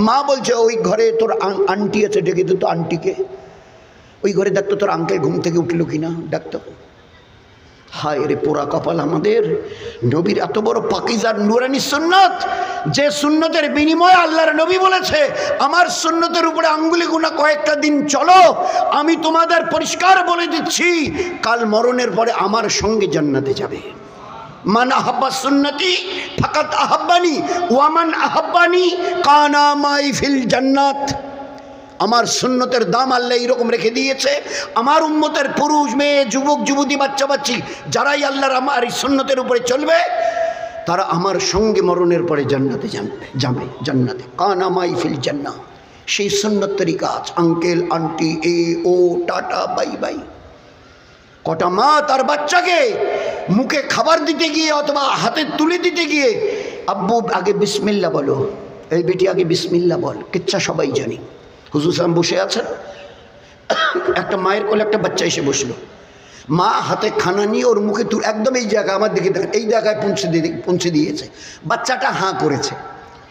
মা বলছে ওই ঘরে তোর আন্টি আছে, ডেকে তো আন্টিকে, ওই ঘরে দেখতো তোর আঙ্কেল ঘুম থেকে উঠলো কিনা, ডাকতো। হায় রে পোড়া কপাল আমাদের। নবীর এত বড় পাকিজার নুরানি সুন্নত, যে সুন্নতের বিনিময়ে আল্লাহর নবী বলেছে আমার সুন্নতের উপরে আঙ্গুলি গুনা কয়েকটা দিন চলো, আমি তোমাদের পরিষ্কার বলে দিচ্ছি কাল মরণের পরে আমার সঙ্গে জান্নাতে যাবে। মান আহাব্বা সুন্নতি ফাকাত আহাব্বানি ওয়ামান আহাব্বানি কানা মাই ফিল জান্নাত। আমার সুন্নতের দাম আল্লাহ এইরকম রেখে দিয়েছে, আমার উম্মতের পুরুষ মেয়ে যুবক যুবতী বাচ্চা বাচ্চি যারাই আল্লাহর আমার এই সুন্নতের উপরে চলবে তারা আমার সঙ্গে মরণের পরে জান্নাতে যাবে, জান্নাতে কানা মাই ফিল জান্নাহ। সেই সুন্নত তরিকা আজ আঙ্কেল আন্টি এ ও টাটা বাই বাই। কটা মা তার বাচ্চাকে মুখে খাবার দিতে গিয়ে অথবা হাতে তুলে দিতে গিয়ে, আব্বু আগে বিসমিল্লাহ বলো, এই বেটি আগে বিসমিল্লাহ বল, কিচ্ছা সবাই জানি। হুজুর সাহেব বসে আছেন, একটা মায়ের কোলে একটা বাচ্চা এসে বসলো, মা হাতে খানা নিয়ে ওর মুখে তুলে একদম এই জায়গায় আমার দিকে দেখেন, এই জায়গায় পৌঁছে দিয়েছে, বাচ্চাটা হাঁ করেছে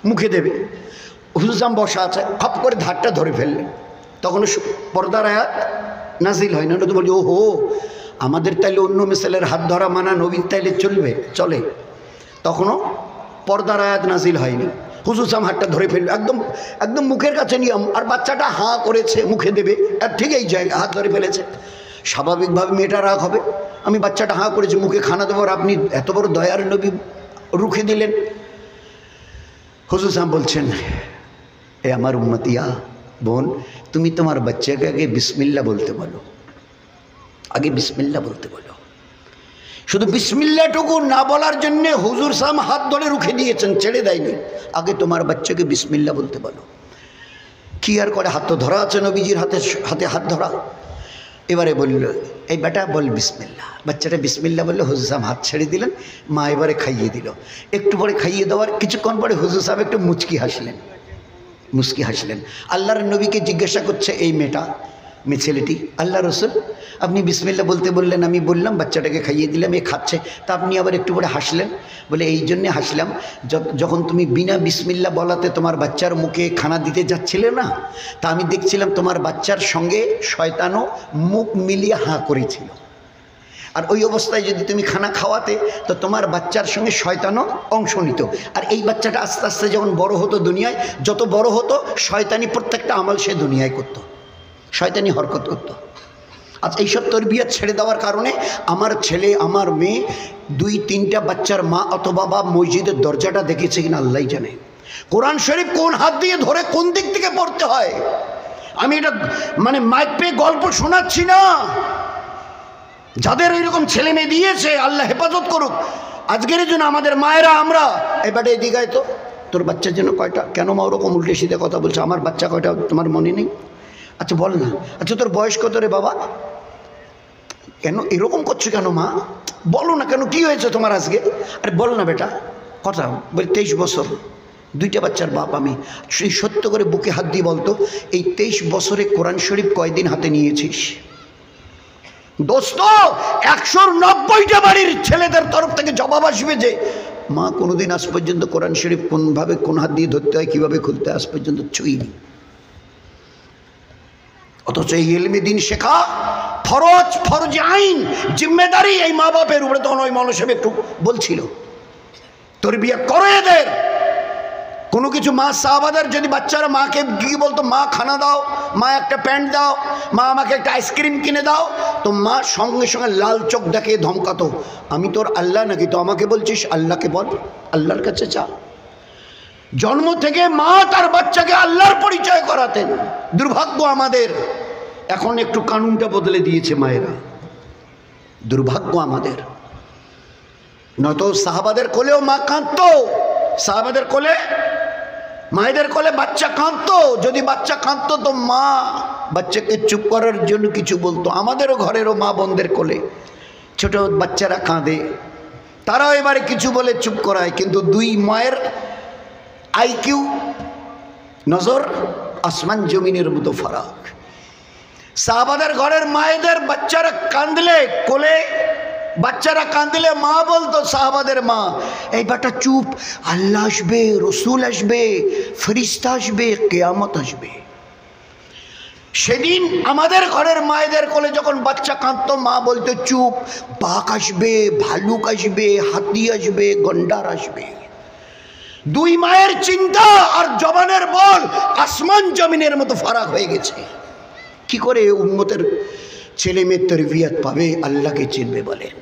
মুখে দেবে। হুজুর সাহেব বসা আছে, খপ করে ধারটা ধরে ফেললেন। তখন পর্দার আয়াত নাজিল হয় না, তো বলি ও হো আমাদের তাইলে অন্য মিসালের হাত ধরা মানা নবীর তাইলে চলে। তখনও পর্দার আয়াত নাজিল হয়নি। হুজুর সাহেব হাতটা ধরে ফেলবে একদম মুখের কাছে নিয়ে, আর বাচ্চাটা হাঁ করেছে মুখে দেবে, আর ঠিক এই জায়গায় হাত ধরে ফেলেছে। স্বাভাবিকভাবে মেয়েটা রাগ হবে, আমি বাচ্চাটা হাঁ করেছি মুখে খানা দেবো, আর আপনি এত বড় দয়ার নবী রুখে দিলেন। হুজুর সাহেব বলছেন, এ আমার উম্মতিয়া বোন, তুমি তোমার বাচ্চাকে আগে বিসমিল্লাহ বলতে বলো, আগে বিসমিল্লাহ বলতে বলো। শুধু বিসমিল্লাহটুকু না বলার জন্য হুজুর সাহেব হাত ধরে রুখে দিয়েছেন, ছেড়ে দেয়নি। আগে তোমার বাচ্চাকে বিসমিল্লাহ বলতে বলো। কি আর করে, হাত তো ধরা আছে নবীজির হাতে হাত ধরা। এবারে বলল, এই বেটা বল বিসমিল্লাহ। বাচ্চাটা বিসমিল্লাহ বললে হুজুর সাহেব হাত ছেড়ে দিলেন। মা এবারে খাইয়ে দিল। একটু পরে খাইয়ে দেওয়ার কিছুক্ষণ পরে হুজুর সাহেব একটু মুচকি হাসলেন। আল্লাহর নবীকে জিজ্ঞাসা করছে এই ছেলেটি, আল্লাহ রসুল আপনি বিসমিল্লাহ বলতে বললেন, আমি বললাম, বাচ্চাটাকে খাইয়ে দিলাম, এ খাচ্ছে, তা আপনি আবার একটু পরে হাসলেন। বলে এই জন্যে হাসলাম, যখন তুমি বিনা বিসমিল্লাহ বলাতে তোমার বাচ্চার মুখে খানা দিতে যাচ্ছিলে না, তা আমি দেখছিলাম তোমার বাচ্চার সঙ্গে শয়তানও মুখ মিলিয়ে হাঁ করেছিল। আর ওই অবস্থায় যদি তুমি খানা খাওয়াতে তো তোমার বাচ্চার সঙ্গে শয়তানও অংশ নিত। আর এই বাচ্চাটা আস্তে আস্তে যখন বড় হতো দুনিয়ায়, যত বড় হতো শয়তানি প্রত্যেকটা আমল সে দুনিয়ায় করতো, শয়তানি হরকত করতো। আজ এইসব তরবিয়ত ছেড়ে দেওয়ার কারণে আমার ছেলে আমার মেয়ে 2-3টা বাচ্চার মা অথবা বাবা মসজিদের দরজাটা দেখেছে কিনা আল্লাহ জানে। কোরআন শরীফ কোন হাত দিয়ে ধরে কোন দিক থেকে পড়তে হয়, আমি এটা মাইক পেয়ে গল্প শোনাচ্ছি না। যাদের এইরকম ছেলে মেয়ে দিয়েছে আল্লাহ হেফাজত করুক। আজকের জন্য আমাদের মায়েরা আমরা এবারে এদিকায় তো তোর বাচ্চার জন্য কয়টা, কেন মা ওরকম উল্টে সিধে কথা বলছে, আমার বাচ্চা কয়টা তোমার মনে নেই? আচ্ছা বল না, আচ্ছা তোর বয়স কত রে বাবা, কেন এরকম করছো কেন মা, বলো না কেন, কি হয়েছে তোমার আজকে? আরে বল না বেটা কথা। বলি 23 বছর, 2টা বাচ্চার বাপ আমি। সেই সত্য করে বুকে হাত দিয়ে বলতো, এই 23 বছরে কোরআন শরীফ কয়দিন হাতে নিয়েছিস? দোস্ত 190টা বাড়ির ছেলেদের তরফ থেকে জবাব আসবে যে মা কোনোদিন আজ পর্যন্ত কোরআন শরীফ কোনভাবে কোন হাত দিয়ে ধরতে হয়, কীভাবে খুলতে হয়, আজ পর্যন্ত ছুঁইনি। অথচ এই ইলমে দিন শেখা ফরজ আইন, জিম্মেদারি এই মা বাপের উপরে। তখন ওই মানুষ একটু বলছিল তরবিয়া করো এদের, কোনো কিছু মা সাহাবাদের যদি বাচ্চারা মাকে গিয়ে বলতো মা খানা দাও, মা একটা প্যান্ট দাও, মা আমাকে একটা আইসক্রিম কিনে দাও, তো মা সঙ্গে সঙ্গে লাল চোখ দেখে ধমকাতো, আমি তোর আল্লাহ নাকি, তো আমাকে বলছিস? আল্লাহকে বল, আল্লাহর কাছে চা। জন্ম থেকে মা তার বাচ্চাকে আল্লাহর পরিচয় করাতেন। দুর্ভাগ্য আমাদের, এখন একটু কানুনটা বদলে দিয়েছে মায়েরা, দুর্ভাগ্য আমাদের। নয়তো সাহাবাদের কোলেও মা কাঁদতো, সাহাবাদের কোলে, মায়েদের কোলে বাচ্চা কাঁদতো। যদি বাচ্চা কাঁদতো তো মা বাচ্চাকে চুপ করার জন্য কিছু বলতো। আমাদেরও ঘরেরও মা বোনদের কোলে ছোট বাচ্চারা কাঁদে, তারাও এবারে কিছু বলে চুপ করায়, কিন্তু দুই মায়ের আইকিউ, নজর আসমান জমিনের মতো ফারাক। সাহাবাদের ঘরের মায়েদের বাচ্চারা কাঁদলে, কোলে বাচ্চারা কাঁদলে মা বলতো, সাহাবাদের মা, এই বাটা চুপ, আল্লাহ আসবে, রসুল আসবে, ফেরেশতা আসবে, কিয়ামত আসবে। সেদিন আমাদের ঘরের মায়েদের কোলে যখন বাচ্চা কাঁদতো, মা বলতো চুপ, বাঘ আসবে, ভালুক আসবে, হাতি আসবে, গন্ডার আসবে। দুই মায়ের চিন্তা আর জবানের বল আসমান জমিনের মতো ফারাক হয়ে গেছে। কি করে উম্মতের ছেলে মেয়ের তরবিয়ত পাবে, আল্লাহকে চিনবে বলেন?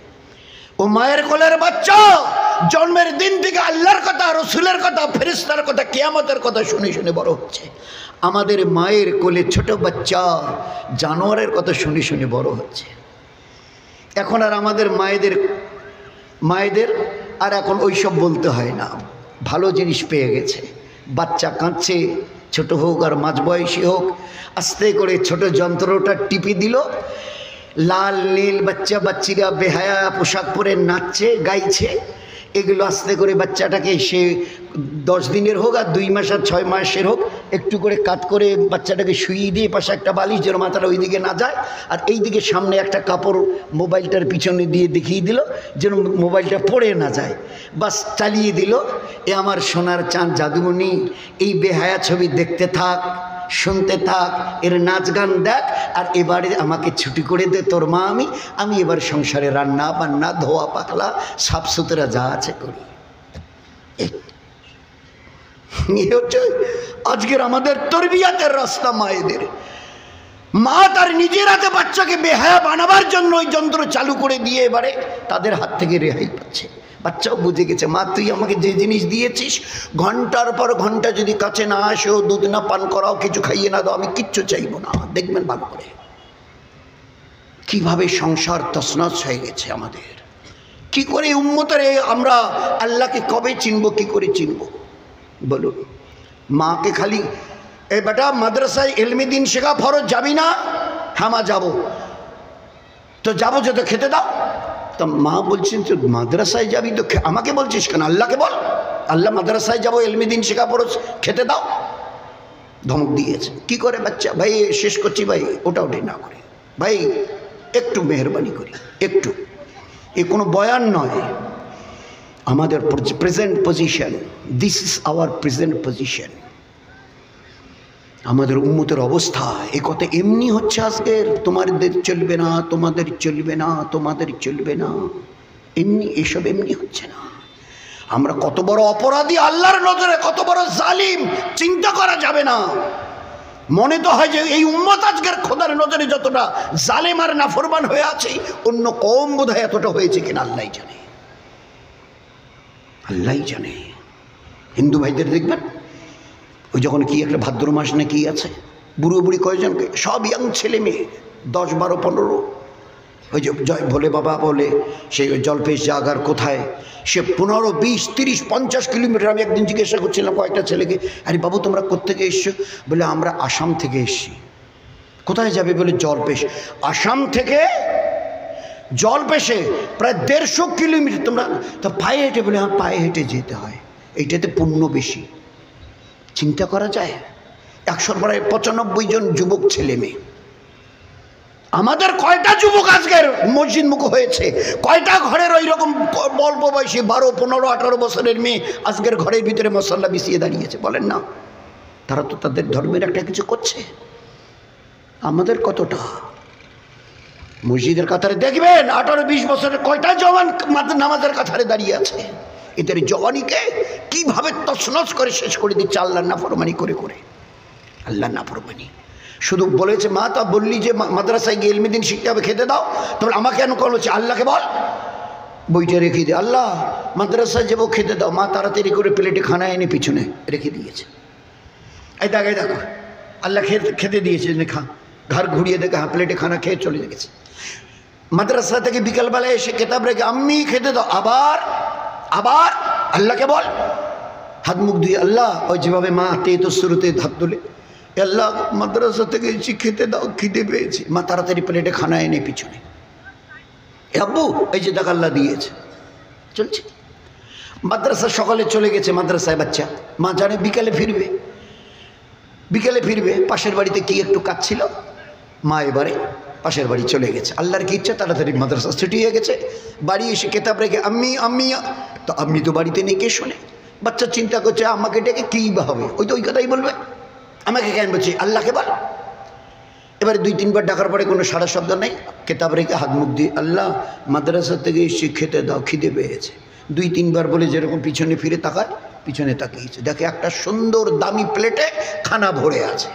ও মায়ের কোলের বাচ্চা জন্মের দিন থেকে আল্লাহর কথা, রসুলের কথা, ফেরেশতার কথা, কিয়ামতের কথা শুনে শুনে বড় হচ্ছে। আমাদের মায়ের কোলে ছোট বাচ্চা জানোয়ারের কথা শুনে শুনে বড় হচ্ছে। এখন আর আমাদের মায়েদের আর এখন ওইসব বলতে হয় না, ভালো জিনিস পেয়ে গেছে। বাচ্চা কাঁদছে, ছোট হোক আর মাঝবয়সী হোক, আস্তে করে ছোট যন্ত্রটা টিপে দিল, লাল নীল বাচ্চা বাচ্চিরা বেহায়া পোশাক পরে নাচছে, গাইছে। এগুলো আস্তে করে বাচ্চাটাকে, সে 10 দিনের হোক আর 2 মাস আর 6 মাসের হোক, একটু করে কাত করে বাচ্চাটাকে শুইয়ে দিয়ে পাশে একটা বালিশ, যেন মাথাটা ওই দিকে না যায়, আর এই দিকে সামনে একটা কাপড় মোবাইলটার পিছনে দিয়ে দেখিয়ে দিল যেন মোবাইলটা পড়ে না যায়। বাস চালিয়ে দিল। এ আমার সোনার চাঁদ জাদুমণি, এই বেহায়া ছবি দেখতে থাক, শুনতে থাক, এর নাচ গান দেখ, আর এবারে আমাকে ছুটি করে দে তোর মা, আমি এবার সংসারে রান্না বান্না, ধোয়া পাখলা, সাফ সুতরা যা আছে করি। হচ্ছে আজকের আমাদের তরবিয়াতের রাস্তা মায়েদের। মা তার নিজের হাতে বাচ্চাকে বেহায়া বানাবার জন্য ওই যন্ত্র চালু করে দিয়ে এবারে তাদের হাত থেকে রেহাই পাচ্ছে। বাচ্চাও বুঝে গেছে, মা তুই আমাকে যে জিনিস দিয়েছিস, ঘন্টার পর ঘন্টা যদি কাছে না আসো, দুধ না পান করাও, কিছু খাইয়ে না দাও, আমি কিচ্ছু চাইবো না। দেখবেন ভালো করে কিভাবে সংসার তছনছ হয়ে গেছে আমাদের। কি করে উম্মতের আমরা আল্লাহকে কবে চিনবো, কি করে চিনবো বলুন? মাকে খালি এ বেটা মাদ্রাসায় এলমি দিন শেখা ফরজ, যাবি না? হ্যাঁ মা যাবো। তো যাবো, যে তো খেতে দাও। তা মা বলছেন তো মাদ্রাসায় যাবি তো আমাকে বলছিস কেন? আল্লাহকে বল, আল্লাহ মাদ্রাসায় যাবো, এলমি দিন শেখা ফরজ, খেতে দাও। ধমক দিয়েছে। কি করে বাচ্চা, ভাই শেষ করছি ভাই, ওটা না করে, ভাই একটু মেহরবানি করি, একটু। এ কোনো বয়ান নয়, আমাদের present position, this is our present position. আমাদের উম্মতের অবস্থা এ কথা এমনি হচ্ছে আজকের, তোমাদের চলবে না, তোমাদের চলবে না, তোমাদের চলবে না, এমনি, এসব এমনি হচ্ছে না। আমরা কত বড় অপরাধী আল্লাহর নজরে, কত বড় জালিম, চিন্তা করা যাবে না। মনে তো হয় যে এই উম্মত আজকের খোদার নজরে যতটা জালেম আর নাফরমান হয়ে আছে, অন্য কওম বোধহয় এতটা হয়েছে কিনা আল্লাহই জানে, আল্লাহই জানে। হিন্দু ভাইদের দেখবেন, ওই যখন কি একটা ভাদ্র মাস না কি আছে, বুড়ো বুড়ি কয়েকজনকে, সব ইয়াং ছেলে মেয়ে, 10, 12, 15, ওই যে জয় ভোলে বাবা বলে সেই জলপেশ জাগার কোথায়, সে 15, 20, 30, 50 কিলোমিটার। আমি একদিন জিজ্ঞাসা করছিলাম কয়েকটা ছেলেকে, আরে বাবু তোমরা কোত্থেকে এসছো? বলে আমরা আসাম থেকে এসছি। কোথায় যাবে? বলে জলপেশ। আসাম থেকে জলপেশে প্রায় 150 কিলোমিটার। তোমরা তো পায়ে হেঁটে? বলে হ্যাঁ পায়ে হেঁটে যেতে হয়, এইটাতে পুণ্য বেশি। চিন্তা করা যায়, 195 জন যুবক ছেলে মেয়ে। আমাদের কয়টা যুবক আজকের মসজিদ মুখ হয়েছে? কয়টা ঘরের ওই রকম অল্প বয়সী 12, 15, 18 বছরের মেয়ে আজকের ঘরের ভিতরে মশাল্লা বিছিয়ে দাঁড়িয়েছে? বলেন না, তারা তো তাদের ধর্মের একটা কিছু করছে। আমাদের কতটা? মসজিদের কাতারে দেখবেন 18, 20 বছরের কয়টা জওয়ান নামাজের কাতারে দাঁড়িয়ে আছে। এদের জওয়ানিকে কিভাবে তছনছ করে শেষ করে দিচ্ছে আল্লাহর নাফরমানি করে করে। আল্লাহর নাফরমানি শুধু বলেছে মা, তা বললি যে মাদ্রাসায় গিয়ে ইলমি দিন শিখতে হবে, খেতে দাও, তবে আমাকে কেন বলছে? আল্লাহকে বল বইটা রেখে দে, আল্লাহ মাদ্রাসায় যাবো খেতে দাও। মা তাড়াতাড়ি করে প্লেটে খানা এনে পিছনে রেখে দিয়েছে। এই দেখো আল্লাহ খেতে দিয়েছে, খা। ঘর ঘুরিয়ে দেখে হ্যাঁ প্লেটে খানা খেয়ে চলে গেছে। মাদ্রাসা থেকে বিকালবেলায় এসে কেতাব রেখে আম্মি খেতে দাও, আবার আবার আল্লাহকে বল। হাত মুখ ধুয়ে আল্লাহ, ওই যেভাবে মা তো শুরুতে হাত তোলে, আল্লাহ মাদ্রাসা থেকে এসে খেতে দাও, খিদে পেয়েছি। মা তাড়াতাড়ি প্লেটে খানা এনে পিছনে, আব্বু এই যে দেখ আল্লাহ দিয়েছে, চলছে। মাদ্রাসা সকালে চলে গেছে মাদ্রাসায় বাচ্চা, মা জানে বিকালে ফিরবে, পাশের বাড়িতে কি একটু কাজ ছিল, মা এবারে পাশের বাড়ি চলে গেছে। আল্লাহর কি ইচ্ছা তাড়াতাড়ি মাদ্রাসা ছুটি হয়ে গেছে। বাড়ি এসে কেতাব রেখে আম্মি আম্মি, তো আম্মি তো বাড়িতে নেই, কে শোনে? বাচ্চা চিন্তা করছে আমাকে ডেকে কী বা হবে, ওই কথাই বলবে, আমাকে কেন বলছি? আল্লাহকে বল। এবারে 2-3 বার ডাকার পরে কোনো সারা শব্দ নেই, কেতাব রেখে হাত মুখ দিয়ে আল্লাহ মাদ্রাসা থেকে এসে খেতে দাও, খিদে পেয়েছে। 2-3 বার বলে যেরকম পিছনে ফিরে তাকায়, পিছনে তাকিয়েছে, দেখে একটা সুন্দর দামি প্লেটে খানা ভরে আছে,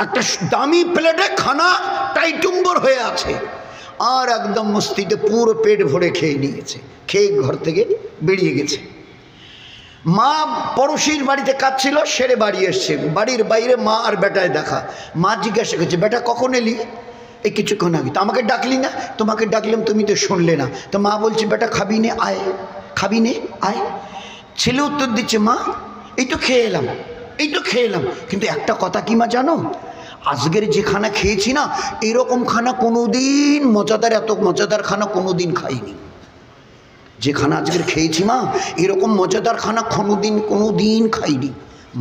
একটা দামি প্লেটে খানা টাইটুম্বর হয়ে আছে, আর একদম মস্তিতে পুরো পেট ভরে খেয়ে নিয়েছে। খেয়ে ঘর থেকে বেরিয়ে গেছে। মা পড়োশির বাড়িতে কাজ ছিল, সেরে বাড়ি এসছে। বাড়ির বাইরে মা আর বেটায় দেখা। মা জিজ্ঞাসা করছে বেটা কখন এলি? এই কিছুক্ষণ আগে। তো আমাকে ডাকলি না? তোমাকে ডাকলাম তুমি তো শুনলে না। তো মা বলছে বেটা খাবি নে আয়, খাবি নে আয়। ছেলে উত্তর দিচ্ছে মা এই তো খেয়ে এলাম, কিন্তু একটা কথা কি মা জানো, আজকের যে খানা খেয়েছি না, এরকম খানা কোনোদিন মজাদার, এত মজাদার খানা কোনোদিন খাইনি। যে খানা আজকের খেয়েছি মা, এরকম মজাদার খানা কোনোদিন খাইনি।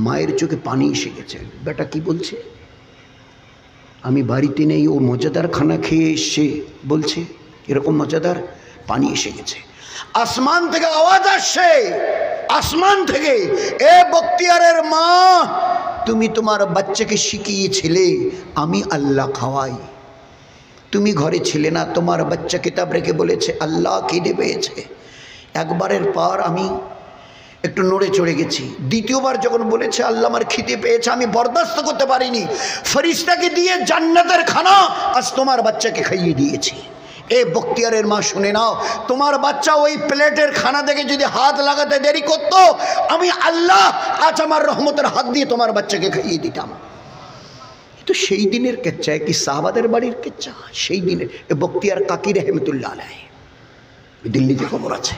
মায়ের চোখে পানি এসে গেছে। বেটা কি বলছে? আমি বাড়িতে নেই, ও মজাদার খানা খেয়ে এসছে বলছে, এরকম মজাদার। পানি এসে গেছে। আসমান থেকে আওয়াজ আসছে, আসমান থেকে, এ বক্তিয়ারের মা, তুমি তোমার বাচ্চাকে শিখিয়েছিলে আমি আল্লাহ খাওয়াই, তুমি ঘরে ছিলে না, তোমার বাচ্চা কিতাব রেখে বলেছে আল্লাহ খিদে পেয়েছে। একবারের পর আমি একটু নড়ে চড়ে গেছি। দ্বিতীয়বার যখন বলেছে আল্লাহ আমার খিদে পেয়েছে, আমি বরদাস্ত করতে পারিনি, ফেরেশতাকে দিয়ে জান্নাতের খানা আজ তোমার বাচ্চাকে খাইয়ে দিয়েছি। এ বক্তিয়ারের মা শুনে নাও, তোমার বাচ্চা ওই প্লেটের খানা দেখে যদি হাত লাগাতে দেরি করতো, আমি আল্লাহ আজ আমার রহমতের হাত দিয়ে তোমার বাচ্চাকে খাইয়ে দিতাম। তো সেই দিনের কেচ্ছা, কি সাহাবাদের বাড়ির কেচ্ছা, সেই দিনের। এ বক্তিয়ার কাকি রহমতুল্লাহ আলাইহি, দিল্লিতে খবর আছে।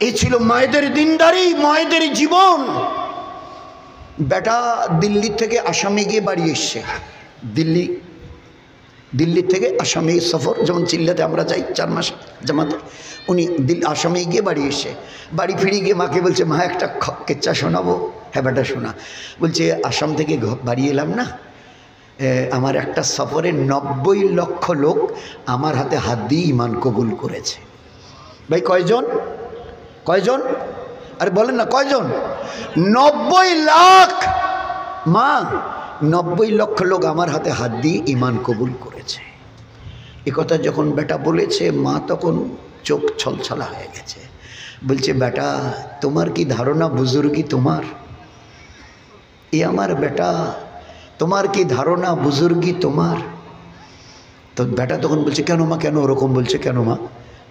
এই ছিল মায়েদের দিনদারি, মায়েদের জীবন। বেটা দিল্লি থেকে আসামে গিয়ে বাড়ি এসছে। দিল্লি থেকে আসামে সফর, যেমন চিল্লাতে আমরা যাই 4 মাস জামাতে, উনি আসামে গিয়ে বাড়ি এসছে। বাড়ি ফিরে গিয়ে মাকে বলছে মা একটা কেচ্চা শোনাবো? হ্যাঁ বেটা শোনা। বলছে আসাম থেকে বাড়ি এলাম না, আমার একটা সফরে 90 লক্ষ লোক আমার হাতে হাত দিয়ে ইমান কবুল করেছে। ভাই কয়জন? আরে বলেন না কয়জন? 90 লাখ। মা 90 লক্ষ লোক আমার হাতে হাত দিয়ে ইমান কবুল করেছে। এ কথা যখন বেটা বলেছে, মা তখন চোখ ছলছলা হয়ে গেছে। বলছে বেটা তোমার কি ধারণা বুজুর্গি তোমার? এ আমার বেটা, তোমার কি ধারণা বুজুর্গি তোমার? তো বেটা তখন বলছে কেন মা, কেন ওরকম বলছে, কেন মা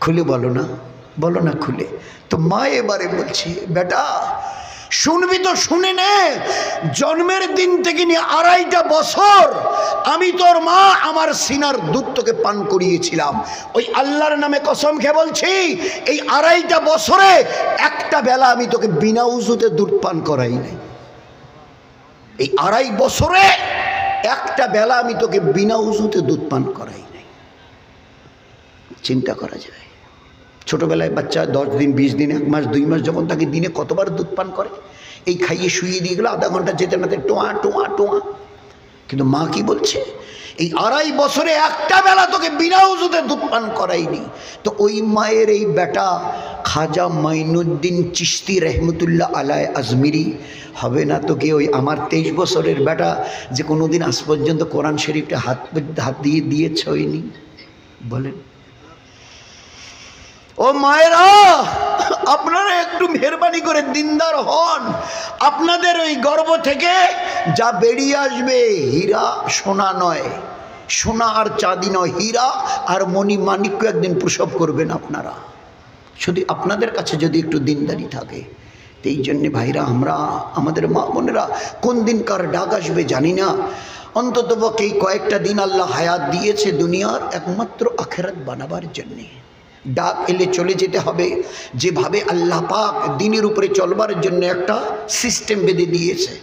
খুলে বলো না খুলে। তো মা এবারে বলছে বেটা শুনবি তো শুনে নে, জন্মের দিন থেকে নিয়ে 2.5 বছর আমি তোর মা আমার সিনার দুধ তোকে পান করিয়েছিলাম। ওই আল্লাহর নামে কসম খেয়ে বলছি, এই 2.5 বছরে একটা বেলা আমি তোকে বিনা উযুতে দুধ পান করাই নাই। এই 2.5 বছরে একটা বেলা আমি তোকে বিনা উযুতে দুধ পান করাই নাই। চিন্তা করা যায়, ছোটবেলায় বাচ্চা 10 দিন 20 দিন 1 মাস 2 মাস যখন তাকে দিনে কতবার দুধ পান করে, এই খাইয়ে শুইয়ে দিয়ে গেলো, আধা ঘন্টা যেতে না টোয়া টোয়া টোয়া। কিন্তু মা কি বলছে, এই 2.5 বছরে একটা বেলা তোকে বিনা উযুতে দুধ পান করাইনি। তো ওই মায়ের এই বেটা খাজা মাইনুদ্দিন চিশতি রহমতুল্লাহ আলাইহি আজমিরি হবে না তো কি ওই আমার 23 বছরের বেটা যে কোনোদিন আজ পর্যন্ত কোরআন শরীফটা হাত দিয়ে দিয়েছে হয়নি? বলেন। ও মায়েরা, আপনারা একটু মেহরবানি করে দিনদার হন। আপনাদের ওই গর্ভ থেকে যা বেরিয়ে আসবে হীরা সোনা নয়, সোনা আর চাঁদি নয়, হীরা আর মণি মাণিক্য একদিন প্রসব করবেন আপনারা, শুধু আপনাদের কাছে যদি একটু দিনদারি থাকে। এই জন্যে ভাইরা, আমরা আমাদের মা বোনেরা কোন দিন কার ডাক আসবে জানি না। অন্ততপক্ষে এই কয়েকটা দিন আল্লাহ হায়াত দিয়েছে দুনিয়ার একমাত্র আখেরাত বানাবার জন্যে। ডাক এলে চলে যেতে হবে। যেভাবে আল্লাহ পাক দিনের উপরে চলবার জন্য একটা সিস্টেম বেঁধে দিয়েছে,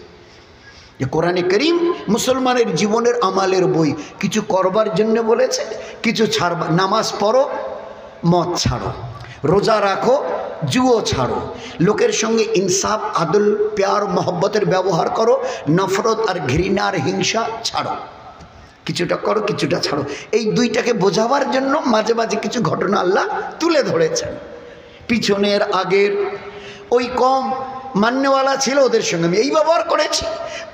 যে কোরআনে করিম মুসলমানের জীবনের আমালের বই। কিছু করবার জন্য বলেছে, কিছু ছাড়বা। নামাজ পড়ো, মদ ছাড়ো, রোজা রাখো, জুয়ো ছাড়ো, লোকের সঙ্গে ইনসাফ, আদল, প্যার, মহব্বতের ব্যবহার করো, নফরত আর ঘৃণা আর হিংসা ছাড়ো। কিছুটা করো, কিছুটা ছাড়ো। এই দুইটাকে বোঝাবার জন্য মাঝে মাঝে কিছু ঘটনা আল্লাহ তুলে ধরেছেন। পিছনের আগের ওই কম মান্যওয়ালা ছিল, ওদের সঙ্গে আমি এই ব্যবহার করেছি।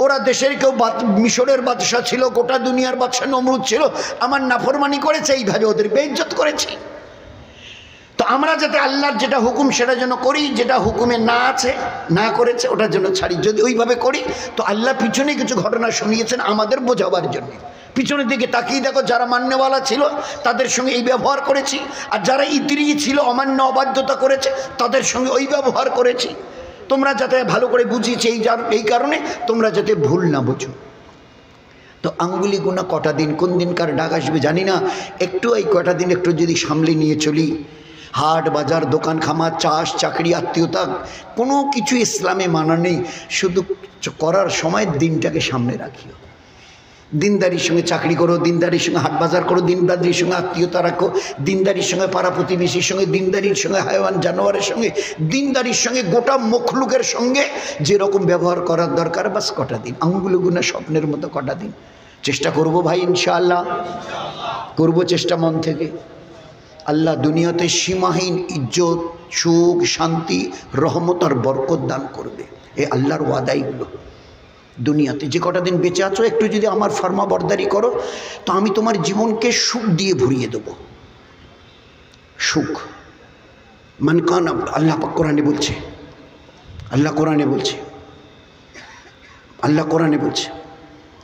ওরা দেশের কেউ মিশরের বাদশাহ ছিল, গোটা দুনিয়ার বাদশাহ নমরুদ ছিল, আমার নাফরমানি করেছে, এইভাবে ওদের বেইজ্জত করেছি। তো আমরা যাতে আল্লাহর যেটা হুকুম সেটা যেন করি, যেটা হুকুমে না আছে, না করেছে ওটার জন্য ছাড়ি। যদি ওইভাবে করি তো আল্লাহ পিছনে কিছু ঘটনা শুনিয়েছেন আমাদের বোঝাবার জন্য। পিছনের দিকে তাকিয়ে দেখো, যারা মান্যওয়ালা ছিল তাদের সঙ্গে এই ব্যবহার করেছি, আর যারা ইতিরি ছিল, অমান্য অবাধ্যতা করেছে, তাদের সঙ্গে ওই ব্যবহার করেছি। তোমরা যাতে ভালো করে বুঝিয়েছি, এই কারণে তোমরা যাতে ভুল না বোঝো। তো আঙ্গুলি গুনা কটা দিন, কোন দিন কার ডাক আসবে জানি না। একটু এই কটা দিন একটু যদি সামলে নিয়ে চলি, হাট বাজার, দোকান খামার, চাষ চাকরি, আত্মীয়তা, কোনো কিছু ইসলামে মানা নেই। শুধু করার সময় দিনটাকে সামনে রাখিও। দিনদারির সঙ্গে চাকরি করো, দিনদারির সঙ্গে হাট বাজার করো, দিনদারির সঙ্গে আত্মীয়তা রাখো, দিনদারির সঙ্গে পাড়া প্রতিবেশীর সঙ্গে, দিনদারির সঙ্গে হায়ওয়ান জানোয়ারের সঙ্গে, দিনদারির সঙ্গে গোটা মখলুকের সঙ্গে যেরকম ব্যবহার করার দরকার, বাস কটা দিন। আঙ্গুল গুনা স্বপ্নের মতো কটা দিন চেষ্টা করব ভাই, ইনশাআল্লাহ করবো চেষ্টা মন থেকে। আল্লাহ দুনিয়াতে সীমাহীন ইজ্জত, সুখ, শান্তি, রহমত আর বরকত দান করবে। এই আল্লাহর ওয়াদাইগুলো। দুনিয়াতে যে কটা দিন বেঁচে আছো, একটু যদি আমার ফরমা বরদারি করো, তো আমি তোমার জীবনকে সুখ দিয়ে ভরিয়ে দেব। সুখ মান কান, আল্লাহ পাক কোরআনে বলছে, আল্লাহ কোরআনে বলছে, আল্লাহ কোরআনে বলছে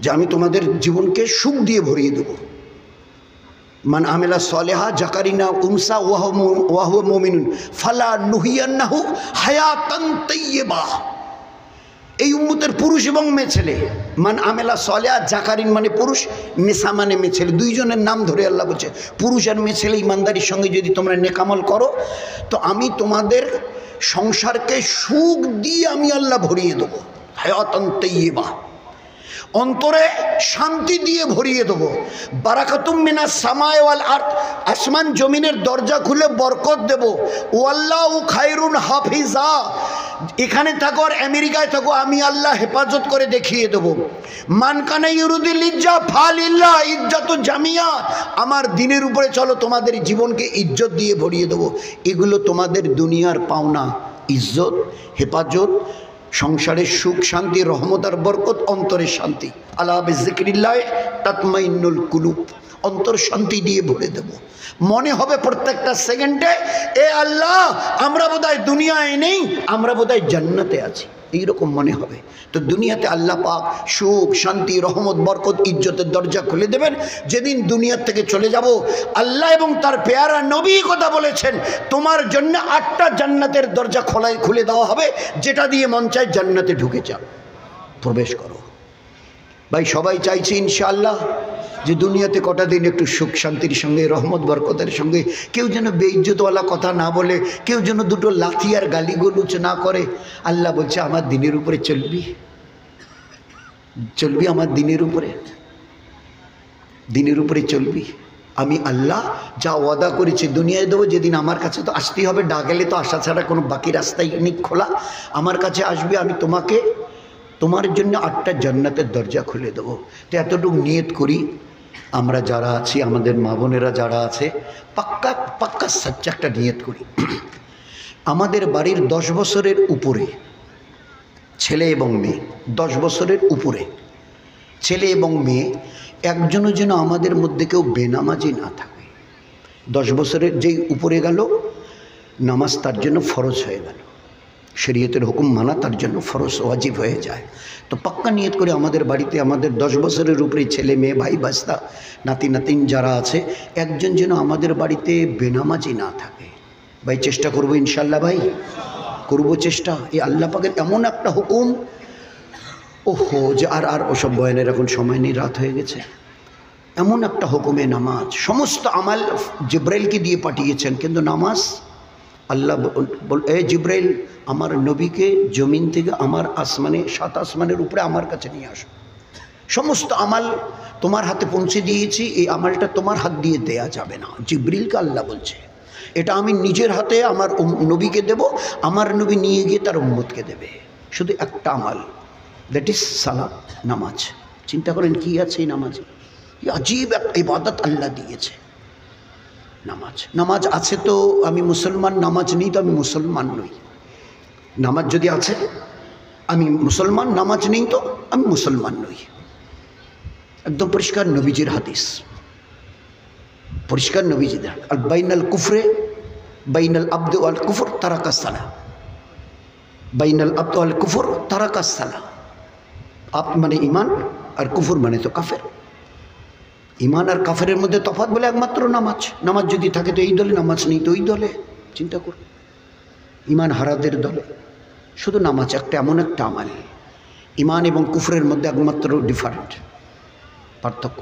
যে আমি তোমাদের জীবনকে সুখ দিয়ে ভরিয়ে দেব। মান আমেলা সালেহা জাকারিনা উনসা ওয়াহু মুমিনুন ফালা নুহিয়ান্নাহু হায়াতান তাইয়্যিবা। এই উম্মতের পুরুষ এবং মেয়ে ছেলে, মান আমেলা সালেহা, জাকারিন মানে পুরুষ, নিসা মানে মেয়ে ছেলে, দুইজনের নাম ধরে আল্লাহ বলছে পুরুষ আর মেয়ে ছেলে ইমানদারির সঙ্গে যদি তোমরা নেকামল করো, তো আমি তোমাদের সংসারকে সুখ দিয়ে আমি আল্লাহ ভরিয়ে দেবো। হায়াতান তাইয়্যিবা, অন্তরে শান্তি দিয়ে ভরিয়ে দেবো। বারাকাতুম মিনাস সামায়ে ওয়াল আরদ, আসমান জমিনের দরজা খুলে বরকত দেব। ওয়াল্লাহু খায়রুন হাফিজা, এখানে থাকো আর আমেরিকায় থাকো, আমি আল্লাহ হেফাজত করে দেখিয়ে দেবো। মান কানা ইউরিদুল ইজ্জা ফালিল্লাহ ইজ্জাতু জামিয়া, আমার দিনের উপরে চলো, তোমাদের জীবনকে ইজ্জত দিয়ে ভরিয়ে দেবো। এগুলো তোমাদের দুনিয়ার পাওনা, ইজ্জত, হেফাজত, সংসারের সুখ শান্তি, রহমত আর বরকত, অন্তরের শান্তি। আলা বিযিকরিল্লাহ তাতমাইন্নুল কুলুব, অন্তর শান্তি দিয়ে ভরে দেব। মনে হবে প্রত্যেকটা সেকেন্ডে, এ আল্লাহ আমরা বোধহয় দুনিয়ায় নেই, আমরা বোধহয় জান্নাতে আছি, এইরকম মনে হবে। তো দুনিয়াতে আল্লাহ পাক সুখ শান্তি, রহমত, বরকত, ইজ্জতের দরজা খুলে দেবেন। যেদিন দুনিয়ার থেকে চলে যাব, আল্লাহ এবং তার পেয়ারা নবী কথা বলেছেন, তোমার জন্য 8টা জান্নাতের দরজা খুলে দেওয়া হবে, যেটা দিয়ে মন চায় জান্নাতে ঢুকে যাও, প্রবেশ করো। ভাই সবাই চাইছে ইনশাআল্লাহ যে দুনিয়াতে কটা দিন একটু সুখ শান্তির সঙ্গে, রহমত বরকতের সঙ্গে, কেউ যেন বেইজ্জতওয়ালা কথা না বলে, কেউ যেন দুটো লাথি আর গালিগোলুচ না করে। আল্লাহ বলছে আমার দিনের উপরে চলবি, চলবি আমার দিনের উপরে, দিনের উপরে চলবি। আমি আল্লাহ যা ওয়াদা করেছি দুনিয়ায় দেবো, যেদিন আমার কাছে তো আসতেই হবে, ডাকলে তো আসা ছাড়া কোনো বাকি রাস্তাই নেই খোলা। আমার কাছে আসবে, আমি তোমাকে, তোমার জন্য 8টা জান্নাতের দরজা খুলে দেবো। তো এতটুকু নিয়ত করি, আমরা যারা আছি, আমাদের মা বোনেরা যারা আছে, পাক্কা পাক্কা সচ্চা একটা নিয়ত করি। আমাদের বাড়ির 10 বছরের উপরে ছেলে এবং মেয়ে, 10 বছরের উপরে ছেলে এবং মেয়ে একজনও যেন আমাদের মধ্যে কেউ বেনামাজি না থাকে। 10 বছরের যেই উপরে গেল, নামাজ তার জন্য ফরজ হয়ে গেল, শরীয়তের হুকুম মানা তার জন্য ফরজ ওয়াজিব হয়ে যায়। তো পাক্কা নিয়ত করে আমাদের বাড়িতে আমাদের 10 বছরের উপরে ছেলে মেয়ে ভাই বাস্তা নাতি নাতিন যারা আছে, একজন যেন আমাদের বাড়িতে বেনামাজি না থাকে। ভাই চেষ্টা করবো ইনশাল্লাহ, ভাই করবো চেষ্টা। এই আল্লাহ পাকের এমন একটা হুকুম, ওহো যে আর ওসব বয়ানের এখন সময় নেই, রাত হয়ে গেছে। এমন একটা হুকুমে নামাজ, সমস্ত আমাল জিব্রাইলকে দিয়ে পাঠিয়েছেন, কিন্তু নামাজ আল্লাহ জিব্রাইল আমার নবীকে জমিন থেকে আমার আসমানে 7 আসমানের উপরে আমার কাছে নিয়ে আসো, সমস্ত আমাল তোমার হাতে পৌঁছে দিয়েছি, এই আমালটা তোমার হাত দিয়ে দেয়া যাবে না। জিব্রিলকে আল্লাহ বলছে এটা আমি নিজের হাতে আমার নবীকে দেব, আমার নবী নিয়ে গিয়ে তার উম্মতকে দেবে। শুধু একটা আমাল, দ্যাট ইজ সালাত, নামাজ। চিন্তা করেন কি আছে এই নামাজে, কি আজীব এক ইবাদত আল্লাহ দিয়েছে। নামাজ আছে তো আমি মুসলমান, নামাজ নেই তো আমি মুসলমান নই। নামাজ যদি আছে আমি মুসলমান, নামাজ নেই তো আমি মুসলমান নই। একদম পরিষ্কার নবীজির হাদিস, পরিষ্কার নবীজিদের। আল বাইনাল কুফরে বাইনাল আব্দু আল কুফর তারাকা সালাহ, বাইনাল আব্দু আল কুফর তারাকা সালাহ। আব মানে ইমান আর কুফর মানে তো কাফের। ইমান আর কাফেরের মধ্যে তফাৎ বলে একমাত্র নামাজ। নামাজ যদি থাকে তো এই দলে, নামাজ নেই তো ওই দলে। চিন্তা করুন, ইমান হারাদের দলে। শুধু নামাজ একটা এমন একটা আমাল, ইমান এবং কুফরের মধ্যে একমাত্র ডিফারেন্ট পার্থক্য।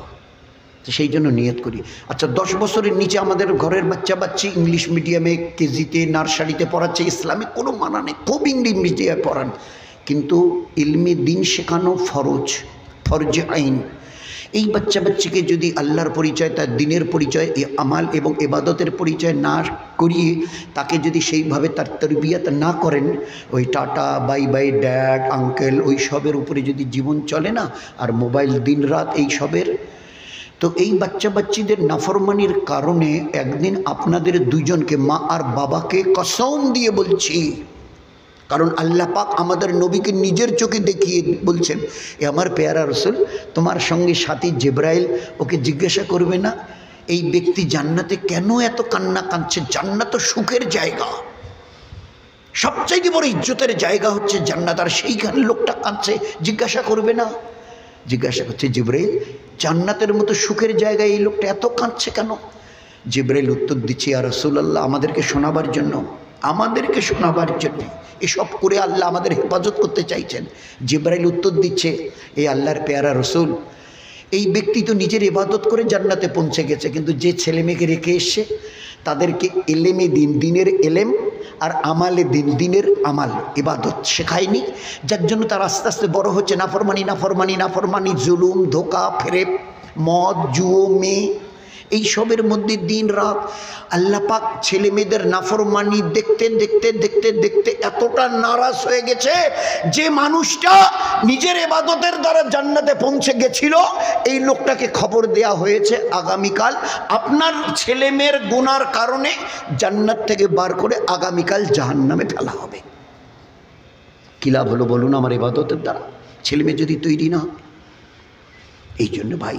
তো সেই জন্য নিয়ত করি। আচ্ছা 10 বছরের নিচে আমাদের ঘরের বাচ্চা বাচ্চি ইংলিশ মিডিয়ামে, কেজিতে, নার্সারিতে পড়াচ্ছে, ইসলামিক কোনো মানা নেই, খুব ইংলিশ মিডিয়ামে পড়ান, কিন্তু ইলমে দিন শেখানো ফরজ, ফরজে আইন। এই বাচ্চা বাচ্চিকে যদি আল্লাহর পরিচয়, তার দিনের পরিচয়, এই আমাল এবং ইবাদতের পরিচয় না করিয়ে তাকে যদি সেইভাবে তার তরবিয়ত না করেন, ওই tata bye bye dad uncle ওই সবের উপরে যদি জীবন চলে না, আর মোবাইল দিন রাত এই সবের, তো এই বাচ্চা বাচ্চিদের নাফরমানির কারণে একদিন আপনাদের দুজনকে, মা আর বাবাকে কসম দিয়ে বলছি, কারণ আল্লাহ পাক আমাদের নবীকে নিজের চোখে দেখিয়ে বলছেন, এ আমার পেয়ারা রসুল, তোমার সঙ্গে সাথী জিব্রাইল ওকে জিজ্ঞাসা করবে না এই ব্যক্তি জান্নাতে কেন এত কান্না কাঁদছে? জান্নাত সুখের জায়গা, সবচাইতে বড় ইজ্জতের জায়গা হচ্ছে জান্নাত, আর সেইখানে লোকটা কাঁদছে, জিজ্ঞাসা করবে না? জিজ্ঞাসা করছে জিব্রাইল, জান্নাতের মতো সুখের জায়গায় এই লোকটা এত কাঁদছে কেন? জিব্রাইল উত্তর দিচ্ছে, ইয়া রাসূলুল্লাহ, আমাদেরকে শোনাবার জন্য, আমাদেরকে শোনাবার জন্য এসব করে আল্লাহ আমাদের হেফাজত করতে চাইছেন। জিব্রাইল উত্তর দিচ্ছে, এই আল্লাহর পেয়ারা রসুল, এই ব্যক্তি তো নিজের ইবাদত করে জান্নাতে পৌঁছে গেছে, কিন্তু যে ছেলে মেয়েকে রেখে এসছে তাদেরকে এলেমে দিন, দিনের এলেম, আর আমালে দিন, দিনের আমাল, ইবাদত শেখায়নি, যার জন্য তার আস্তে আস্তে বড় হচ্ছে নাফরমানি নাফরমানি নাফরমানি, জুলুম, ধোকা, ফেরেব, মদ, জুয়ো, মেয়ে, এই সবের মধ্যে দিন রাত আল্লাহ পাক ছেলে মেয়েদের নাফরমানি দেখতে দেখতে দেখতে দেখতে এতটা নারাজ হয়ে গেছে যে মানুষটা নিজের ইবাদতের দ্বারা জান্নাতে পৌঁছে গেছিল, এই লোকটাকে খবর দেয়া হয়েছে আগামীকাল আপনার ছেলে মেয়ের গুনার কারণে জান্নাত থেকে বার করে আগামীকাল জাহান্নামে ফেলা হবে। কি লাভ হলো বলুন আমার ইবাদতের দ্বারা, ছেলে মেয়ে যদি তৈরি না? এই জন্য ভাই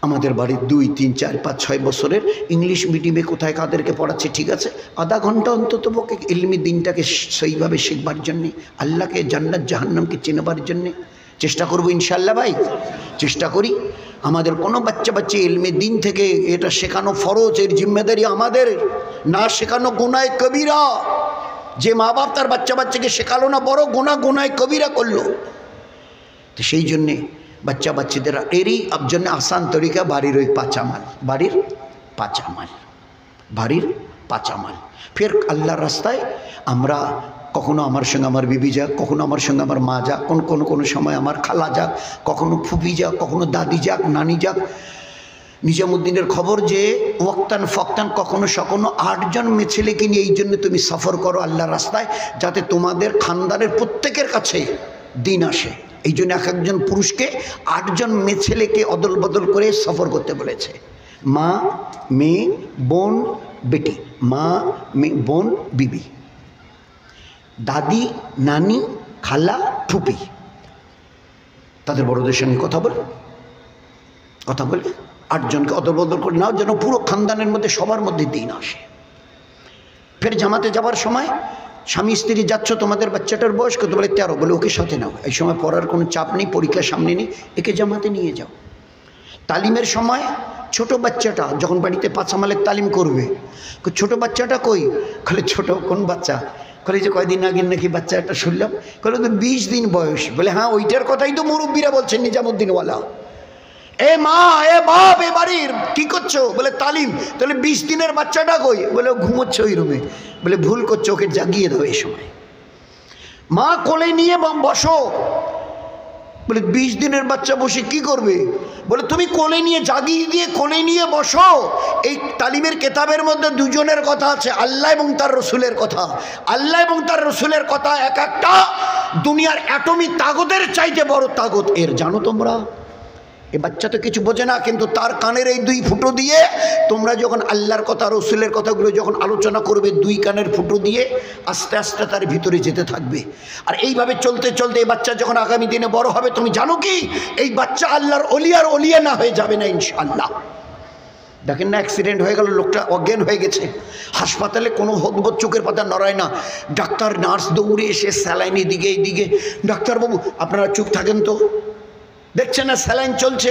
আমাদের বাড়ির 2, 3, 4, 5, 6 বছরের ইংলিশ মিডিয়ামে কোথায় কাদেরকে পড়াচ্ছে, ঠিক আছে, আধা ঘন্টা অন্তত পক্ষে ইলমি দিনটাকে সেইভাবে শিখবার জন্যে, আল্লাহকে, জান্নাত জাহান্নামকে চেনবার জন্যে চেষ্টা করবো ইনশাআল্লাহ। ভাই চেষ্টা করি, আমাদের কোনো বাচ্চা ইলমে দিন থেকে এটা শেখানো ফরজ, এর জিম্মেদারি আমাদের, না শেখানো গুনায় কবিরা। যে মা বাপ তার বাচ্চাকে শেখালো না, বড় গুনায় কবিরা করলো। তো সেই জন্যে বাচ্চাদের এরই জন্য আসান তরিকা বাড়ির ওই 5 আমাল, বাড়ির 5 আমাল, বাড়ির 5 আমাল। ফের আল্লাহর রাস্তায় আমরা, কখনো আমার সঙ্গে আমার বিবি যাক, কখনো আমার সঙ্গে আমার মা যাক, কোনো সময় আমার খালা যাক, কখনো ফুপি যাক, কখনো দাদি যাক, নানি যাক। নিজামুদ্দিনের খবর যে ওয়াক্তান ফক্তান কখনো 8 জন মেয়ে ছেলেকে নিয়ে এই জন্য তুমি সফর করো আল্লাহর রাস্তায়, যাতে তোমাদের খানদানের প্রত্যেকের কাছে দিন আসে। এই জন্য একজন পুরুষকে 8 জন মেয়ে ছেলেকে অদল বদল করে সফর করতে বলেছে। মা, মেয়ে, বোন, বেটি, মা, মেয়ে, বোন, বিবি, দাদি, নানি, খালা, ফুপি, তাদের বড়দের সঙ্গে কথা বলে 8 জনকে অদল বদল করে নাও, যেন পুরো খানদানের মধ্যে সবার মধ্যে দিন আসে। ফের জামাতে যাবার সময় স্বামী স্ত্রী যাচ্ছ, তোমাদের বাচ্চাটার বয়স কত? বলে 13। বলে ওকে সাথে নাও, এই সময় পড়ার কোনো চাপ নেই, পরীক্ষার সামনে নেই, একে জামাতে নিয়ে যাও। তালিমের সময় ছোট বাচ্চাটা যখন বাড়িতে 5 আমালের তালিম করবে, ছোট বাচ্চাটা কই? বলে ছোট কোন বাচ্চা? বলে যে কয়দিন আগে নাকি বাচ্চা একটা শুনলাম। বলে তো 20 দিন বয়স। বলে হ্যাঁ, ওইটার কথাই তো মুরব্বীরা বলছেন, নিজামুদ্দিনওয়ালা। এ মা, এ বাপ, এ বাড়ির কি করছো? বলে তালিম। তাহলে 20 দিনের বাচ্চাটা কই? বলে ঘুমোচ্ছে ওই রুমে। বলে ভুল করছো, ওকে জাগিয়ে দাও এই সময়। মা কোলে নিয়ে বসো। বলে 20 দিনের বাচ্চা বসে কি করবে? বলে তুমি কোলে নিয়ে জাগিয়ে দিয়ে কোলে নিয়ে বসো। এই তালিমের কেতাবের মধ্যে দুজনের কথা আছে, আল্লাহ এবং তার রসুলের কথা। আল্লাহ এবং তার রসুলের কথা এক একটা দুনিয়ার অ্যাটমিক তাগতের চাইতে বড় তাগত এর, জানো তোমরা? এ বাচ্চা তো কিছু বোঝে না, কিন্তু তার কানের এই 2 ফুটো দিয়ে তোমরা যখন আল্লাহর কথা রসুলের কথাগুলো যখন আলোচনা করবে, 2 কানের ফুটো দিয়ে আস্তে আস্তে তার ভিতরে যেতে থাকবে। আর এইভাবে চলতে চলতে এই বাচ্চা যখন আগামী দিনে বড় হবে, তুমি জানো কি এই বাচ্চা আল্লাহর অলিয়ার অলিয়া না হয়ে যাবে না ইনশাআল্লাহ। দেখেন না, অ্যাক্সিডেন্ট হয়ে গেল, লোকটা অজ্ঞান হয়ে গেছে, হাসপাতালে কোনো হদবদ চোখের পাতা নড়ায় না, ডাক্তার নার্স দৌড়ে এসে স্যালাইন এদিকে এইদিকে। ডাক্তারবাবু আপনারা চুপ থাকেন তো, দেখছেন না স্যালাইন চলছে,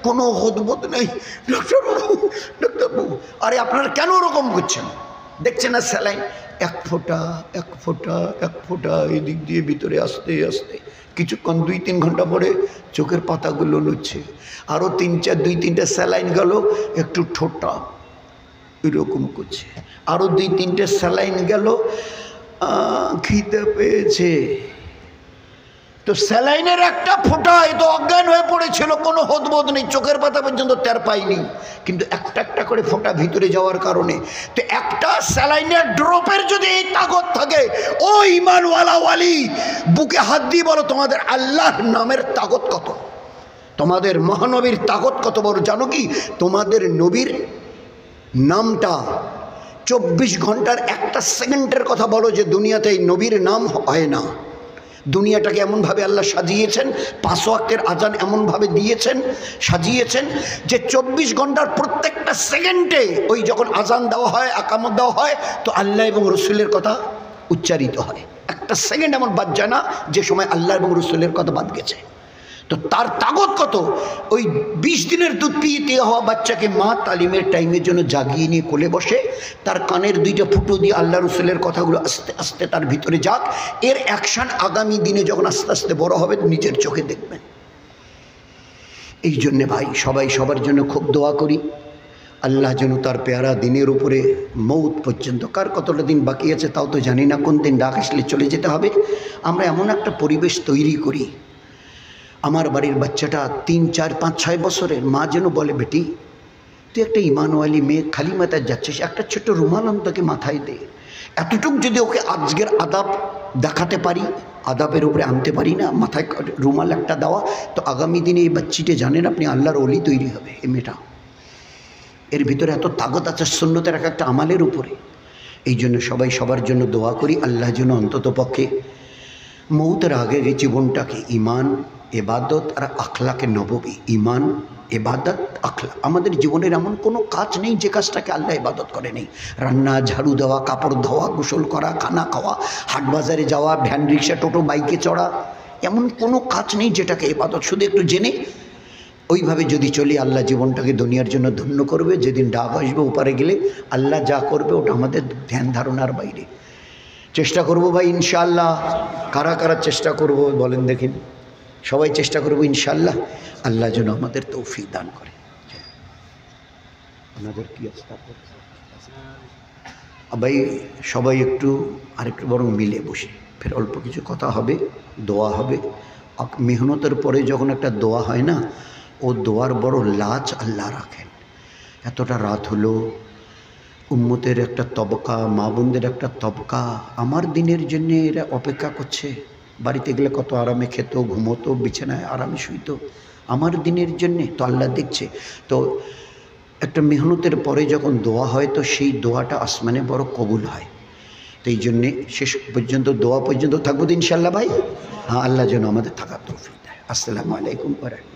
কোনো হদবদ নেই। ডাক্তারবাবু, ডাক্তারবাবু, আরে আপনারা কেন ওরকম করছেন? দেখছেন না স্যালাইন এক ফোঁটা এক ফোঁটা এক ফোঁটা এদিক দিয়ে ভিতরে আস্তে আস্তে। কিছুক্ষণ 2-3 ঘন্টা পরে চোখের পাতাগুলো নড়ছে, আরও 2-3টা স্যালাইন গেল, একটু ঠোঁটা এরকম করছে, আরও 2-3টে স্যালাইন গেল, খিদে পেয়েছে। তো স্যালাইনের একটা ফোঁটা, এ তো অজ্ঞান হয়ে পড়েছিল, কোনো হদবোধ নেই, চোখের পাতা পর্যন্ত টের পাইনি, কিন্তু একটা একটা করে ফোঁটা ভিতরে যাওয়ার কারণে। তো একটা স্যালাইনের ড্রপের যদি এই তাগত থাকে, ও ইমানওয়ালা ওয়ালি, বুকে হাত দিয়ে বলো তোমাদের আল্লাহর নামের তাগত কত, তোমাদের মহানবীর তাগত কত বড় জানো কি? তোমাদের নবীর নামটা 24 ঘন্টার একটা সেকেন্ডের কথা বলো যে দুনিয়াতে এই নবীর নাম হয় না। দুনিয়াটাকে এমনভাবে আল্লাহ সাজিয়েছেন, 5 ওয়াক্তের আজান এমনভাবে দিয়েছেন, সাজিয়েছেন যে 24 ঘন্টার প্রত্যেকটা সেকেন্ডে ওই যখন আজান দেওয়া হয়, আকামত দেওয়া হয়, তো আল্লাহ এবং রসুলের কথা উচ্চারিত হয়। একটা সেকেন্ড এমন বাদ যায় না যে সময় আল্লাহ এবং রসুলের কথা বাদ গেছে। তো তার তাগত কত? ওই 20 দিনের দুধ পিয়ে হওয়া বাচ্চাকে মা তালিমের টাইমের জন্য জাগিয়ে নিয়ে কোলে বসে, তার কানের 2টা ফুটো দিয়ে আল্লাহ রসুলের কথাগুলো আস্তে আস্তে তার ভিতরে যাক। এর অ্যাকশান আগামী দিনে যখন আস্তে আস্তে বড় হবে নিজের চোখে দেখবেন। এই জন্যে ভাই সবাই সবার জন্য খুব দোয়া করি, আল্লাহ যেন তার পেয়ারা দিনের উপরে মৌত পর্যন্ত, কার কতটা দিন বাকি আছে তাও তো জানি না, কোন দিন ডাক আসলে চলে যেতে হবে, আমরা এমন একটা পরিবেশ তৈরি করি। আমার বাড়ির বাচ্চাটা 3, 4, 5, 6 বছরের, মা যেন বলে বেটি তুই একটা ইমানওয়ালি মেয়ে, খালি মাথায় যাচ্ছিস, একটা ছোট্ট রুমাল অন্তকে মাথায় দে। এতটুক যদি ওকে আজকের আদাব দেখাতে পারি, আদাবের উপরে আনতে পারি না, মাথায় রুমাল একটা দেওয়া, তো আগামী দিনে এই বাচ্চিটে জানেন আপনি আল্লাহর ওলি তৈরি হবে। এই মেয়েটা, এর ভিতরে এত তাগত আছে সুন্নতের এক একটা আমালের উপরে। এই জন্য সবাই সবার জন্য দোয়া করি, আল্লাহ যেন অন্তত পক্ষে মৌতের আগে এই জীবনটাকে ইমান, এবাদত আর আখলাকে নববী, ইমান, এবাদত, আখলা। আমাদের জীবনের এমন কোনো কাজ নেই যে কাজটাকে আল্লাহ ইবাদত করে নেই। রান্না, ঝাড়ু দেওয়া, কাপড় ধোয়া, গোসল করা, খানা খাওয়া, হাট বাজারে যাওয়া, ভ্যান, রিক্সা, টোটো, বাইকে চড়া, এমন কোনো কাজ নেই যেটাকে ইবাদত। শুধু একটু জেনে ওইভাবে যদি চলি আল্লাহ জীবনটাকে দুনিয়ার জন্য ধন্য করবে। যেদিন ডাক আসবে ওপারে গেলে আল্লাহ যা করবে ওটা আমাদের ধ্যান ধারণার বাইরে। চেষ্টা করব ভাই ইনশাআল্লাহ। কারা কারা চেষ্টা করব বলেন দেখিন? সবাই চেষ্টা করব ইনশাআল্লাহ। আল্লাহ যেন আমাদের তৌফিক দান করে। আপনাদের কি আছে ভাই? সবাই একটু আরেকটু বরং মিলে বসে ফের অল্প কিছু কথা হবে, দোয়া হবে। মেহনতের পরে যখন একটা দোয়া হয় না, ও দোয়ার বড় লাজ আল্লাহ রাখেন। এতটা রাত হলো, উম্মতের একটা তবকা, মা বোনদের একটা তবকা আমার দিনের জন্য এরা অপেক্ষা করছে। বাড়িতে গেলে কত আরামে খেত, ঘুমোতো, বিছানায় আরামে শুইতো, আমার দিনের জন্যে তো আল্লাহ দেখছে। তো একটা মেহনতের পরে যখন দোয়া হয় তো সেই দোয়াটা আসমানে বড় কবুল হয়। তো এই জন্যে শেষ পর্যন্ত দোয়া পর্যন্ত থাকবো তো ইনশাআল্লাহ ভাই। হ্যাঁ, আল্লাহ যেন আমাদের থাকার তৌফিক দেয়। আসসালামু আলাইকুম ওয়া রাহমাতুল্লাহ।